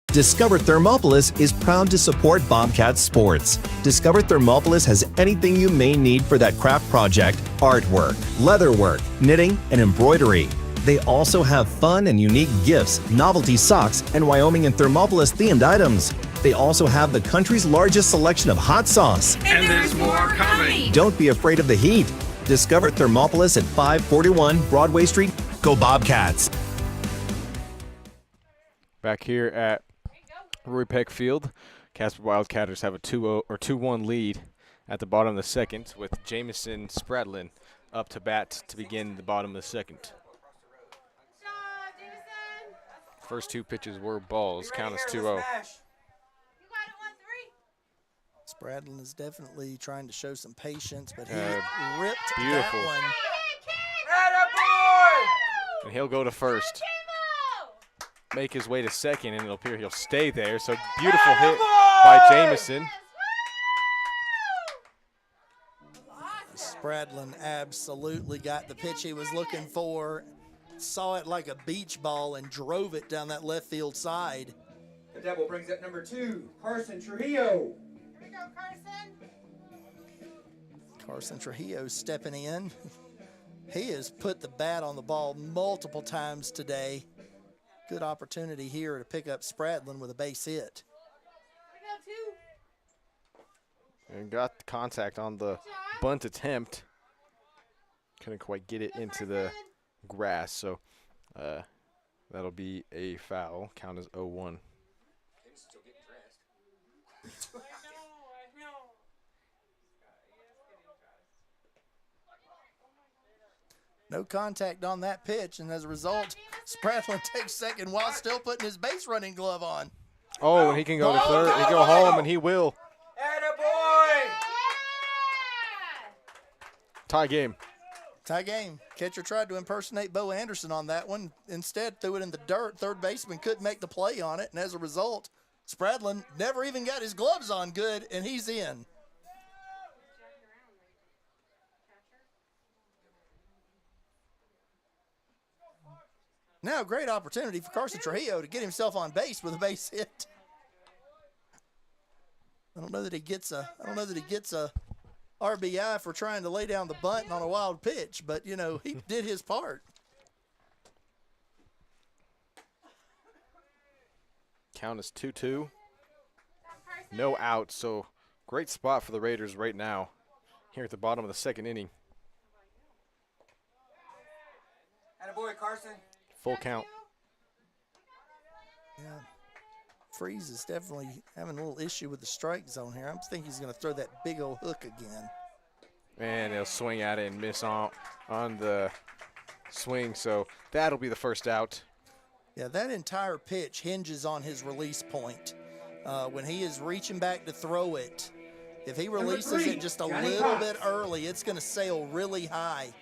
Speaker 10: Discover Thermopolis is proud to support Bobcat Sports. Discover Thermopolis has anything you may need for that craft project: artwork, leatherwork, knitting, and embroidery. They also have fun and unique gifts, novelty socks, and Wyoming and Thermopolis themed items. They also have the country's largest selection of hot sauce.
Speaker 8: And there's more coming.
Speaker 10: Don't be afraid of the heat. Discover Thermopolis at 541 Broadway Street. Go Bobcats!
Speaker 4: Back here at Roy Peck Field, Casper Wildcatters have a 2-1 lead at the bottom of the second, with Jamison Spradlin up to bat to begin the bottom of the second. First 2 pitches were balls. Count is 2-0.
Speaker 1: Spradlin is definitely trying to show some patience, but he ripped
Speaker 4: beautiful.
Speaker 1: that one.
Speaker 4: And he'll go to first. Make his way to second, and it'll appear he'll stay there. So beautiful hit by Jamison.
Speaker 1: Spradlin absolutely got the pitch he was looking for. Saw it like a beach ball and drove it down that left field side.
Speaker 2: The Devil brings up number 2, Carson Trujillo.
Speaker 3: Here you go, Carson.
Speaker 1: Carson Trujillo stepping in. He has put the bat on the ball multiple times today. Good opportunity here to pick up Spradlin with a base hit.
Speaker 4: And got the contact on the bunt attempt. Couldn't quite get it into the grass, so that'll be a foul. Count as 0-1.
Speaker 1: No contact on that pitch, and as a result, Spradlin takes second while still putting his base running glove on.
Speaker 4: Oh, and he can go to third. He can go home, and he will.
Speaker 2: Attaboy!
Speaker 4: Tie game.
Speaker 1: Tie game. Catcher tried to impersonate Bo Anderson on that one. Instead, threw it in the dirt. Third baseman couldn't make the play on it, and as a result, Spradlin never even got his gloves on good, and he's in. Now, a great opportunity for Carson Trujillo to get himself on base with a base hit. I don't know that he gets a RBI for trying to lay down the bunt on a wild pitch, but you know, he did his part.
Speaker 4: Count is 2-2. No outs, so great spot for the Raiders right now here at the bottom of the second inning.
Speaker 2: Attaboy, Carson.
Speaker 4: Full count.
Speaker 1: Yeah. Freeze is definitely having a little issue with the strike zone here. I think he's going to throw that big old hook again.
Speaker 4: And he'll swing at it and miss on the swing, so that'll be the first out.
Speaker 1: Yeah, that entire pitch hinges on his release point. When he is reaching back to throw it, if he releases it just a little bit early, it's going to sail really high.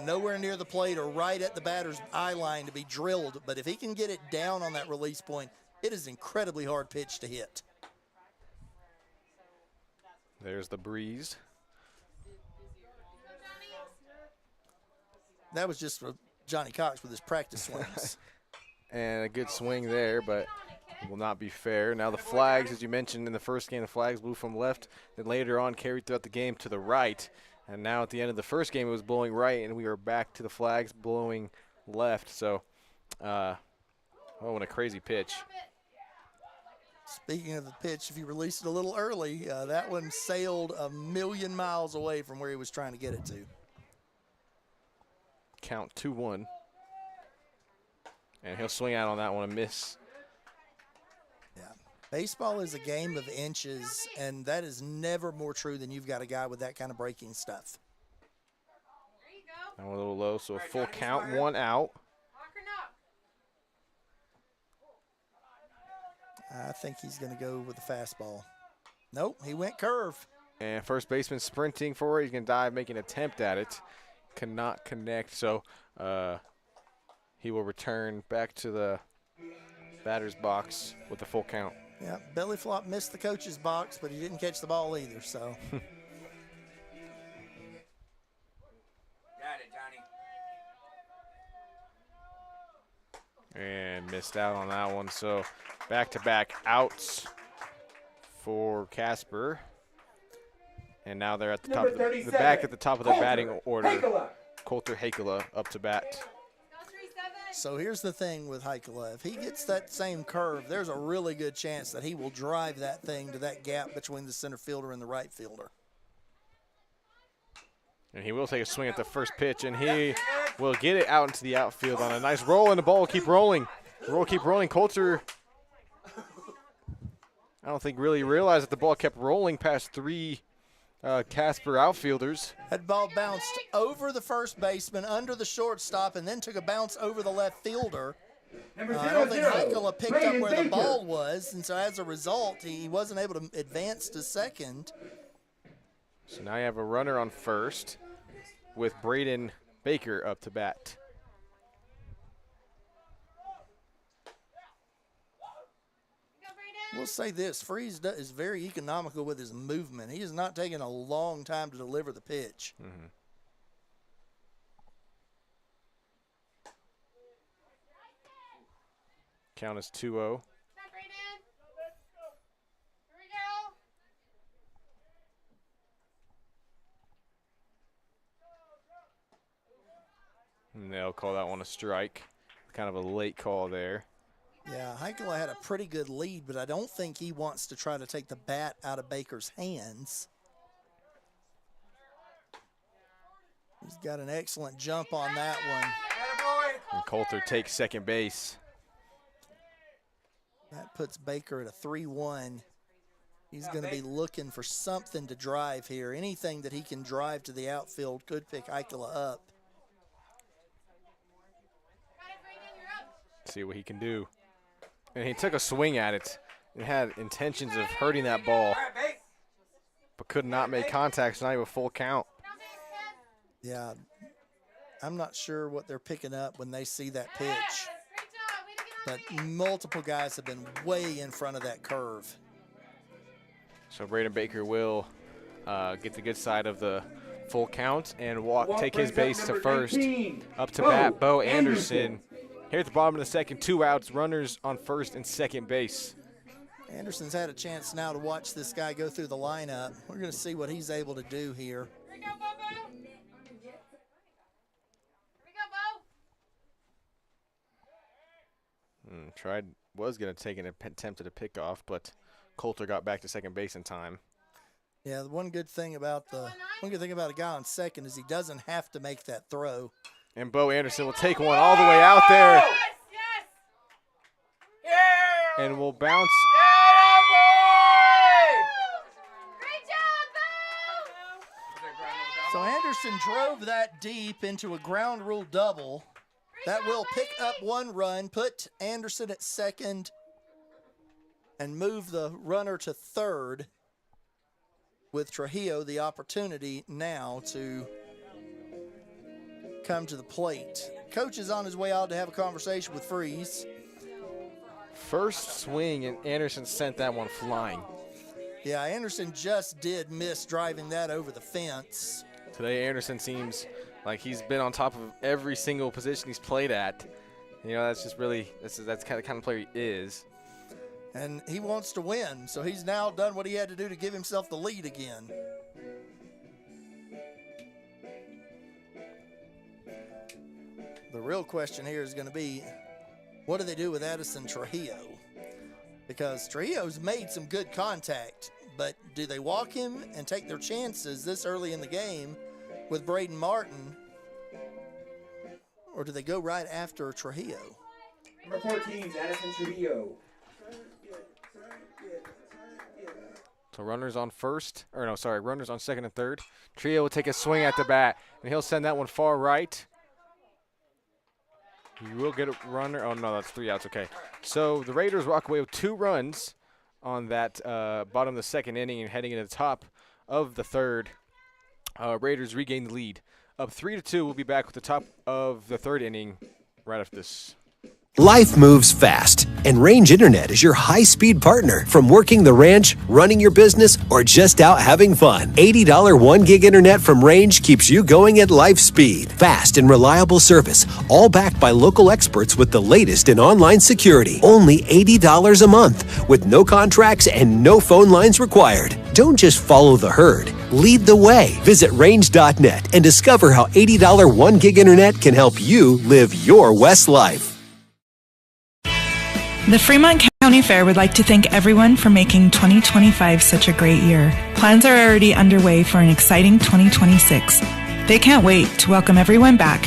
Speaker 1: Nowhere near the plate or right at the batter's eye line to be drilled, but if he can get it down on that release point, it is an incredibly hard pitch to hit.
Speaker 4: There's the breeze.
Speaker 1: That was just for Johnny Cox with his practice swings.
Speaker 4: And a good swing there, but will not be fair. Now the flags, as you mentioned in the first game, the flags blew from left, then later on carried throughout the game to the right. And now at the end of the first game, it was blowing right, and we are back to the flags blowing left. So, oh, what a crazy pitch.
Speaker 1: Speaking of the pitch, if you released it a little early, that one sailed a million miles away from where he was trying to get it to.
Speaker 4: Count 2-1. And he'll swing out on that one and miss.
Speaker 1: Yeah. Baseball is a game of inches, and that is never more true than you've got a guy with that kind of breaking stuff.
Speaker 4: That one a little low, so a full count, 1 out.
Speaker 1: I think he's going to go with the fastball. Nope, he went curve.
Speaker 4: And first baseman sprinting for it. He's going to dive, make an attempt at it. Cannot connect, so he will return back to the batter's box with the full count.
Speaker 1: Yeah, belly flop missed the coach's box, but he didn't catch the ball either, so.
Speaker 2: Got it, Johnny.
Speaker 4: And missed out on that one, so back-to-back outs for Casper. And now they're at the top of the back at the top of their batting order. Coulter Hakela up to bat.
Speaker 1: So here's the thing with Hakela. If he gets that same curve, there's a really good chance that he will drive that thing to that gap between the center fielder and the right fielder.
Speaker 4: And he will take a swing at the first pitch, and he will get it out into the outfield on a nice roll, and the ball will keep rolling. The roll keep rolling. Coulter, I don't think really realized that the ball kept rolling past 3 Casper outfielders.
Speaker 1: That ball bounced over the first baseman, under the shortstop, and then took a bounce over the left fielder. I don't think Hakela picked up where the ball was, and so as a result, he wasn't able to advance to second.
Speaker 4: So now you have a runner on first with Braden Baker up to bat.
Speaker 1: We'll say this, Freeze is very economical with his movement. He is not taking a long time to deliver the pitch.
Speaker 4: Mm-hmm. Count is 2-0. And they'll call that one a strike. Kind of a late call there.
Speaker 1: Yeah, Hakela had a pretty good lead, but I don't think he wants to try to take the bat out of Baker's hands. He's got an excellent jump on that one.
Speaker 4: And Coulter takes second base.
Speaker 1: That puts Baker at a 3-1. He's going to be looking for something to drive here. Anything that he can drive to the outfield could pick Hakela up.
Speaker 4: See what he can do. And he took a swing at it. He had intentions of hurting that ball, but could not make contact, so now he have a full count.
Speaker 1: Yeah, I'm not sure what they're picking up when they see that pitch, but multiple guys have been way in front of that curve.
Speaker 4: So Braden Baker will get the good side of the full count and take his base to first. Up to bat, Bo Anderson. Here at the bottom of the second, 2 outs, runners on first and second base.
Speaker 1: Anderson's had a chance now to watch this guy go through the lineup. We're going to see what he's able to do here.
Speaker 4: Was going to take an attempt at a pickoff, but Coulter got back to second base in time.
Speaker 1: Yeah, the one good thing about a guy on second is he doesn't have to make that throw.
Speaker 4: And Bo Anderson will take one all the way out there. And will bounce.
Speaker 1: So Anderson drove that deep into a ground rule double. That will pick up one run, put Anderson at second, and move the runner to third, with Trujillo the opportunity now to come to the plate. Coach is on his way out to have a conversation with Freeze.
Speaker 4: First swing, and Anderson sent that one flying.
Speaker 1: Yeah, Anderson just did miss driving that over the fence.
Speaker 4: Today, Anderson seems like he's been on top of every single position he's played at. You know, that's just really, that's kind of player he is.
Speaker 1: And he wants to win, so he's now done what he had to do to give himself the lead again. The real question here is going to be, what do they do with Addison Trujillo? Because Trujillo's made some good contact, but do they walk him and take their chances this early in the game with Braden Martin, or do they go right after Trujillo?
Speaker 2: Number 14 is Addison Trujillo.
Speaker 4: So runners on runners on second and third. Trujillo will take a swing at the bat, and he'll send that one far right. You will get a runner. Oh, no, that's 3 outs. Okay. So the Raiders walk away with 2 runs on that bottom of the second inning, and heading into the top of the third. Raiders regain the lead. Up 3-2. We'll be back with the top of the third inning right after this.
Speaker 5: Life moves fast, and Range Internet is your high-speed partner. From working the ranch, running your business, or just out having fun. $80 1 gig internet from Range keeps you going at life speed. Fast and reliable service, all backed by local experts with the latest in online security. Only $80 a month, with no contracts and no phone lines required. Don't just follow the herd. Lead the way. Visit range.net and discover how $80 1 gig internet can help you live your West life.
Speaker 6: The Fremont County Fair would like to thank everyone for making 2025 such a great year. Plans are already underway for an exciting 2026. They can't wait to welcome everyone back.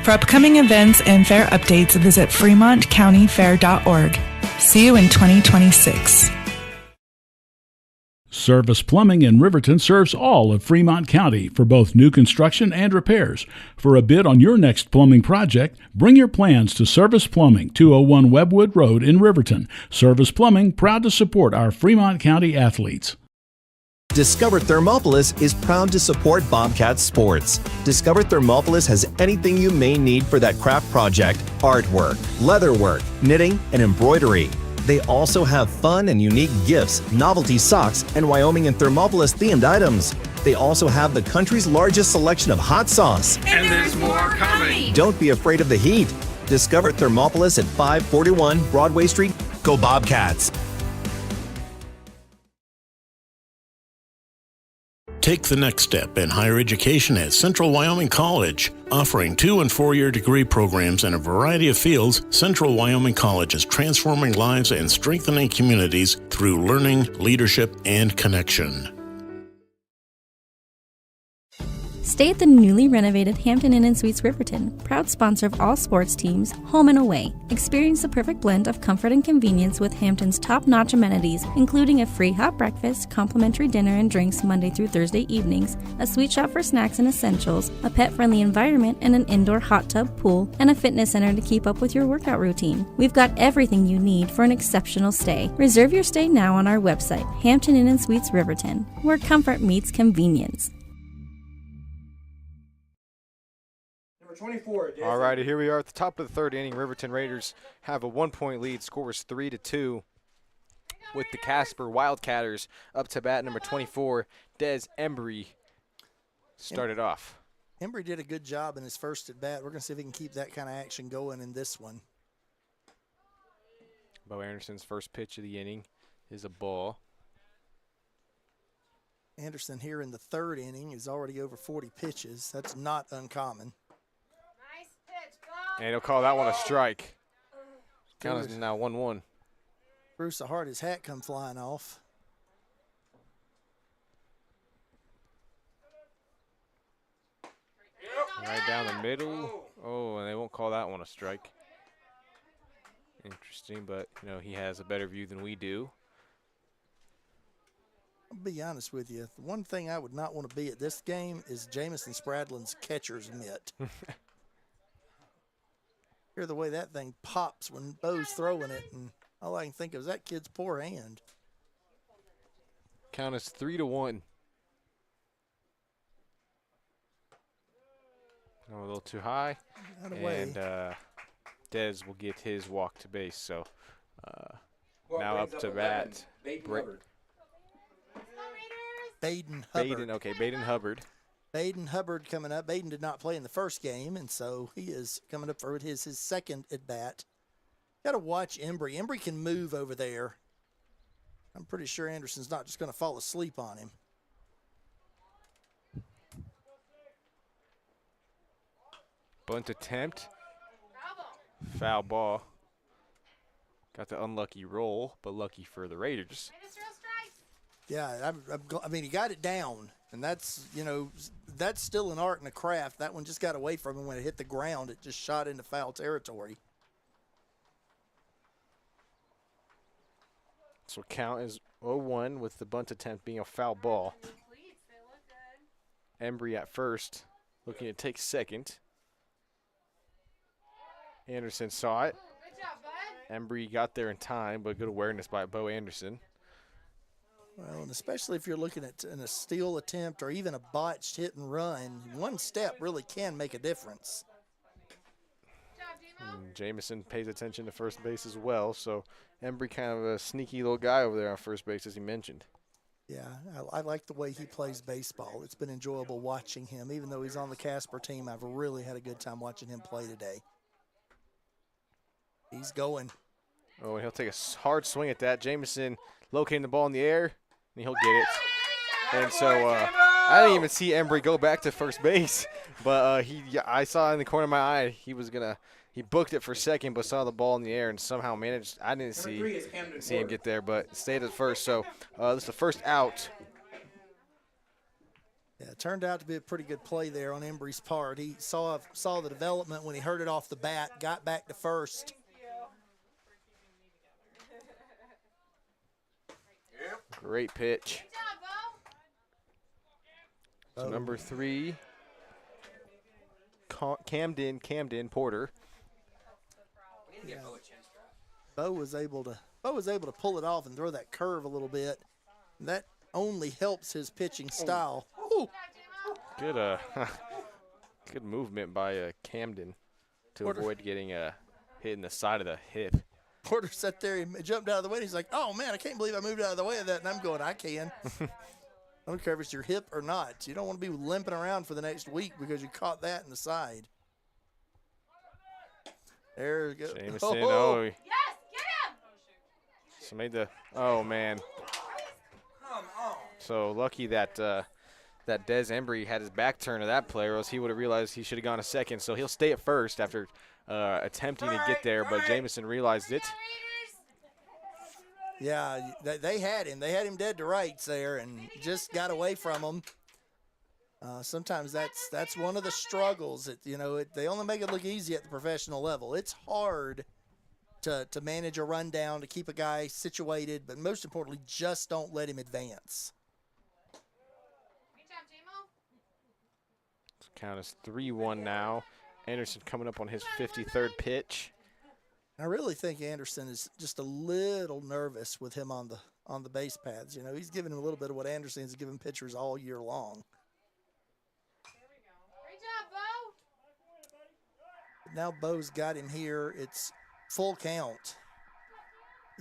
Speaker 6: For upcoming events and fair updates, visit fremontcountyfair.org. See you in 2026.
Speaker 7: Service Plumbing in Riverton serves all of Fremont County for both new construction and repairs. For a bid on your next plumbing project, bring your plans to Service Plumbing, 201 Webwood Road in Riverton. Service Plumbing, proud to support our Fremont County athletes.
Speaker 10: Discover Thermopolis is proud to support Bobcat Sports. Discover Thermopolis has anything you may need for that craft project: artwork, leatherwork, knitting, and embroidery. They also have fun and unique gifts, novelty socks, and Wyoming and Thermopolis themed items. They also have the country's largest selection of hot sauce.
Speaker 8: And there's more coming.
Speaker 10: Don't be afraid of the heat. Discover Thermopolis at 541 Broadway Street. Go Bobcats!
Speaker 9: Take the next step in higher education at Central Wyoming College. Offering 2- and 4-year degree programs in a variety of fields, Central Wyoming College is transforming lives and strengthening communities through learning, leadership, and connection.
Speaker 11: Stay at the newly renovated Hampton Inn & Suites Riverton, proud sponsor of all sports teams, home and away. Experience the perfect blend of comfort and convenience with Hampton's top-notch amenities, including a free hot breakfast, complimentary dinner and drinks Monday through Thursday evenings, a sweet shop for snacks and essentials, a pet-friendly environment and an indoor hot tub pool, and a fitness center to keep up with your workout routine. We've got everything you need for an exceptional stay. Reserve your stay now on our website, Hampton Inn & Suites Riverton, where comfort meets convenience.
Speaker 2: 24.
Speaker 4: All righty, here we are at the top of the third inning. Riverton Raiders have a 1-point lead. Score is 3-2 with the Casper Wildcatters up to bat. Number 24, Des Embry started off.
Speaker 1: Embry did a good job in his first at bat. We're going to see if he can keep that kind of action going in this one.
Speaker 4: Bo Anderson's first pitch of the inning is a ball.
Speaker 1: Anderson here in the third inning is already over 40 pitches. That's not uncommon.
Speaker 4: And he'll call that one a strike. Count is now 1-1.
Speaker 1: Bruce Hart, his hat come flying off.
Speaker 4: Right down the middle. Oh, and they won't call that one a strike. Interesting, but, you know, he has a better view than we do.
Speaker 1: I'll be honest with you. The one thing I would not want to be at this game is Jamison Spradlin's catcher's mitt. Hear the way that thing pops when Bo's throwing it, and all I can think of is that kid's poor hand.
Speaker 4: Count is 3-1. A little too high. And Dez will get his walk to base. So now up to bat.
Speaker 1: Baden Hubbard.
Speaker 4: Baden Hubbard.
Speaker 1: Baden Hubbard coming up. Baden did not play in the first game, and so he is coming up for his second at bat. Got to watch Embry. Embry can move over there. I'm pretty sure Anderson's not just going to fall asleep on him.
Speaker 4: Bunt attempt. Foul ball. Got the unlucky roll, but lucky for the Raiders.
Speaker 1: Yeah, I mean, he got it down, and that's, you know, that's still an art and a craft. That one just got away from him when it hit the ground. It just shot into foul territory.
Speaker 4: So count is 0-1 with the bunt attempt being a foul ball. Embry at first, looking to take second. Anderson saw it. Embry got there in time, but good awareness by Bo Anderson.
Speaker 1: Well, and especially if you're looking at a steal attempt or even a botched hit and run, one step really can make a difference.
Speaker 4: And Jamison pays attention to first base as well, so Embry kind of a sneaky little guy over there on first base, as he mentioned.
Speaker 1: Yeah, I like the way he plays baseball. It's been enjoyable watching him. Even though he's on the Casper team, I've really had a good time watching him play today. He's going.
Speaker 4: Oh, and he'll take a hard swing at that. Jamison locating the ball in the air, and he'll get it. And so I didn't even see Embry go back to first base, but I saw in the corner of my eye he booked it for second, but saw the ball in the air and somehow managed. I didn't see him get there, but stayed at first. So this is the first out.
Speaker 1: Yeah, it turned out to be a pretty good play there on Embry's part. He saw the development when he heard it off the bat, got back to first.
Speaker 4: Great pitch. So number 3, Camden Porter.
Speaker 1: Yeah. Bo was able to pull it off and throw that curve a little bit. That only helps his pitching style. Ooh.
Speaker 4: Good good movement by Camden to avoid getting hit in the side of the hip.
Speaker 1: Porter sat there, he jumped out of the way, and he's like, oh, man, I can't believe I moved out of the way of that. And I'm going, I can. I don't care if it's your hip or not. You don't want to be limping around for the next week because you caught that in the side. There we go.
Speaker 4: Jamison,
Speaker 3: Yes, get him!
Speaker 4: So made the, oh, man. So lucky that that Des Embry had his back turned to that player, or else he would have realized he should have gone to second. So he'll stay at first after attempting to get there, but Jamison realized it.
Speaker 1: Yeah, they had him. They had him dead to rights there and just got away from him. Sometimes that's one of the struggles. They only make it look easy at the professional level. It's hard to manage a rundown, to keep a guy situated, but most importantly, just don't let him advance.
Speaker 4: Count is 3-1 now. Anderson coming up on his 53rd pitch.
Speaker 1: I really think Anderson is just a little nervous with him on the base paths. He's giving him a little bit of what Anderson's given pitchers all year long.
Speaker 3: Great job, Bo.
Speaker 1: Now Bo's got him here. It's full count.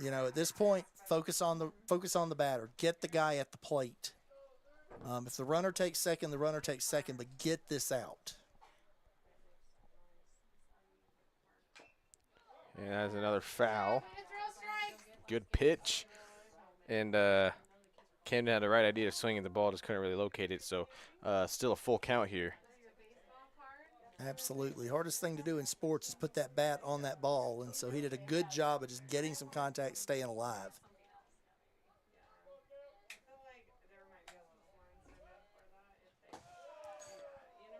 Speaker 1: At this point, focus on the batter. Get the guy at the plate. If the runner takes second, the runner takes second, but get this out.
Speaker 4: And that's another foul. Good pitch. And Camden had the right idea of swinging. The ball just couldn't really locate it. So still a full count here.
Speaker 1: Absolutely. Hardest thing to do in sports is put that bat on that ball. And so he did a good job of just getting some contact, staying alive.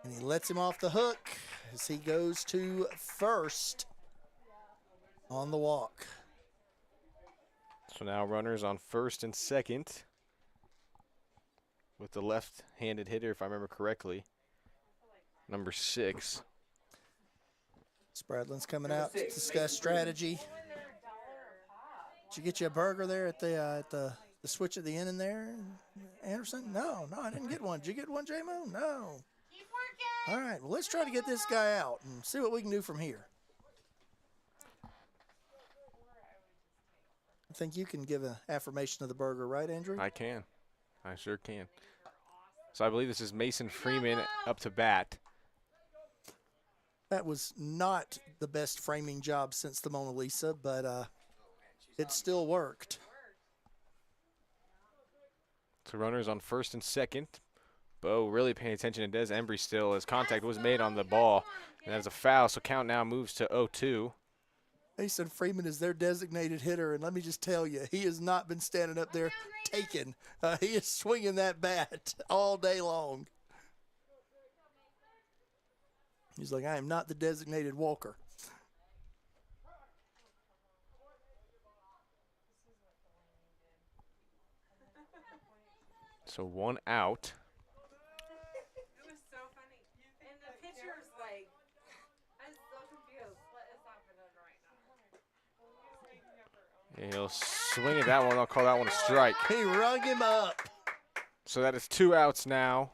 Speaker 1: And he lets him off the hook as he goes to first on the walk.
Speaker 4: So now runners on first and second with the left-handed hitter, if I remember correctly, number 6.
Speaker 1: Spradlin's coming out to discuss strategy. Did you get you a burger there at the switch at the end in there, Anderson? No, I didn't get one. Did you get one, J-Mo? No.
Speaker 3: Keep working.
Speaker 1: All right, well, let's try to get this guy out and see what we can do from here. I think you can give an affirmation of the burger, right, Andrew?
Speaker 4: I can. I sure can. So I believe this is Mason Freeman up to bat.
Speaker 1: That was not the best framing job since the Mona Lisa, but it still worked.
Speaker 4: So runners on first and second. Bo really paying attention to Des Embry still as contact was made on the ball. And that's a foul, so count now moves to 0-2.
Speaker 1: Mason Freeman is their designated hitter, and let me just tell you, he has not been standing up there taking. He is swinging that bat all day long. He's like, I am not the designated walker.
Speaker 4: So 1 out.
Speaker 3: It was so funny. And the pitcher's like, I'm so confused. What is happening right now?
Speaker 4: And he'll swing at that one. I'll call that one a strike.
Speaker 1: He rung him up.
Speaker 4: So that is 2 outs now.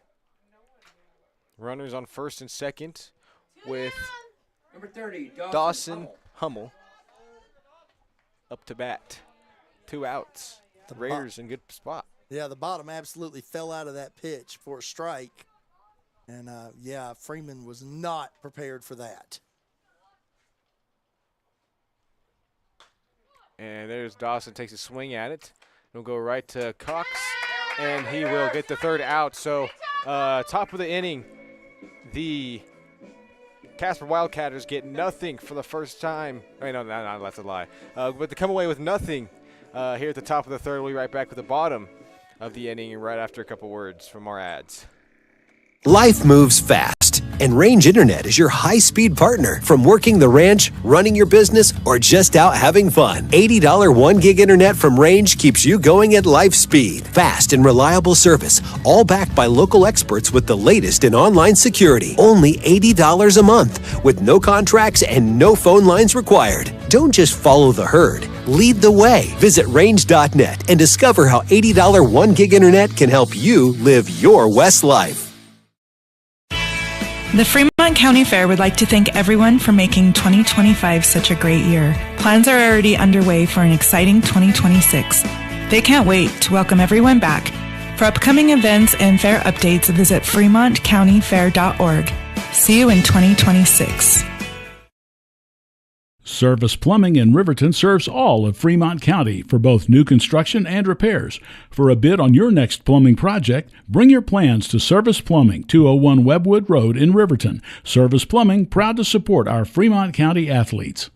Speaker 4: Runners on first and second with
Speaker 2: Number 30,
Speaker 4: Dawson Hummel up to bat. 2 outs. The Raiders in good spot.
Speaker 1: Yeah, the bottom absolutely fell out of that pitch for a strike. And, yeah, Freeman was not prepared for that.
Speaker 4: And there's Dawson, takes a swing at it. He'll go right to Cox, and he will get the 3rd out. So top of the inning, the Casper Wildcatters get nothing for the first time. Wait, no, that's a lie. But they come away with nothing here at the top of the 3rd. We'll be right back with the bottom of the inning right after a couple words from our ads.
Speaker 5: Life moves fast, and Range Internet is your high-speed partner. From working the ranch, running your business, or just out having fun. $80 1 gig internet from Range keeps you going at life speed. Fast and reliable service, all backed by local experts with the latest in online security. Only $80 a month, with no contracts and no phone lines required. Don't just follow the herd. Lead the way. Visit range.net and discover how $80 1 gig internet can help you live your West life.
Speaker 6: The Fremont County Fair would like to thank everyone for making 2025 such a great year. Plans are already underway for an exciting 2026. They can't wait to welcome everyone back. For upcoming events and fair updates, visit fremontcountyfair.org. See you in 2026.
Speaker 7: Service Plumbing in Riverton serves all of Fremont County for both new construction and repairs. For a bid on your next plumbing project, bring your plans to Service Plumbing, 201 Webwood Road in Riverton. Service Plumbing, proud to support our Fremont County athletes.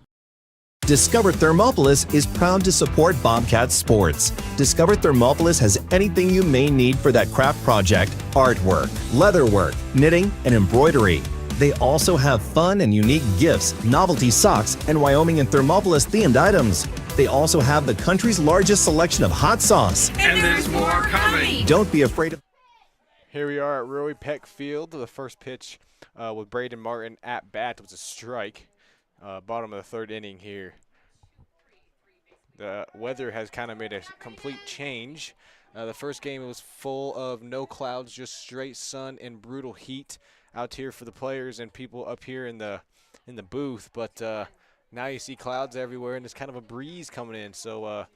Speaker 10: Discover Thermopolis is proud to support Bobcat Sports. Discover Thermopolis has anything you may need for that craft project: artwork, leatherwork, knitting, and embroidery. They also have fun and unique gifts, novelty socks, and Wyoming and Thermopolis themed items. They also have the country's largest selection of hot sauce.
Speaker 8: And there's more coming.
Speaker 10: Don't be afraid of.
Speaker 4: Here we are at Roy Peck Field. The first pitch with Braden Martin at bat was a strike. Bottom of the 3rd inning here. The weather has kind of made a complete change. The first game was full of no clouds, just straight sun and brutal heat out here for the players and people up here in the booth. But now you see clouds everywhere, and there's kind of a breeze coming in. So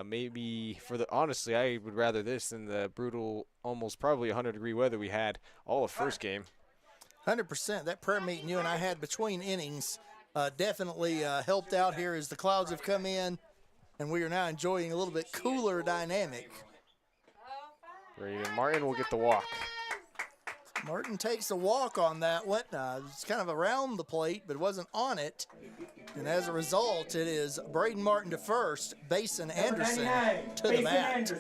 Speaker 4: maybe honestly, I would rather this than the brutal, almost probably 100-degree weather we had all of first game.
Speaker 1: 100%. That prayer meeting you and I had between innings definitely helped out here as the clouds have come in, and we are now enjoying a little bit cooler dynamic.
Speaker 4: Braden Martin will get the walk.
Speaker 1: Martin takes a walk on that one. It's kind of around the plate, but it wasn't on it. And as a result, it is Braden Martin to first, Basin Anderson to the mat.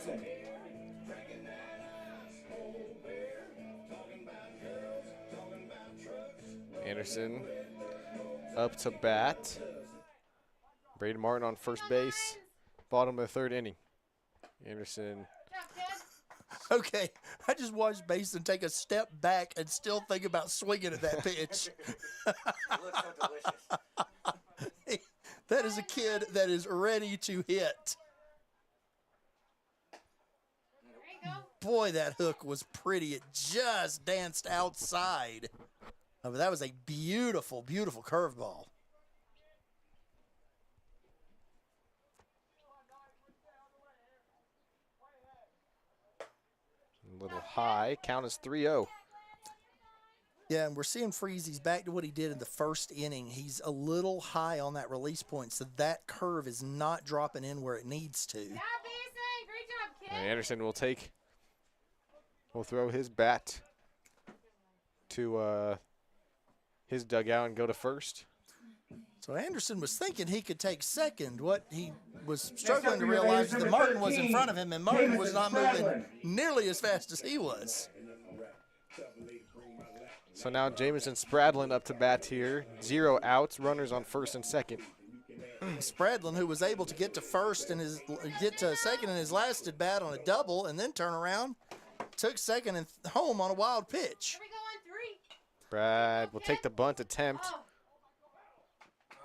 Speaker 4: Anderson up to bat. Braden Martin on first base. Bottom of the third inning. Anderson.
Speaker 1: Okay, I just watched Basin take a step back and still think about swinging at that pitch.
Speaker 2: It looks so delicious.
Speaker 1: That is a kid that is ready to hit. Boy, that hook was pretty. It just danced outside. But that was a beautiful, beautiful curveball.
Speaker 4: A little high. Count is 3-0.
Speaker 1: Yeah, and we're seeing Freezy's back to what he did in the first inning. He's a little high on that release point, so that curve is not dropping in where it needs to.
Speaker 4: Anderson will throw his bat to his dugout and go to first.
Speaker 1: So Anderson was thinking he could take second. What he was struggling to realize is that Martin was in front of him, and Martin was not moving nearly as fast as he was.
Speaker 4: So now Jamison Spradlin up to bat here. 0 outs, runners on first and second.
Speaker 1: Spradlin, who was able to get to second in his last at bat on a double, and then turn around, took second and home on a wild pitch.
Speaker 4: Brad will take the bunt attempt.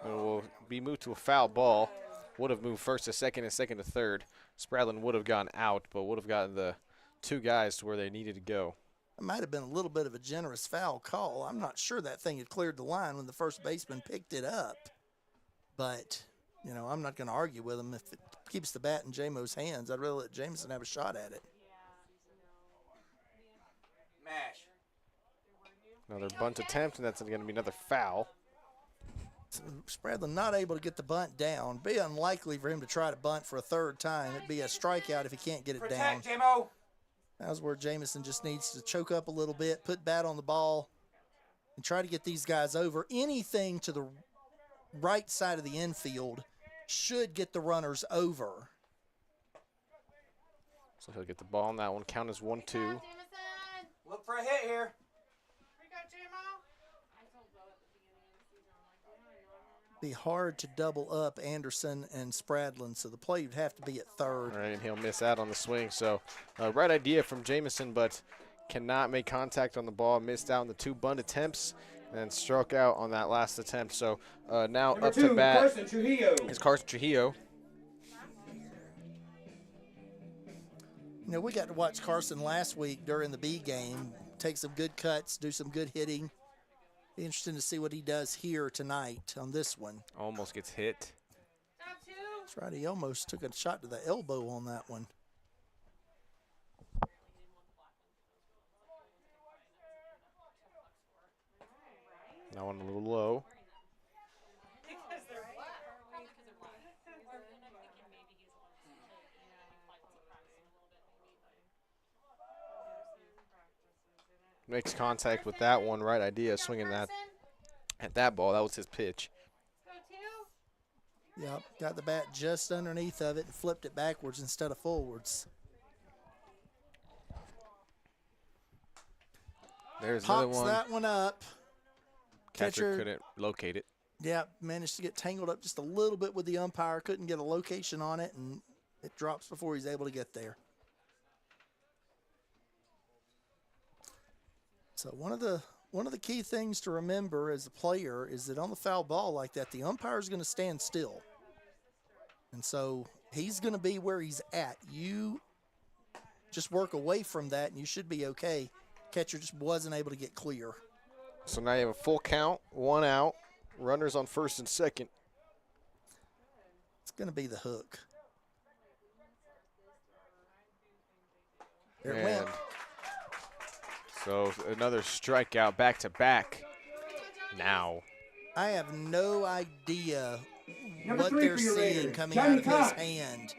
Speaker 4: It will be moved to a foul ball. Would have moved first to second and second to third. Spradlin would have gone out, but would have gotten the two guys to where they needed to go.
Speaker 1: It might have been a little bit of a generous foul call. I'm not sure that thing had cleared the line when the first baseman picked it up. But, you know, I'm not going to argue with him. If it keeps the bat in J-Mo's hands, I'd rather let Jameson have a shot at it.
Speaker 2: Mash.
Speaker 4: Another bunt attempt, and that's going to be another foul.
Speaker 1: So Spradlin not able to get the bunt down. Be unlikely for him to try to bunt for a third time. It'd be a strikeout if he can't get it down.
Speaker 2: Protect, J-Mo.
Speaker 1: That's where Jameson just needs to choke up a little bit, put bat on the ball, and try to get these guys over. Anything to the right side of the infield should get the runners over.
Speaker 4: So he'll get the ball on that one. Count is 1-2.
Speaker 2: Look for a hit here.
Speaker 1: Be hard to double up Anderson and Spradlin, so the play would have to be at third.
Speaker 4: All right, and he'll miss out on the swing. So right idea from Jameson, but cannot make contact on the ball. Missed out on the two bunt attempts and struck out on that last attempt. So now
Speaker 2: Number
Speaker 4: up
Speaker 2: 2,
Speaker 4: to bat
Speaker 2: Carson Trujillo.
Speaker 4: is Carson Trujillo.
Speaker 1: You know, we got to watch Carson last week during the B game, take some good cuts, do some good hitting. Be interesting to see what he does here tonight on this one.
Speaker 4: Almost gets hit.
Speaker 1: That's right, he almost took a shot to the elbow on that one.
Speaker 4: That one a little low. Makes contact with that one. Right idea, swinging that at that ball. That was his pitch.
Speaker 1: Yep, got the bat just underneath of it and flipped it backwards instead of forwards.
Speaker 4: There's
Speaker 1: Pops
Speaker 4: another one.
Speaker 1: that one up.
Speaker 4: Catcher couldn't locate it.
Speaker 1: Yep, managed to get tangled up just a little bit with the umpire. Couldn't get a location on it, and it drops before he's able to get there. So one of the key things to remember as a player is that on the foul ball like that, the umpire is going to stand still. And so he's going to be where he's at. You just work away from that, and you should be okay. Catcher just wasn't able to get clear.
Speaker 4: So now you have a full count, 1 out, runners on first and second.
Speaker 1: It's going to be the hook. There it went.
Speaker 4: So another strikeout back-to-back now.
Speaker 1: I have no idea
Speaker 2: Number
Speaker 1: what
Speaker 2: 3
Speaker 1: they're
Speaker 2: for your
Speaker 1: seeing
Speaker 2: Raiders,
Speaker 1: coming
Speaker 2: Johnny
Speaker 1: out of his
Speaker 2: Cox.
Speaker 1: hand.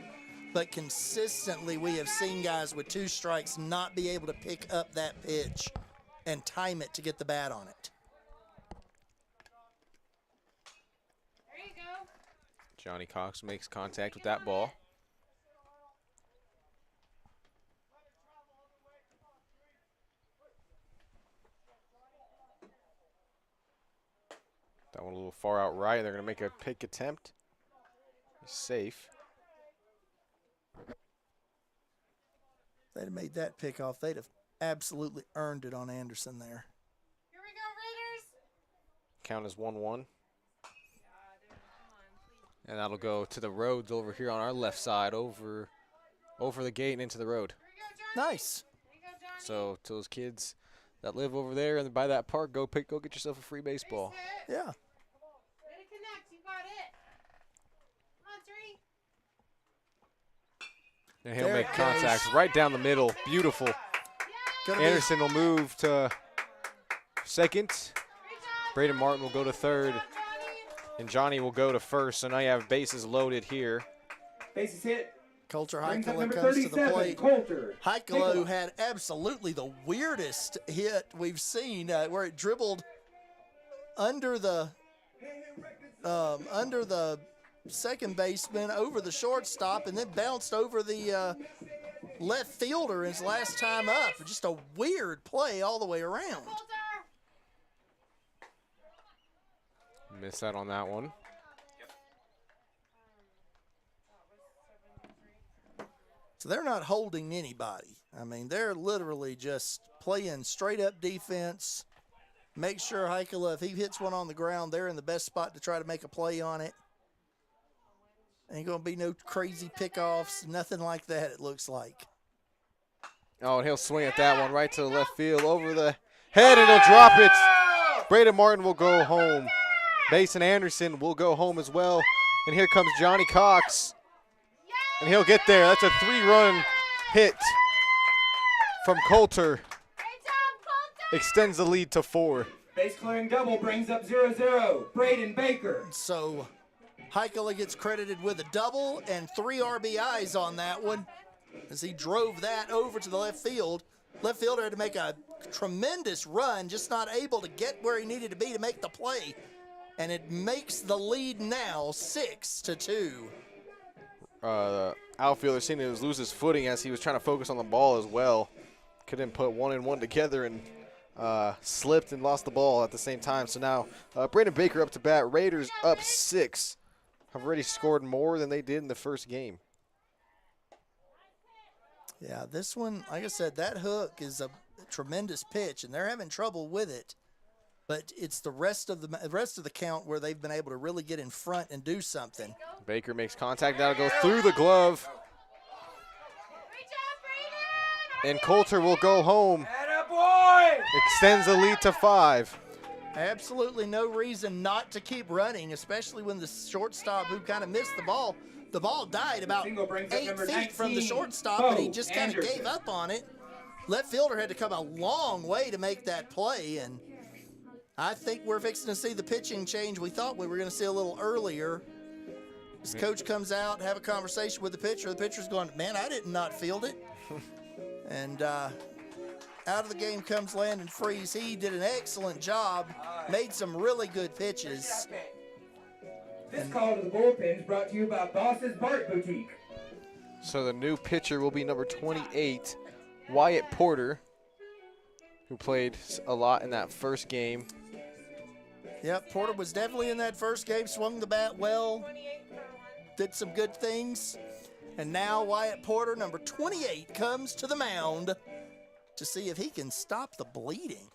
Speaker 1: But consistently, we have seen guys with 2 strikes not be able to pick up that pitch and time it to get the bat on it.
Speaker 3: There you go.
Speaker 4: Johnny Cox makes contact with that ball. little far out right. They're going to make a pick attempt. Safe.
Speaker 1: If they'd have made that pick off, they'd have absolutely earned it on Anderson there.
Speaker 3: Here we go, Raiders.
Speaker 4: Count as 1-1. And that'll go to the roads over here on our left side, over the gate and into the road.
Speaker 1: Nice.
Speaker 4: So to those kids that live over there and by that park, go get yourself a free baseball.
Speaker 1: Yeah.
Speaker 3: Ready to connect. You got it. Come on, 3.
Speaker 4: And he'll make contact right down the middle. Beautiful. Anderson will move to second. Braden Martin will go to third. And Johnny will go to first. So now you have bases loaded here.
Speaker 2: Bases hit.
Speaker 1: Coulter
Speaker 2: Brings up
Speaker 1: Heikkila
Speaker 2: number
Speaker 1: comes to the
Speaker 2: 37,
Speaker 1: plate.
Speaker 2: Coulter.
Speaker 1: Heikkila, who had absolutely the weirdest hit we've seen, where it dribbled under the second baseman, over the shortstop, and then bounced over the left fielder his last time up. Just a weird play all the way around.
Speaker 4: Missed out on that one.
Speaker 1: So they're not holding anybody. I mean, they're literally just playing straight up defense. Make sure Heikkila, if he hits one on the ground, they're in the best spot to try to make a play on it. Ain't going to be no crazy pickoffs, nothing like that, it looks like.
Speaker 4: Oh, and he'll swing at that one right to the left field, over the head, and he'll drop it. Braden Martin will go home. Mason Anderson will go home as well. And here comes Johnny Cox. And he'll get there. That's a 3-run hit from Coulter. Extends the lead to 4.
Speaker 2: Base clearing double brings up 0-0. Braden Baker.
Speaker 1: So Heikkila gets credited with a double and 3 RBIs on that one as he drove that over to the left field. Left fielder had to make a tremendous run, just not able to get where he needed to be to make the play. And it makes the lead now 6-2.
Speaker 4: Outfielder seemed to lose his footing as he was trying to focus on the ball as well. Couldn't put 1 and 1 together and slipped and lost the ball at the same time. So now Braden Baker up to bat. Raiders up 6. Have already scored more than they did in the first game.
Speaker 1: Yeah, this one, like I said, that hook is a tremendous pitch, and they're having trouble with it. But it's the rest of the count where they've been able to really get in front and do something.
Speaker 4: Baker makes contact. That'll go through the glove. And Coulter will go home. Extends the lead to 5.
Speaker 1: Absolutely no reason not to keep running, especially when the shortstop, who kind of missed the ball died about 8 feet from the shortstop, and he just kind of gave up on it. Left fielder had to come a long way to make that play, and I think we're fixing to see the pitching change we thought we were going to see a little earlier. This coach comes out, have a conversation with the pitcher. The pitcher's going, man, I did not field it. And out of the game comes Landon Freeze. He did an excellent job, made some really good pitches.
Speaker 2: This call to the bullpen is brought to you by Boss's Bart Boutique.
Speaker 4: So the new pitcher will be number 28, Wyatt Porter, who played a lot in that first game.
Speaker 1: Yep, Porter was definitely in that first game, swung the bat well, did some good things. And now Wyatt Porter, number 28, comes to the mound to see if he can stop the bleeding.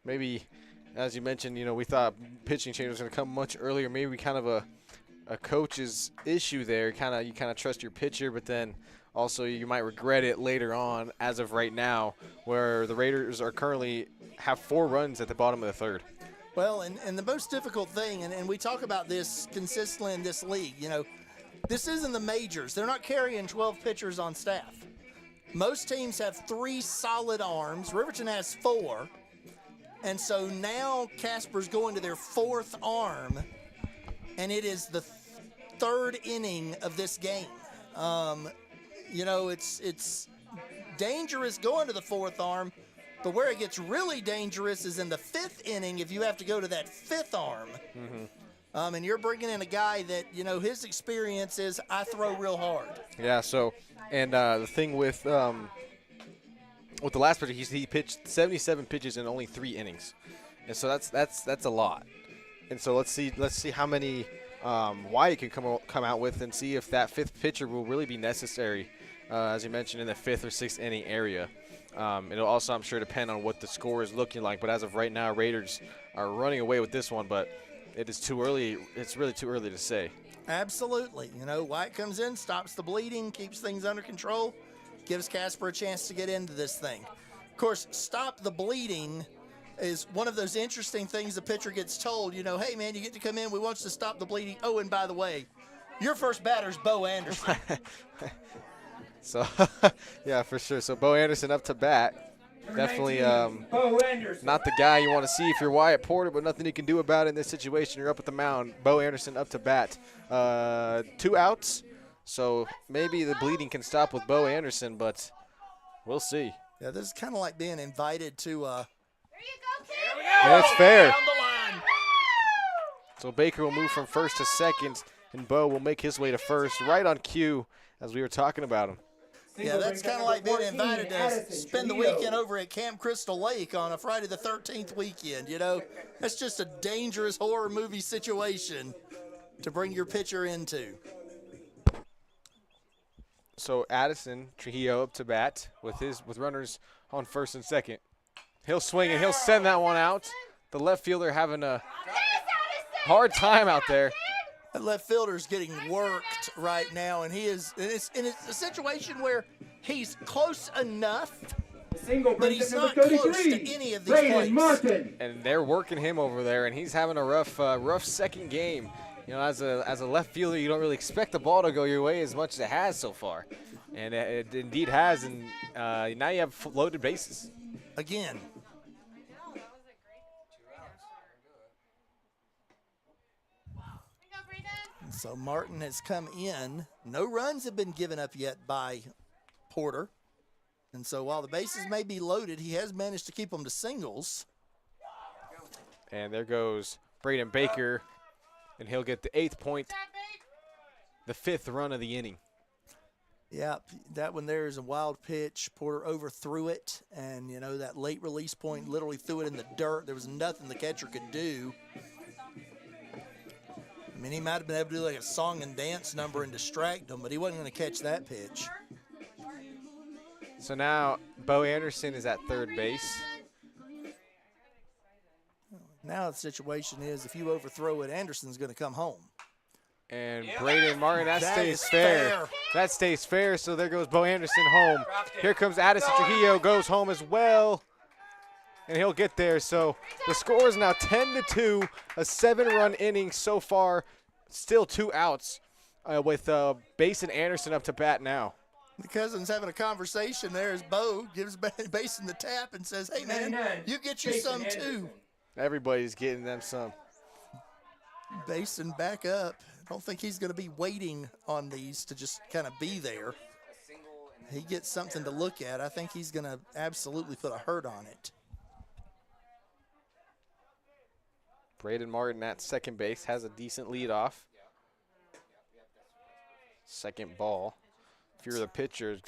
Speaker 4: Maybe, as you mentioned, we thought pitching change was going to come much earlier. Maybe kind of a coach's issue there. You kind of trust your pitcher, but then also you might regret it later on, as of right now, where the Raiders are currently have 4 runs at the bottom of the third.
Speaker 1: Well, and the most difficult thing, and we talk about this consistently in this league, this isn't the majors. They're not carrying 12 pitchers on staff. Most teams have 3 solid arms. Riverton has 4. And so now Casper's going to their 4th arm, and it is the 3rd inning of this game. It's dangerous going to the 4th arm, but where it gets really dangerous is in the 5th inning if you have to go to that 5th arm.
Speaker 4: Mm-hmm.
Speaker 1: And you're bringing in a guy that, his experience is I throw real hard.
Speaker 4: Yeah, so, and the thing with the last pitcher, he pitched 77 pitches in only 3 innings. And so that's a lot. And so let's see how many Wyatt can come out with, and see if that fifth pitcher will really be necessary, as you mentioned, in the fifth or sixth inning area. It'll also, I'm sure, depend on what the score is looking like. But as of right now, Raiders are running away with this one, but it is too early. It's really too early to say.
Speaker 1: Absolutely. Wyatt comes in, stops the bleeding, keeps things under control, gives Casper a chance to get into this thing. Of course, stop the bleeding is one of those interesting things the pitcher gets told, hey, man, you get to come in. We want you to stop the bleeding. Oh, and by the way, your first batter's Bo Anderson.
Speaker 4: So, yeah, for sure. So, Bo Anderson up to bat. Definitely not the guy you want to see if you're Wyatt Porter, but nothing you can do about it in this situation. You're up at the mound. Bo Anderson up to bat. 2 outs. So, maybe the bleeding can stop with Bo Anderson, but we'll see.
Speaker 1: Yeah, this is kind of like being invited to
Speaker 4: That's fair. So Baker will move from first to second, and Bo will make his way to first, right on cue, as we were talking about him.
Speaker 1: Yeah, that's kind of like being invited to spend the weekend over at Camp Crystal Lake on a Friday the 13th weekend, That's just a dangerous horror movie situation to bring your pitcher into.
Speaker 4: So Addison Trujillo up to bat with runners on first and second. He'll swing and he'll send that one out. The left fielder having a hard time out there.
Speaker 1: That left fielder's getting worked right now, and it's a situation where he's close enough, but he's not close to any of these plays.
Speaker 4: And they're working him over there, and he's having a rough second game. As a left fielder, you don't really expect the ball to go your way as much as it has so far, and it indeed has. And now you have loaded bases
Speaker 1: again. So Martin has come in. No runs have been given up yet by Porter. And so while the bases may be loaded, he has managed to keep them to singles.
Speaker 4: And there goes Braden Baker, and he'll get the 8th point, the 5th run of the inning.
Speaker 1: Yeah, that one there is a wild pitch. Porter overthrew it, and, that late release point literally threw it in the dirt. There was nothing the catcher could do. I mean, he might have been able to do like a song and dance number and distract them, but he wasn't going to catch that pitch.
Speaker 4: So now Bo Anderson is at third base.
Speaker 1: Now the situation is if you overthrow it, Anderson's going to come home.
Speaker 4: And Braden Martin, that stays fair. That stays fair, so there goes Bo Anderson home. Here comes Addison Trujillo, goes home as well. And he'll get there. So the score is now 10-2, a 7-run inning so far. Still 2 outs with Basin Anderson up to bat now.
Speaker 1: The cousin's having a conversation there as Bo gives Basin the tap and says, hey, man, you get you some too.
Speaker 4: Everybody's getting them some.
Speaker 1: Basin back up. I don't think he's going to be waiting on these to just kind of be there. He gets something to look at. I think he's going to absolutely put a hurt on it.
Speaker 4: Braden Martin at second base has a decent lead off. Second ball. If you're the pitcher,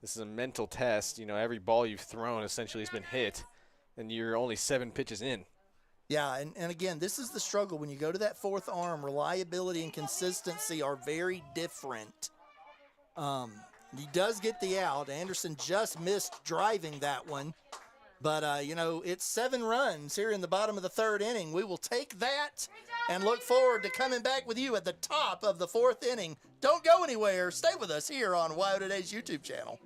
Speaker 4: this is a mental test. Every ball you've thrown essentially has been hit, and you're only 7 pitches in.
Speaker 1: Yeah, and again, this is the struggle. When you go to that 4th arm, reliability and consistency are very different. He does get the out. Anderson just missed driving that one. But, it's 7 runs here in the bottom of the 3rd inning. We will take that and look forward to coming back with you at the top of the 4th inning. Don't go anywhere. Stay with us here on Wild Today's YouTube channel.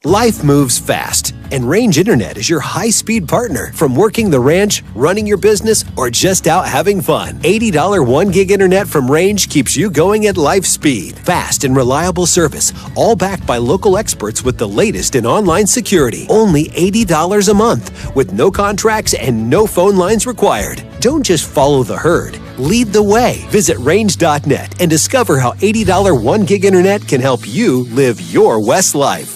Speaker 5: Life moves fast, and Range Internet is your high-speed partner. From working the ranch, running your business, or just out having fun. $80 1 gig internet from Range keeps you going at life speed. Fast and reliable service, all backed by local experts with the latest in online security. Only $80 a month, with no contracts and no phone lines required. Don't just follow the herd. Lead the way. Visit range.net and discover how $80 1 gig internet can help you live your West life.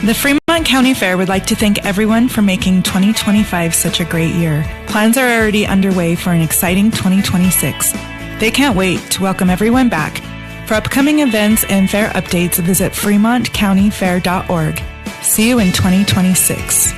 Speaker 6: The Fremont County Fair would like to thank everyone for making 2025 such a great year. Plans are already underway for an exciting 2026. They can't wait to welcome everyone back. For upcoming events and fair updates, visit fremontcountyfair.org. See you in 2026.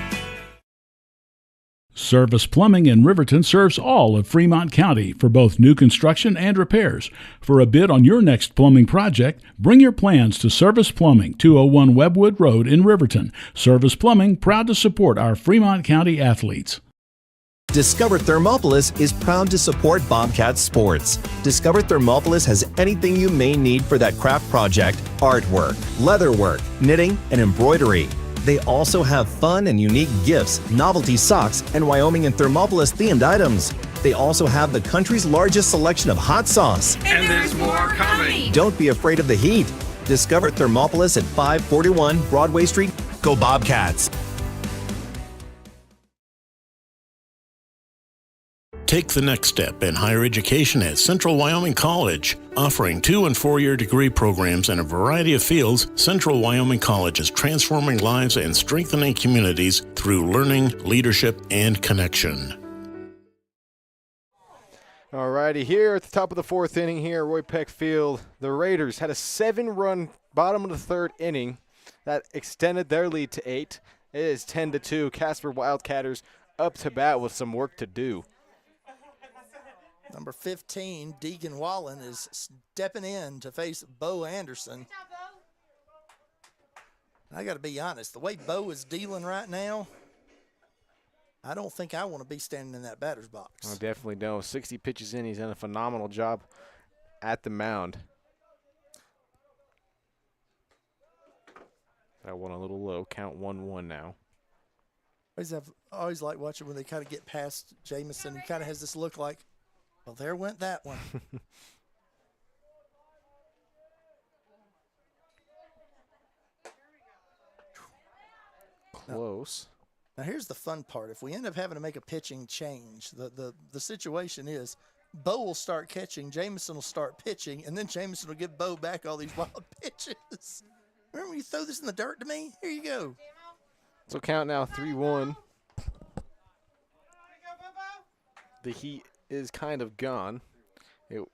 Speaker 7: Service Plumbing in Riverton serves all of Fremont County for both new construction and repairs. For a bid on your next plumbing project, bring your plans to Service Plumbing, 201 Webwood Road in Riverton. Service Plumbing, proud to support our Fremont County athletes.
Speaker 10: Discover Thermopolis is proud to support Bobcat Sports. Discover Thermopolis has anything you may need for that craft project: artwork, leatherwork, knitting, and embroidery. They also have fun and unique gifts, novelty socks, and Wyoming and Thermopolis themed items. They also have the country's largest selection of hot sauce.
Speaker 8: And there's more coming.
Speaker 10: Don't be afraid of the heat. Discover Thermopolis at 541 Broadway Street. Go Bobcats!
Speaker 9: Take the next step in higher education at Central Wyoming College. Offering 2- and 4-year degree programs in a variety of fields, Central Wyoming College is transforming lives and strengthening communities through learning, leadership, and connection.
Speaker 4: All righty, here at the top of the 4th inning here at Roy Peck Field, the Raiders had a 7-run bottom of the 3rd inning that extended their lead to 8. It is 10-2. Casper Wildcatters up to bat with some work to do.
Speaker 1: Number 15, Deegan Wallen, is stepping in to face Bo Anderson. I got to be honest, the way Bo is dealing right now, I don't think I want to be standing in that batter's box.
Speaker 4: I definitely don't. 60 pitches in, he's done a phenomenal job at the mound. That one a little low. Count 1-1 now.
Speaker 1: I always like watching when they kind of get past Jamison. He kind of has this look like, well, there went that one.
Speaker 4: Close.
Speaker 1: Now, here's the fun part. If we end up having to make a pitching change, the situation is Bo will start catching, Jamison will start pitching, and then Jamison will give Bo back all these wild pitches. Remember when you throw this in the dirt to me? Here you go.
Speaker 4: So count now 3-1. The heat is kind of gone.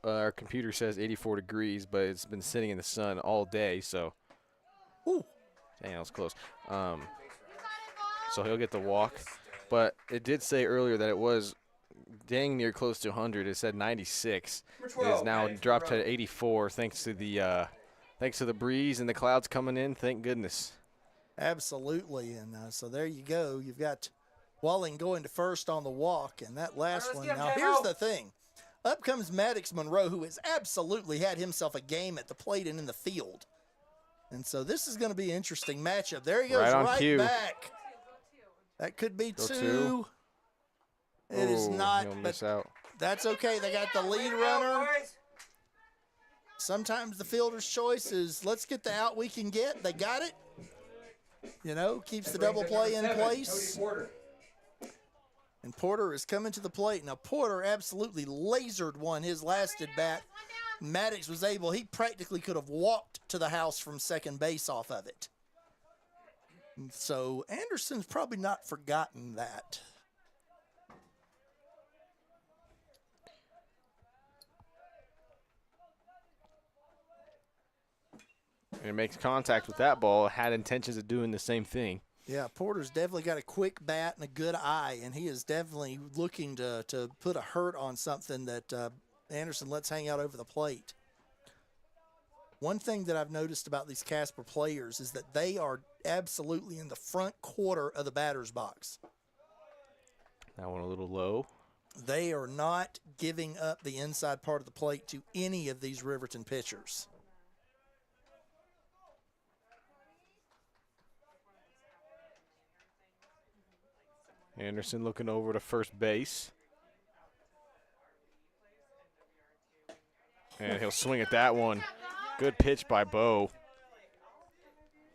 Speaker 4: Our computer says 84 degrees, but it's been sitting in the sun all day, so.
Speaker 1: Ooh.
Speaker 4: Dang, that was close. So he'll get the walk. But it did say earlier that it was dang near close to 100. It said 96. It is now dropped to 84 thanks to the breeze and the clouds coming in. Thank goodness.
Speaker 1: Absolutely, and so there you go. You've got Walling going to first on the walk, and that last one. Now, here's the thing. Up comes Maddox Monroe, who has absolutely had himself a game at the plate and in the field. And so this is going to be an interesting matchup. There he goes, right back. That could be two. It is not, but that's okay. They got the lead runner. Sometimes the fielder's choice is let's get the out we can get. They got it. You know, keeps the double play in place. And Porter is coming to the plate. Now, Porter absolutely lasered one his last at bat. Maddox was able, he practically could have walked to the house from second base off of it. And so Anderson's probably not forgotten that.
Speaker 4: And it makes contact with that ball, had intentions of doing the same thing.
Speaker 1: Yeah, Porter's definitely got a quick bat and a good eye, and he is definitely looking to put a hurt on something that Anderson lets hang out over the plate. One thing that I've noticed about these Casper players is that they are absolutely in the front quarter of the batter's box.
Speaker 4: That one a little low.
Speaker 1: They are not giving up the inside part of the plate to any of these Riverton pitchers.
Speaker 4: Anderson looking over to first base. And he'll swing at that one. Good pitch by Bo.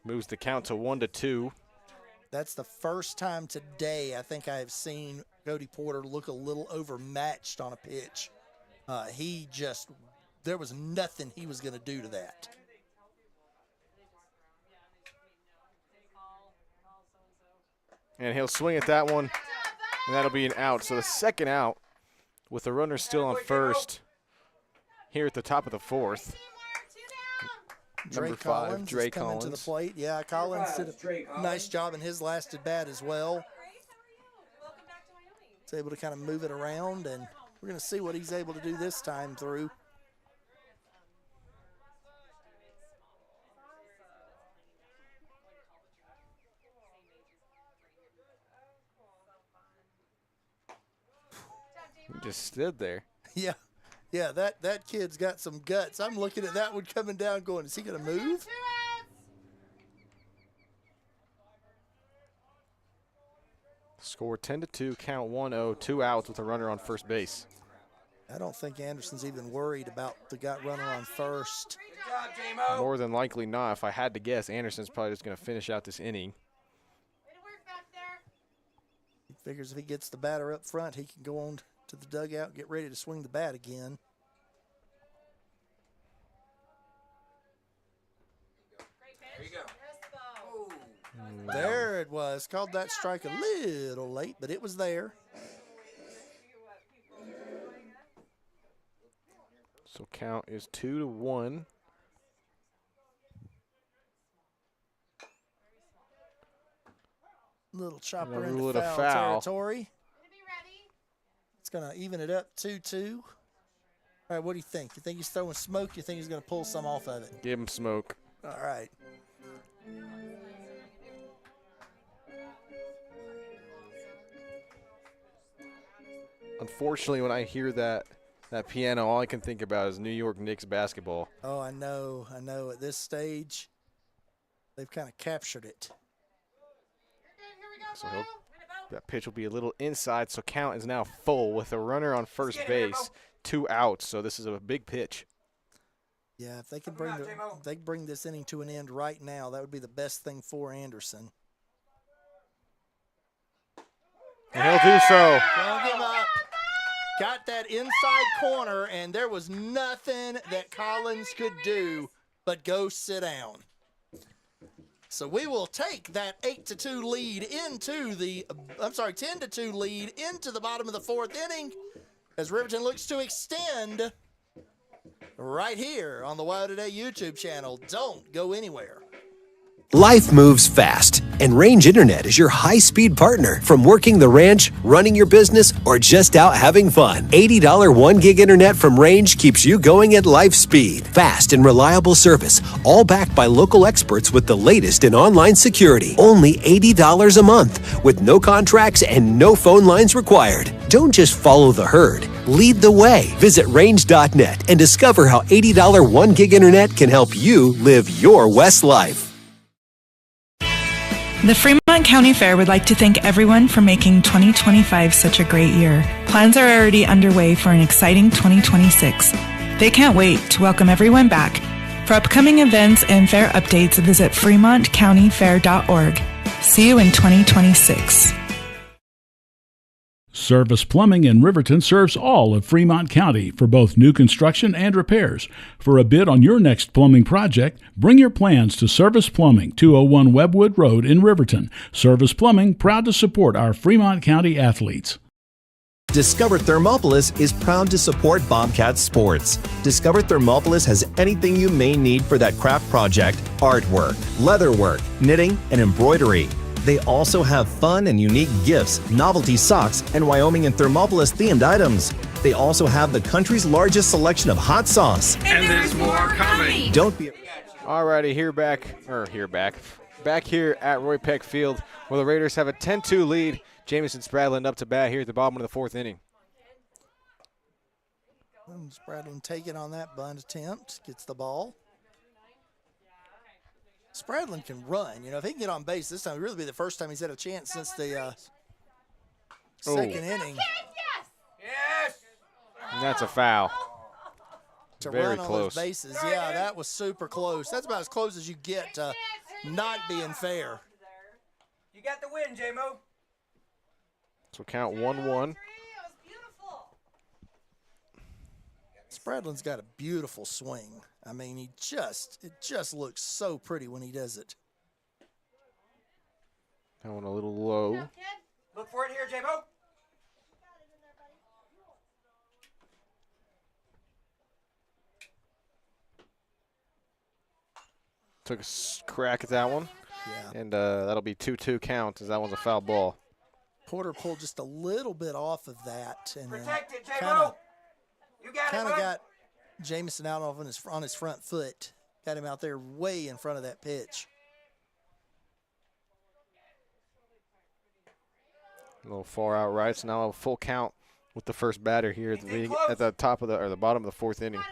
Speaker 4: Moves the count to 1-2.
Speaker 1: That's the first time today I think I have seen Cody Porter look a little overmatched on a pitch. There was nothing he was going to do to that.
Speaker 4: And he'll swing at that one, and that'll be an out. So the second out with the runner still on first here at the top of the 4th. Number 5, Dre Collins.
Speaker 1: To the plate. Yeah, Collins did a nice job in his last at bat as well. He's able to kind of move it around, and we're going to see what he's able to do this time through.
Speaker 4: Just stood there.
Speaker 1: Yeah. Yeah, that kid's got some guts. I'm looking at that one coming down going, is he going to move?
Speaker 4: Score 10-2, count 1-0, 2 outs with a runner on first base.
Speaker 1: I don't think Anderson's even worried about the runner on first.
Speaker 4: More than likely not. If I had to guess, Anderson's probably just going to finish out this inning.
Speaker 1: He figures if he gets the batter up front, he can go on to the dugout and get ready to swing the bat again.
Speaker 2: There you go.
Speaker 1: There it was. Called that strike a little late, but it was there.
Speaker 4: So count is 2-1.
Speaker 1: Little chopper
Speaker 4: Gonna
Speaker 1: into
Speaker 4: rule it a
Speaker 1: foul
Speaker 4: foul.
Speaker 1: territory. It's going to even it up 2-2. All right, what do you think? You think he's throwing smoke? You think he's going to pull some off of it?
Speaker 4: Give him smoke.
Speaker 1: All right.
Speaker 4: Unfortunately, when I hear that piano, all I can think about is New York Knicks basketball.
Speaker 1: Oh, I know. At this stage, they've kind of captured it.
Speaker 4: So that pitch will be a little inside, so count is now full with a runner on first base, 2 outs. So this is a big pitch.
Speaker 1: Yeah, if they can bring this inning to an end right now, that would be the best thing for Anderson.
Speaker 4: And he'll do so.
Speaker 1: Don't give up. Got that inside corner, and there was nothing that Collins could do but go sit down. So we will take that 8-2 lead into the, 10-2 lead into the bottom of the fourth inning as Riverton looks to extend right here on the Wild Today YouTube channel. Don't go anywhere.
Speaker 5: Life moves fast, and Range Internet is your high-speed partner. From working the ranch, running your business, or just out having fun. $80 1 gig internet from Range keeps you going at life speed. Fast and reliable service, all backed by local experts with the latest in online security. Only $80 a month, with no contracts and no phone lines required. Don't just follow the herd. Lead the way. Visit range.net and discover how $80 1 gig internet can help you live your West life.
Speaker 6: The Fremont County Fair would like to thank everyone for making 2025 such a great year. Plans are already underway for an exciting 2026. They can't wait to welcome everyone back. For upcoming events and fair updates, visit fremontcountyfair.org. See you in 2026.
Speaker 7: Service Plumbing in Riverton serves all of Fremont County for both new construction and repairs. For a bid on your next plumbing project, bring your plans to Service Plumbing, 201 Webwood Road in Riverton. Service Plumbing, proud to support our Fremont County athletes.
Speaker 10: Discover Thermopolis is proud to support Bobcat Sports. Discover Thermopolis has anything you may need for that craft project: artwork, leatherwork, knitting, and embroidery. They also have fun and unique gifts, novelty socks, and Wyoming and Thermopolis themed items. They also have the country's largest selection of hot sauce.
Speaker 8: And there's more coming.
Speaker 10: Don't be...
Speaker 4: Alrighty, back here at Roy Peck Field, where the Raiders have a 10-2 lead. Jamison Spradlin up to bat here at the bottom of the fourth inning.
Speaker 1: Spradlin taking on that bunt attempt, gets the ball. Spradlin can run. If he can get on base this time, it would really be the first time he's had a chance since the second inning.
Speaker 2: Yes!
Speaker 4: And that's a foul.
Speaker 1: To
Speaker 4: Very
Speaker 1: run on
Speaker 4: close.
Speaker 1: those bases. Yeah, that was super close. That's about as close as you get to not being fair.
Speaker 2: You got the win, J-Mo.
Speaker 4: So count 1-1.
Speaker 1: Spradlin's got a beautiful swing. I mean, it just looks so pretty when he does it.
Speaker 4: That one a little low.
Speaker 2: Look for it here, J-Mo.
Speaker 4: Took a crack at that one.
Speaker 1: Yeah.
Speaker 4: And that'll be 2-2 count as that one's a foul ball.
Speaker 1: Porter pulled just a little bit off of that, and
Speaker 2: Protect it,
Speaker 1: kind
Speaker 2: J-Mo.
Speaker 1: of
Speaker 2: You got it, bud.
Speaker 1: got Jamison out on his front foot. Got him out there way in front of that pitch.
Speaker 4: A little far out right, so now a full count with the first batter here at the top of the bottom of the fourth inning.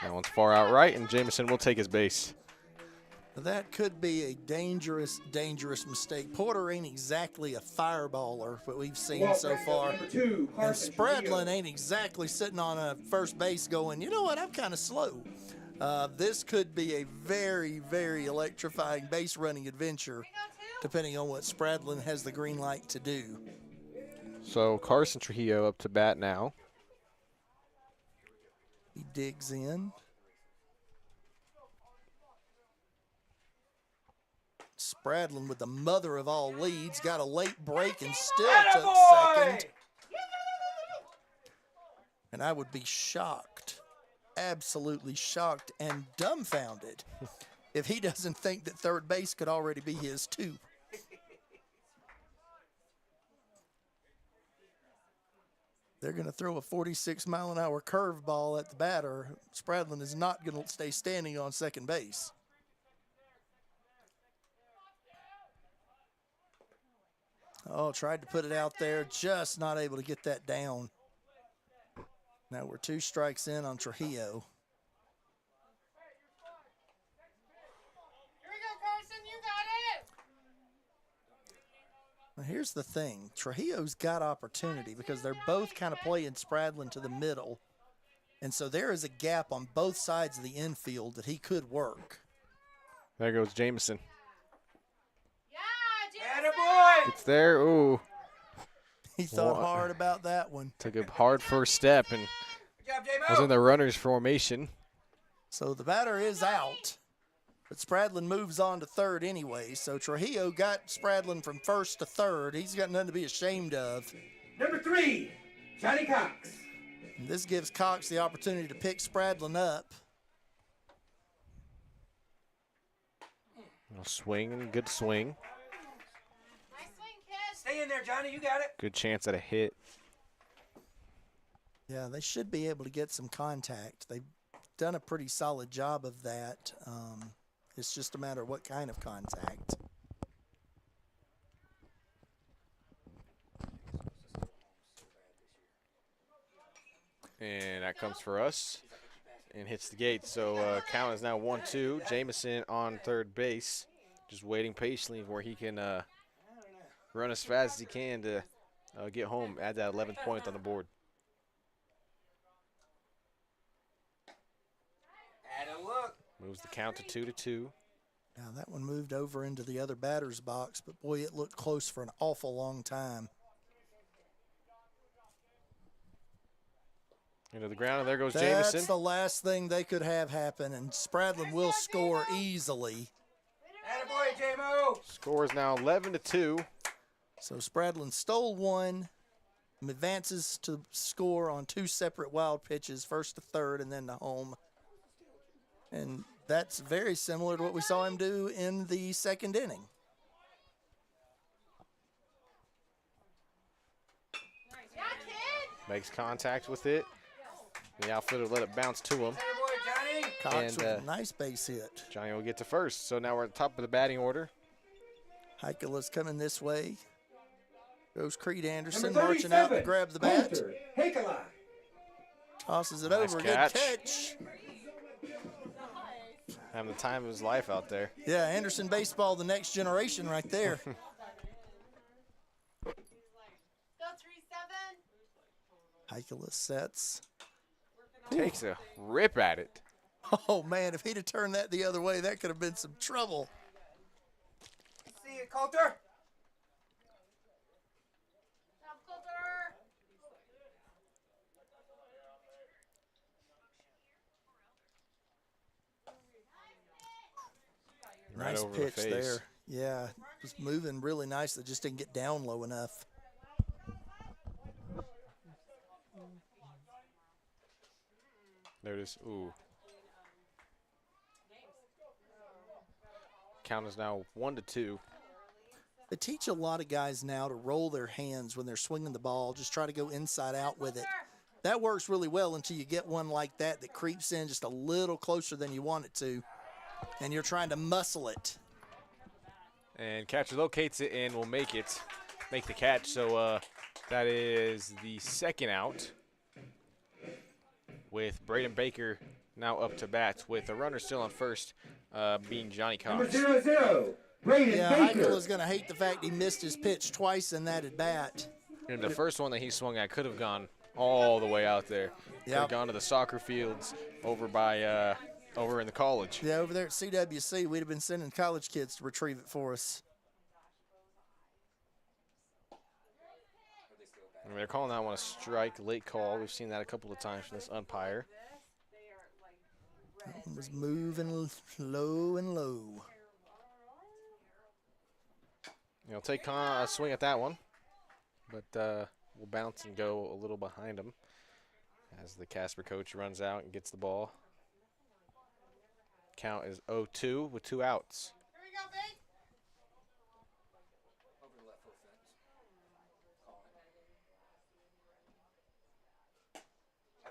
Speaker 4: That one's far out right, and Jamison will take his base.
Speaker 1: That could be a dangerous, dangerous mistake. Porter ain't exactly a fireballer, what we've seen so far. And Spradlin ain't exactly sitting on a first base going, you know what, I'm kind of slow. This could be a very, very electrifying base running adventure, depending on what Spradlin has the green light to do.
Speaker 4: So Carson Trujillo up to bat now.
Speaker 1: He digs in. Spradlin with the mother of all leads, got a late break and still took second. And I would be shocked, absolutely shocked and dumbfounded if he doesn't think that third base could already be his too. They're going to throw a 46-mile-an-hour curveball at the batter. Spradlin is not going to stay standing on second base. Oh, tried to put it out there, just not able to get that down. Now we're 2 strikes in on Trujillo.
Speaker 3: Here we go, Carson. You got it.
Speaker 1: Now here's the thing. Trujillo's got opportunity because they're both kind of playing Spradlin to the middle. And so there is a gap on both sides of the infield that he could work.
Speaker 4: There goes Jamison.
Speaker 2: Attaboy!
Speaker 4: It's there. Ooh.
Speaker 1: He thought hard about that one.
Speaker 4: Took a hard first step and was in the runner's formation.
Speaker 1: So the batter is out, but Spradlin moves on to third anyway. So Trujillo got Spradlin from first to third. He's got nothing to be ashamed of.
Speaker 2: Number 3, Johnny Cox.
Speaker 1: And this gives Cox the opportunity to pick Spradlin up.
Speaker 4: A swing and good swing.
Speaker 2: Stay in there, Johnny. You got it.
Speaker 4: Good chance at a hit.
Speaker 1: Yeah, they should be able to get some contact. They've done a pretty solid job of that. It's just a matter of what kind of contact.
Speaker 4: And that comes for us and hits the gate. So count is now 1-2. Jamison on third base, just waiting patiently where he can run as fast as he can to get home, add that 11th point on the board.
Speaker 2: Add a look.
Speaker 4: Moves the count to 2-2.
Speaker 1: Now that one moved over into the other batter's box, but boy, it looked close for an awful long time.
Speaker 4: Into the ground, and there goes
Speaker 1: That's
Speaker 4: Jamison.
Speaker 1: the last thing they could have happen, and Spradlin will score easily.
Speaker 2: Attaboy, J-Mo.
Speaker 4: Score is now 11-2.
Speaker 1: So Spradlin stole one, advances to score on 2 separate wild pitches, first to third and then to home. And that's very similar to what we saw him do in the second inning.
Speaker 4: Makes contact with it. The outfielder let it bounce to him.
Speaker 1: Cox with a nice base hit.
Speaker 4: Johnny will get to first. So now we're at the top of the batting order.
Speaker 1: Heikela's coming this way. Goes Creed Anderson marching out to grab the bat. Tosses it
Speaker 4: Nice
Speaker 1: over.
Speaker 4: catch.
Speaker 1: Good catch.
Speaker 4: Having the time of his life out there.
Speaker 1: Yeah, Anderson baseball, the next generation right there. Heikela sets.
Speaker 4: Takes a rip at it.
Speaker 1: Oh, man, if he'd have turned that the other way, that could have been some trouble.
Speaker 2: See you, Coulter.
Speaker 4: Right
Speaker 1: Nice
Speaker 4: over the
Speaker 1: pitch
Speaker 4: face.
Speaker 1: there. Yeah, just moving really nicely, just didn't get down low enough.
Speaker 4: There it is. Ooh. Count is now 1-2.
Speaker 1: They teach a lot of guys now to roll their hands when they're swinging the ball, just try to go inside out with it. That works really well until you get one like that that creeps in just a little closer than you want it to, and you're trying to muscle it.
Speaker 4: And catcher locates it and will make the catch. So that is the second out, with Braden Baker now up to bat, with a runner still on first, being Johnny Cox.
Speaker 2: Number 0-0, Braden Baker.
Speaker 1: Heichel is going to hate the fact he missed his pitch twice in that at bat.
Speaker 4: And the first one that he swung at could have gone all the way out there. Could have gone to the soccer fields over by over in the college.
Speaker 1: Yeah, over there at CWC, we'd have been sending college kids to retrieve it for us.
Speaker 4: And they're calling that one a strike, late call. We've seen that a couple of times from this umpire.
Speaker 1: That one was moving low and low.
Speaker 4: He'll take a swing at that one, but will bounce and go a little behind him as the Casper coach runs out and gets the ball. Count is 0-2 with 2 outs.
Speaker 3: Here we go, Big.
Speaker 2: Over the left foot fence. Call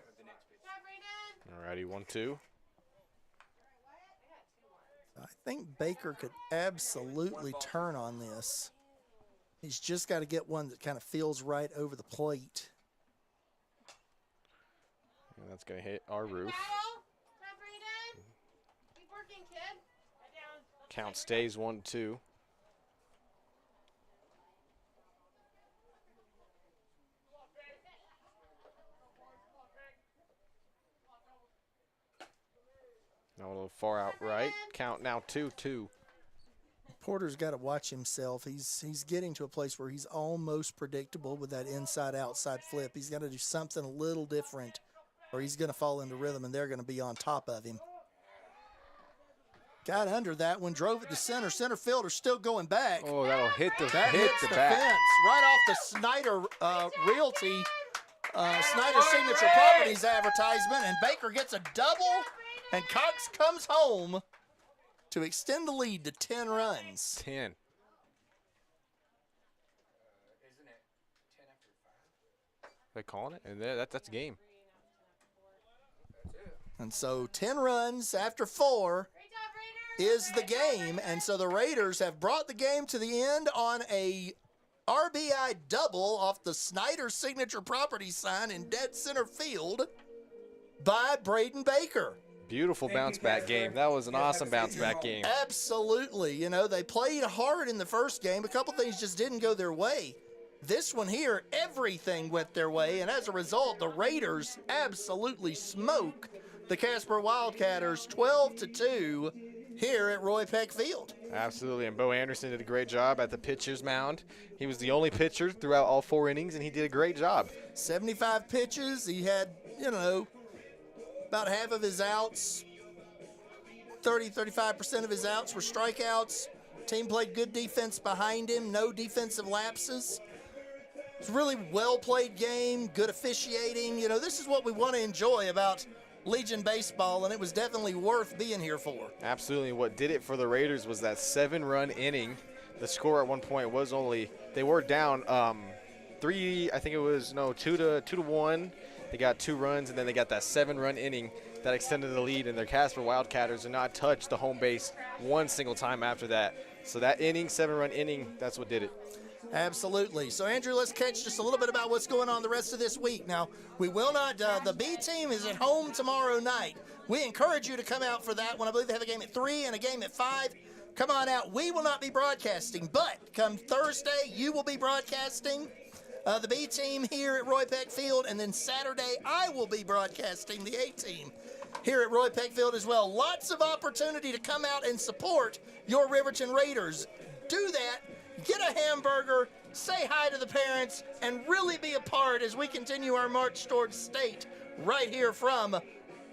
Speaker 2: it. The next pitch.
Speaker 4: Alrighty, 1-2.
Speaker 1: I think Baker could absolutely turn on this. He's just got to get one that kind of feels right over the plate.
Speaker 4: And that's going to hit our roof.
Speaker 3: Keep working, kid.
Speaker 4: Count stays 1-2. Now a little far out right. Count now 2-2.
Speaker 1: Porter's got to watch himself. He's getting to a place where he's almost predictable with that inside-outside flip. He's got to do something a little different, or he's going to fall into rhythm, and they're going to be on top of him. Got under that one, drove it to center. Center fielder still going back.
Speaker 4: Oh, that'll hit the
Speaker 1: that
Speaker 4: hit
Speaker 1: hits
Speaker 4: the
Speaker 1: the
Speaker 4: bat.
Speaker 1: fence right off the Snyder Realty, Snyder Signature Properties advertisement, and Baker gets a double, and Cox comes home to extend the lead to 10 runs.
Speaker 4: 10.
Speaker 2: Isn't it 10 after 5?
Speaker 4: They calling it, and that's game.
Speaker 1: And so 10 runs after 4 is the game. And so the Raiders have brought the game to the end on a RBI double off the Snyder Signature Property sign in dead center field by Braden Baker.
Speaker 4: Beautiful bounce back game. That was an awesome bounce back game.
Speaker 1: Absolutely. You know, they played hard in the first game. A couple things just didn't go their way. This one here, everything went their way, and as a result, the Raiders absolutely smoke the Casper Wildcatters 12-2 here at Roy Peck Field.
Speaker 4: Absolutely, and Bo Anderson did a great job at the pitcher's mound. He was the only pitcher throughout all 4 innings, and he did a great job.
Speaker 1: 75 pitches. He had, you know, about half of his outs, 35% of his outs were strikeouts. Team played good defense behind him, no defensive lapses. It's a really well-played game, good officiating. You know, this is what we want to enjoy about Legion baseball, and it was definitely worth being here for.
Speaker 4: Absolutely. What did it for the Raiders was that 7-run inning. The score at one point was only, they were down 2 to 1. They got 2 runs, and then they got that 7-run inning that extended the lead, and their Casper Wildcatters did not touch the home base one single time after that. So that inning, 7-run inning, that's what did it.
Speaker 1: Absolutely. So, Andrew, let's catch just a little bit about what's going on the rest of this week. Now, we will not, the B team is at home tomorrow night. We encourage you to come out for that one. I believe they have a game at 3 and a game at 5. Come on out. We will not be broadcasting, but come Thursday, you will be broadcasting the B team here at Roy Peck Field, and then Saturday, I will be broadcasting the A team here at Roy Peck Field as well. Lots of opportunity to come out and support your Riverton Raiders. Do that. Get a hamburger, say hi to the parents, and really be a part as we continue our march towards state right here from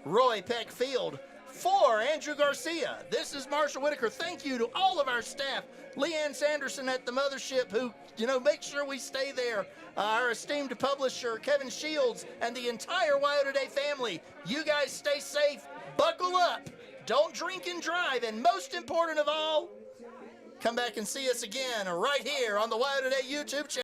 Speaker 1: Roy Peck Field. For Andrew Garcia, this is Marshall Whitaker. Thank you to all of our staff, Leanne Sanderson at the mothership, who, you know, make sure we stay there. Our esteemed publisher, Kevin Shields, and the entire Wyo Today family. You guys stay safe, buckle up, don't drink and drive, and most important of all, Come back and see us again right here on the Wild Today YouTube channel.